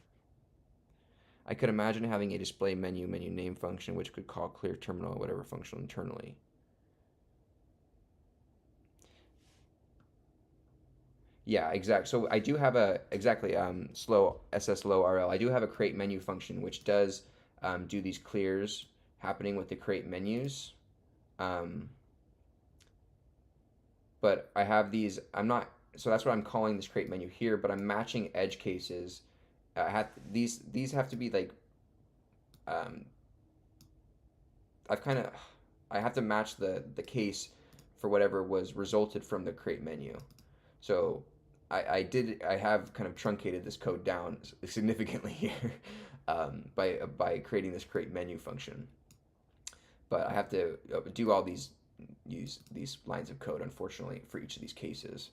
Speaker 1: I could imagine having a display menu name function which could call clear terminal or whatever function internally. Yeah, exact. So I do have a exactly slow ss low rl. I do have a create menu function which does do these clears happening with the create menus. Um, but I have these. I'm not. So that's what I'm calling this create menu here. But I'm matching edge cases. I have these have to be like um, I've kind of I have to match the case for whatever was resulted from the create menu. So I have kind of truncated this code down significantly here by creating this create menu function. But I have to do all these use these lines of code unfortunately for each of these cases.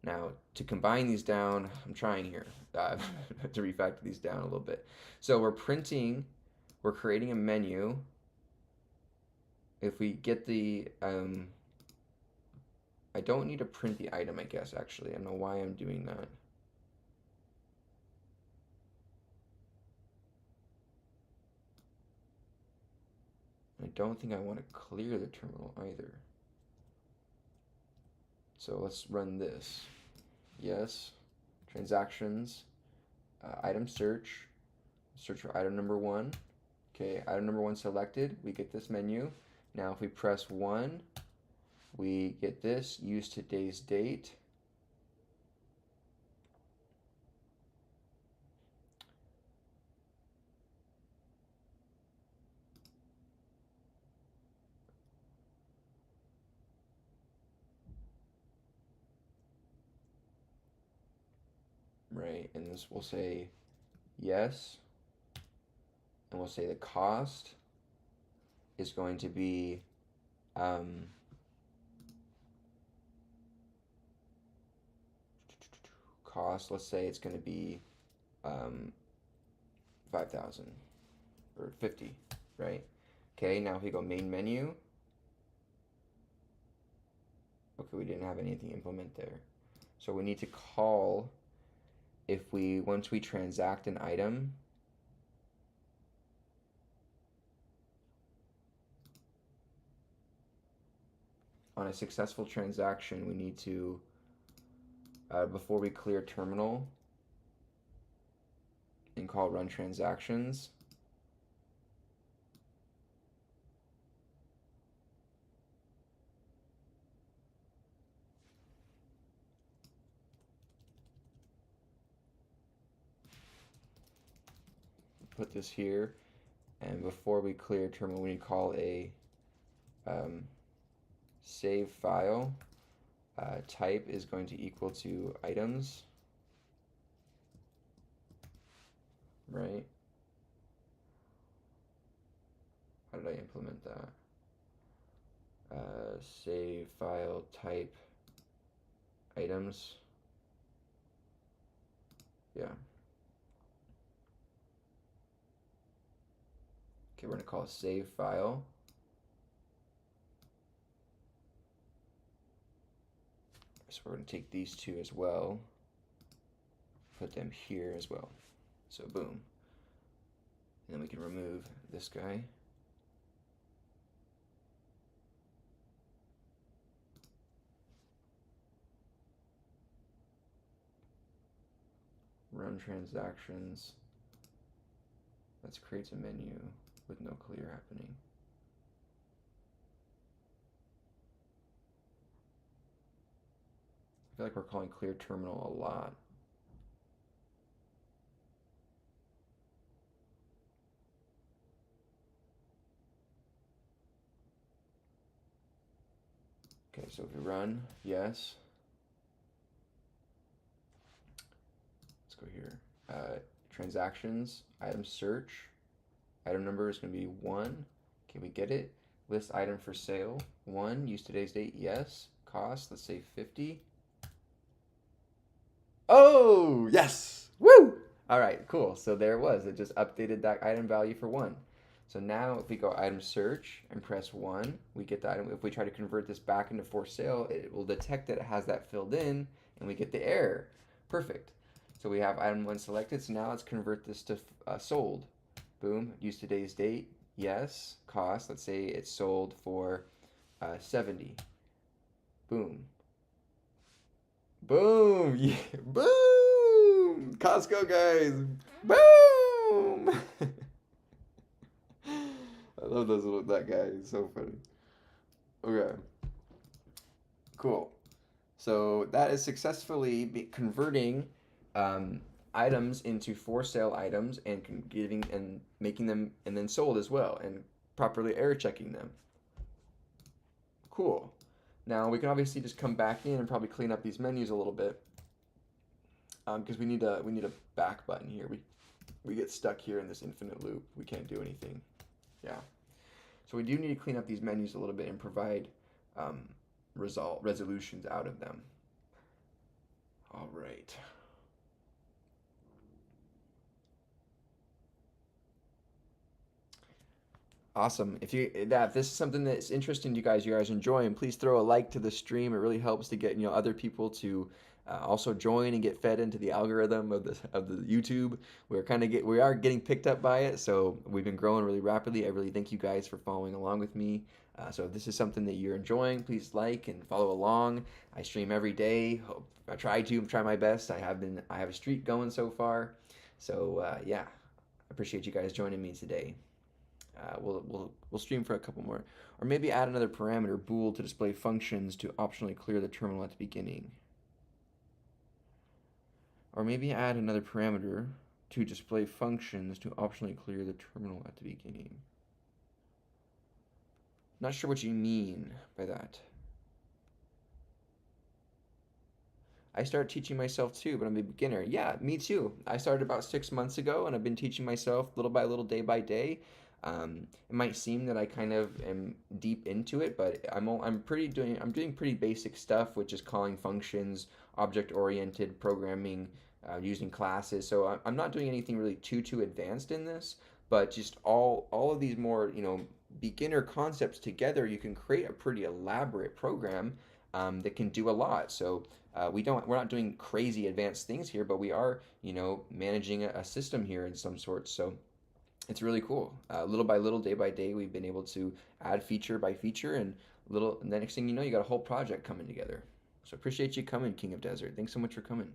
Speaker 1: Now to combine these down, I'm trying here to refactor these down a little bit. So we're creating a menu. If we get the I don't need to print the item, I guess, actually. I don't know why I'm doing that. I don't think I want to clear the terminal either. So let's run this. Yes, transactions, item search for item number one. Okay, item number one selected, we get this menu. Now if we press 1, we get this, use today's date. Right, and this will say yes, and we'll say the cost is going to be cost, let's say it's going to be 5,000 or 50, right? Okay, now if we go main menu, okay, we didn't have anything implement there. So we need to call once we transact an item, on a successful transaction, we need to, before we clear terminal and call run transactions, put this here, and before we clear terminal, we need to call a save file. Type is going to equal to items, right? How did I implement that? Save file type items. Yeah. Okay, we're going to call save file. So we're going to take these two as well, put them here as well. So boom. And then we can remove this guy. Run transactions. Let's create a menu with no clear happening. I feel like we're calling clear terminal a lot. Okay, so if we run, yes. Let's go here. Transactions, item search. Item number is going to be 1. Can we get it? List item for sale. 1. Use today's date. Yes. Cost. Let's say 50. Oh, yes. Woo! All right, cool. So there it was. It just updated that item value for 1. So now if we go item search and press 1, we get the item. If we try to convert this back into for sale, it will detect that it has that filled in, and we get the error. Perfect. So we have item 1 selected. So now let's convert this to sold. Boom. Use today's date. Yes. Cost. Let's say it's sold for 70. Boom. Boom! Yeah, boom! Costco guys, boom! I love that guy. He's so funny. Okay, cool. So that is successfully converting um, items into for sale items and giving and making them and then sold as well and properly error checking them. Cool. Now we can obviously just come back in and probably clean up these menus a little bit because we need a back button here. We get stuck here in this infinite loop. We can't do anything. Yeah. So we do need to clean up these menus a little bit and provide um, resolutions out of them. All right. Awesome. If this is something that's interesting to you guys enjoy, and please throw a like to the stream. It really helps to get other people to also join and get fed into the algorithm of the YouTube. We are getting picked up by it, so we've been growing really rapidly. I really thank you guys for following along with me. So if this is something that you're enjoying, please like and follow along. I stream every day. I try my best. I have a streak going so far. So yeah, I appreciate you guys joining me today. We'll stream for a couple more, or maybe add another parameter bool to display functions to optionally clear the terminal at the beginning, or maybe add another parameter to display functions to optionally clear the terminal at the beginning. Not sure what you mean by that. I started teaching myself too, but I'm a beginner. Yeah, me too. I started about 6 months ago, and I've been teaching myself little by little, day by day. It might seem that I kind of am deep into it, but I'm doing pretty basic stuff, which is calling functions, object-oriented programming, using classes. So I'm not doing anything really too advanced in this, but just all of these more beginner concepts together, you can create a pretty elaborate program that can do a lot. So we're not doing crazy advanced things here, but we are, managing a system here in some sort. So it's really cool. Little by little, day by day, we've been able to add feature by feature, and the next thing you know, you got a whole project coming together. So appreciate you coming, King of Desert. Thanks so much for coming.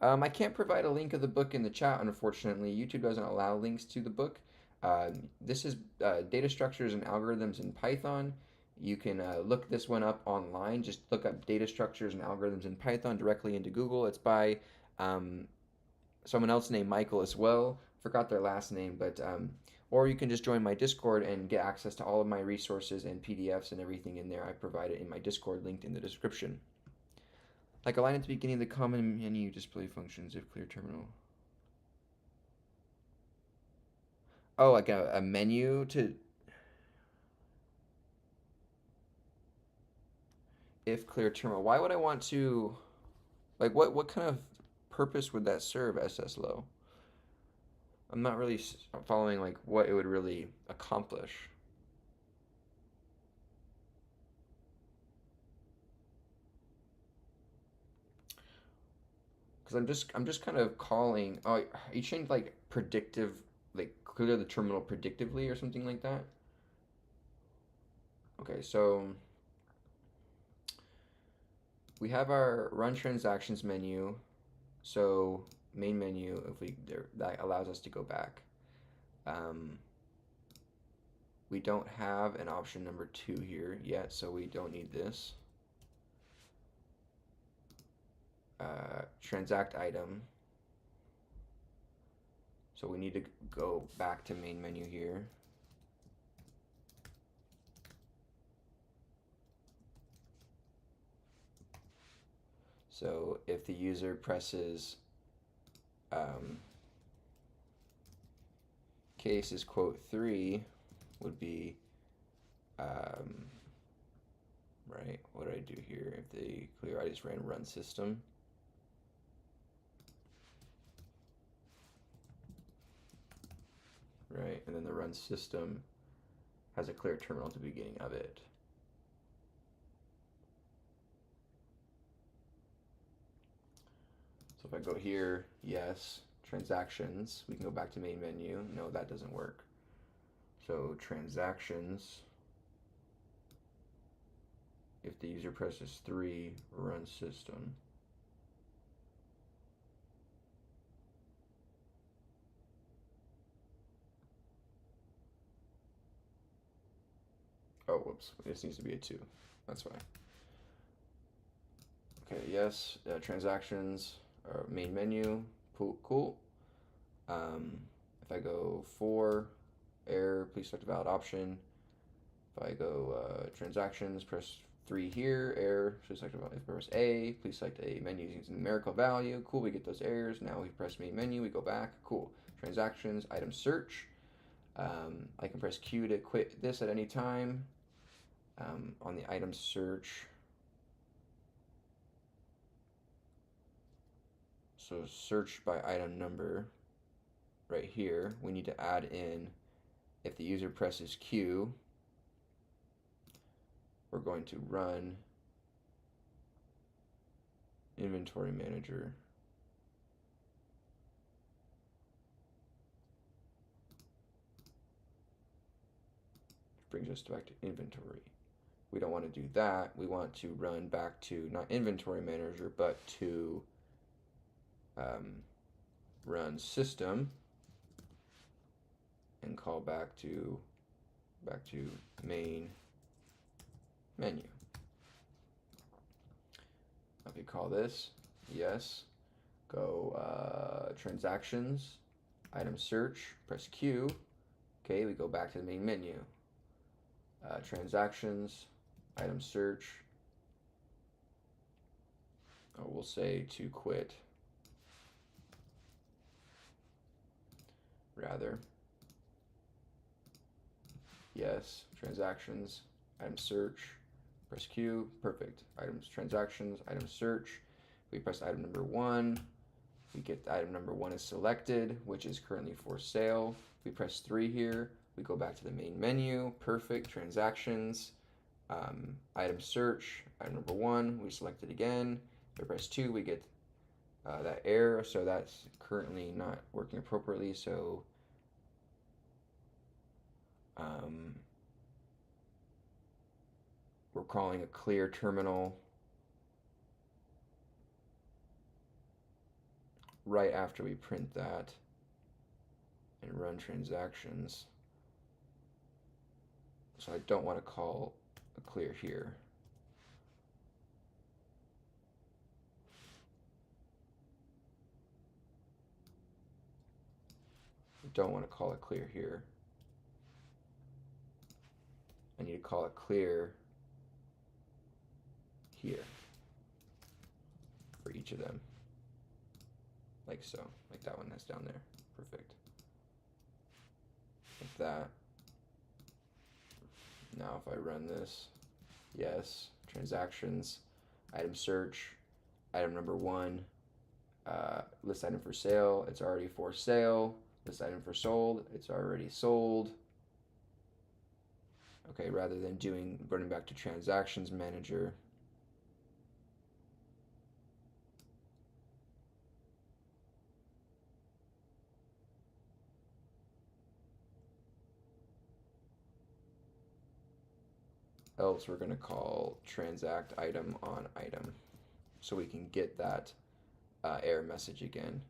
Speaker 1: I can't provide a link of the book in the chat, unfortunately. YouTube doesn't allow links to the book. This is Data Structures and Algorithms in Python. You can look this one up online. Just look up Data Structures and Algorithms in Python directly into Google. It's by um, someone else named Michael as well. Forgot their last name, but or you can just join my Discord and get access to all of my resources and PDFs and everything in there. I provide it in my Discord, linked in the description. Like a line at the beginning of the common menu display functions if clear terminal. Oh, like a menu to if clear terminal. Why would I want to like what kind of purpose would that serve SSLow? I'm not really following like what it would really accomplish. Because I'm just kind of calling. Oh, you changed like predictive, like clear the terminal predictively or something like that. Okay, so we have our run transactions menu. So main menu, if we that allows us to go back. Um, we don't have an option number 2 here yet, so we don't need this. Transact item. So we need to go back to main menu here. So if the user presses case is quote 3 would be right, what did I do here? If they clear, I just ran run system. Right, and then the run system has a clear terminal at the beginning of it. So if I go here, yes, transactions, we can go back to main menu. No, that doesn't work. So transactions, if the user presses 3, run system. Oh, whoops. This needs to be a 2. That's fine. Okay, yes. Transactions, main menu. Cool. If I go 4, error, please select a valid option. If I go transactions, press 3 here, error, please select a valid. If I press A, please select a menu using numerical value. Cool, we get those errors. Now we press main menu, we go back. Cool. Transactions, item search. I can press Q to quit this at any time. On the item search, so search by item number right here, we need to add in, if the user presses Q, we're going to run inventory manager. Brings us back to inventory. We don't want to do that. We want to run back to not inventory manager, but to run system and call back to main menu. If we call this, yes, go transactions, item search, press Q. Okay, we go back to the main menu. Transactions, item search. We'll say to quit. Rather. Yes, transactions, item search, press Q, perfect. Items, transactions, item search. We press item number 1. We get item number 1 is selected, which is currently for sale. We press 3 here. We go back to the main menu, perfect. Transactions, item search, item number 1, we select it again. If we press 2, we get that error, so that's currently not working appropriately, so we're calling a clear terminal right after we print that and run transactions. So I don't want to call a clear here. I don't want to call it clear here. I need to call it clear here for each of them. Like so, like that one that's down there. Perfect. Like that. Now if I run this, yes, transactions, item search, item number 1, list item for sale, it's already for sale. List item for sold, it's already sold. Okay, rather than running back to transactions manager, else we're going to call transact item on item, so we can get that error message again,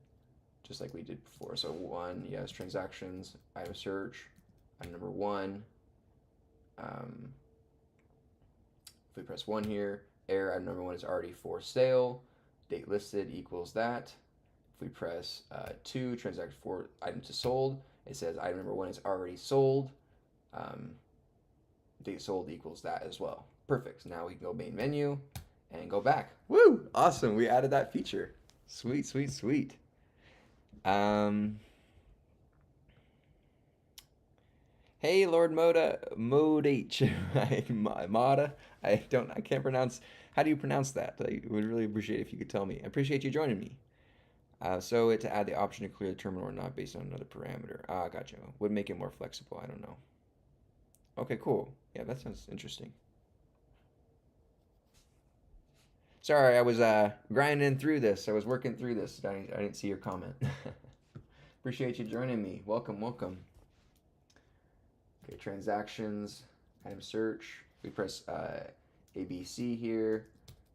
Speaker 1: just like we did before. So 1, yes, transactions, item search, item number 1. If we press 1 here, error, item number 1 is already for sale. Date listed equals that. If we press 2, transact for item to sold, it says item number 1 is already sold. Date sold equals that as well. Perfect. Now we can go main menu and go back. Woo! Awesome. We added that feature. Sweet, sweet, sweet. Hey, Lord Mode H. Moda. I can't pronounce. How do you pronounce that? I would really appreciate it if you could tell me. I appreciate you joining me. So to add the option to clear the terminal or not based on another parameter. Gotcha. Would make it more flexible. I don't know. Okay, cool. Yeah, that sounds interesting. Sorry, I was grinding through this. I was working through this. I didn't see your comment. Appreciate you joining me. Welcome, welcome. Okay, transactions, item search. We press ABC here,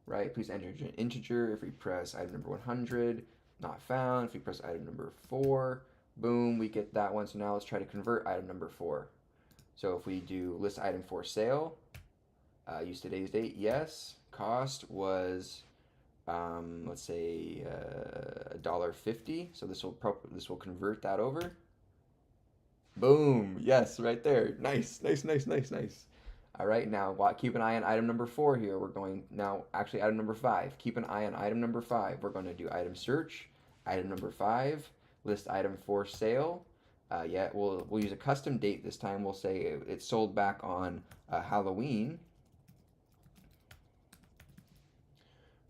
Speaker 1: right? Please enter an integer. If we press item number 100, not found. If we press item number 4, boom, we get that one. So now let's try to convert item number 4. So if we do list item for sale, use today's date, yes. Cost was, let's say, $1.50. So this will convert that over. Boom, yes, right there. Nice, nice, nice, nice, nice. All right, now keep an eye on item number 4 here. We're going now, actually, item number 5. Keep an eye on item number 5. We're going to do item search, item number 5, list item for sale. Yeah, we'll use a custom date this time. We'll say it's sold back on Halloween,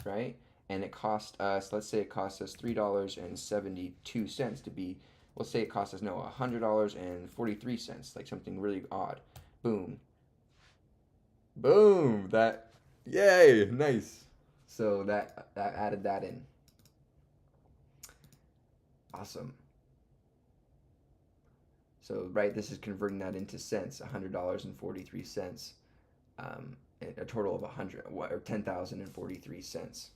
Speaker 1: right? And it cost us, let's say it cost us $3.72 to be, let's say it cost us, no, $100.43, like something really odd. Boom. Boom! That, yay! Nice. So that added that in. Awesome. So right, this is converting that into cents, $100.43, a total of 10,043 cents.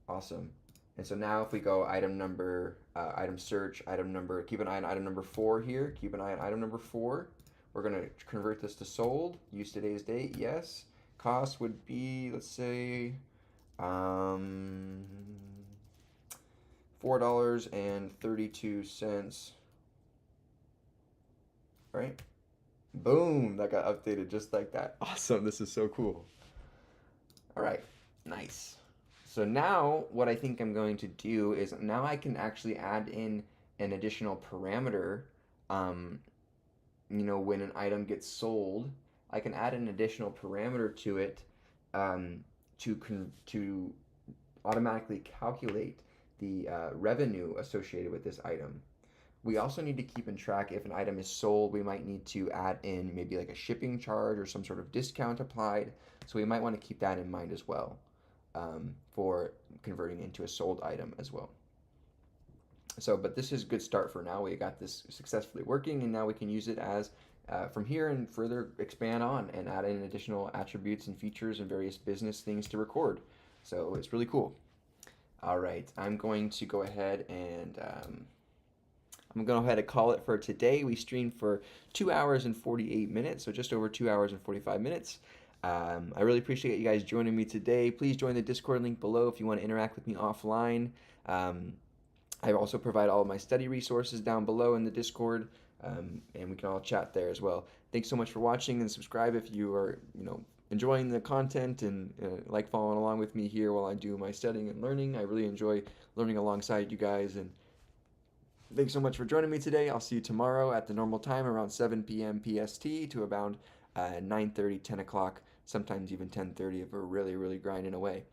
Speaker 1: Awesome. And so now if we go item number, item search, item number, keep an eye on item number 4 here. Keep an eye on item number 4. We're going to convert this to sold. Use today's date, yes. Cost would be, let's say, $4.32. Right? Boom, that got updated just like that. Awesome, this is so cool. All right, nice. So now what I think I'm going to do is now I can actually add in an additional parameter. When an item gets sold, I can add an additional parameter to it to automatically calculate the revenue associated with this item. We also need to keep in track if an item is sold, we might need to add in maybe like a shipping charge or some sort of discount applied. So we might want to keep that in mind as well for converting into a sold item as well. So, but this is a good start for now. We got this successfully working, and now we can use it as from here and further expand on and add in additional attributes and features and various business things to record. So it's really cool. All right, I'm going to go ahead and call it for today. We streamed for 2 hours and 48 minutes, so just over 2 hours and 45 minutes. I really appreciate you guys joining me today. Please join the Discord link below if you want to interact with me offline. I also provide all of my study resources down below in the Discord, and we can all chat there as well. Thanks so much for watching, and subscribe if you are, enjoying the content and like following along with me here while I do my studying and learning. I really enjoy learning alongside you guys, and thanks so much for joining me today. I'll see you tomorrow at the normal time around 7 p.m. PST to around 9:30, 10 o'clock, sometimes even 10:30 if we're really, really grinding away.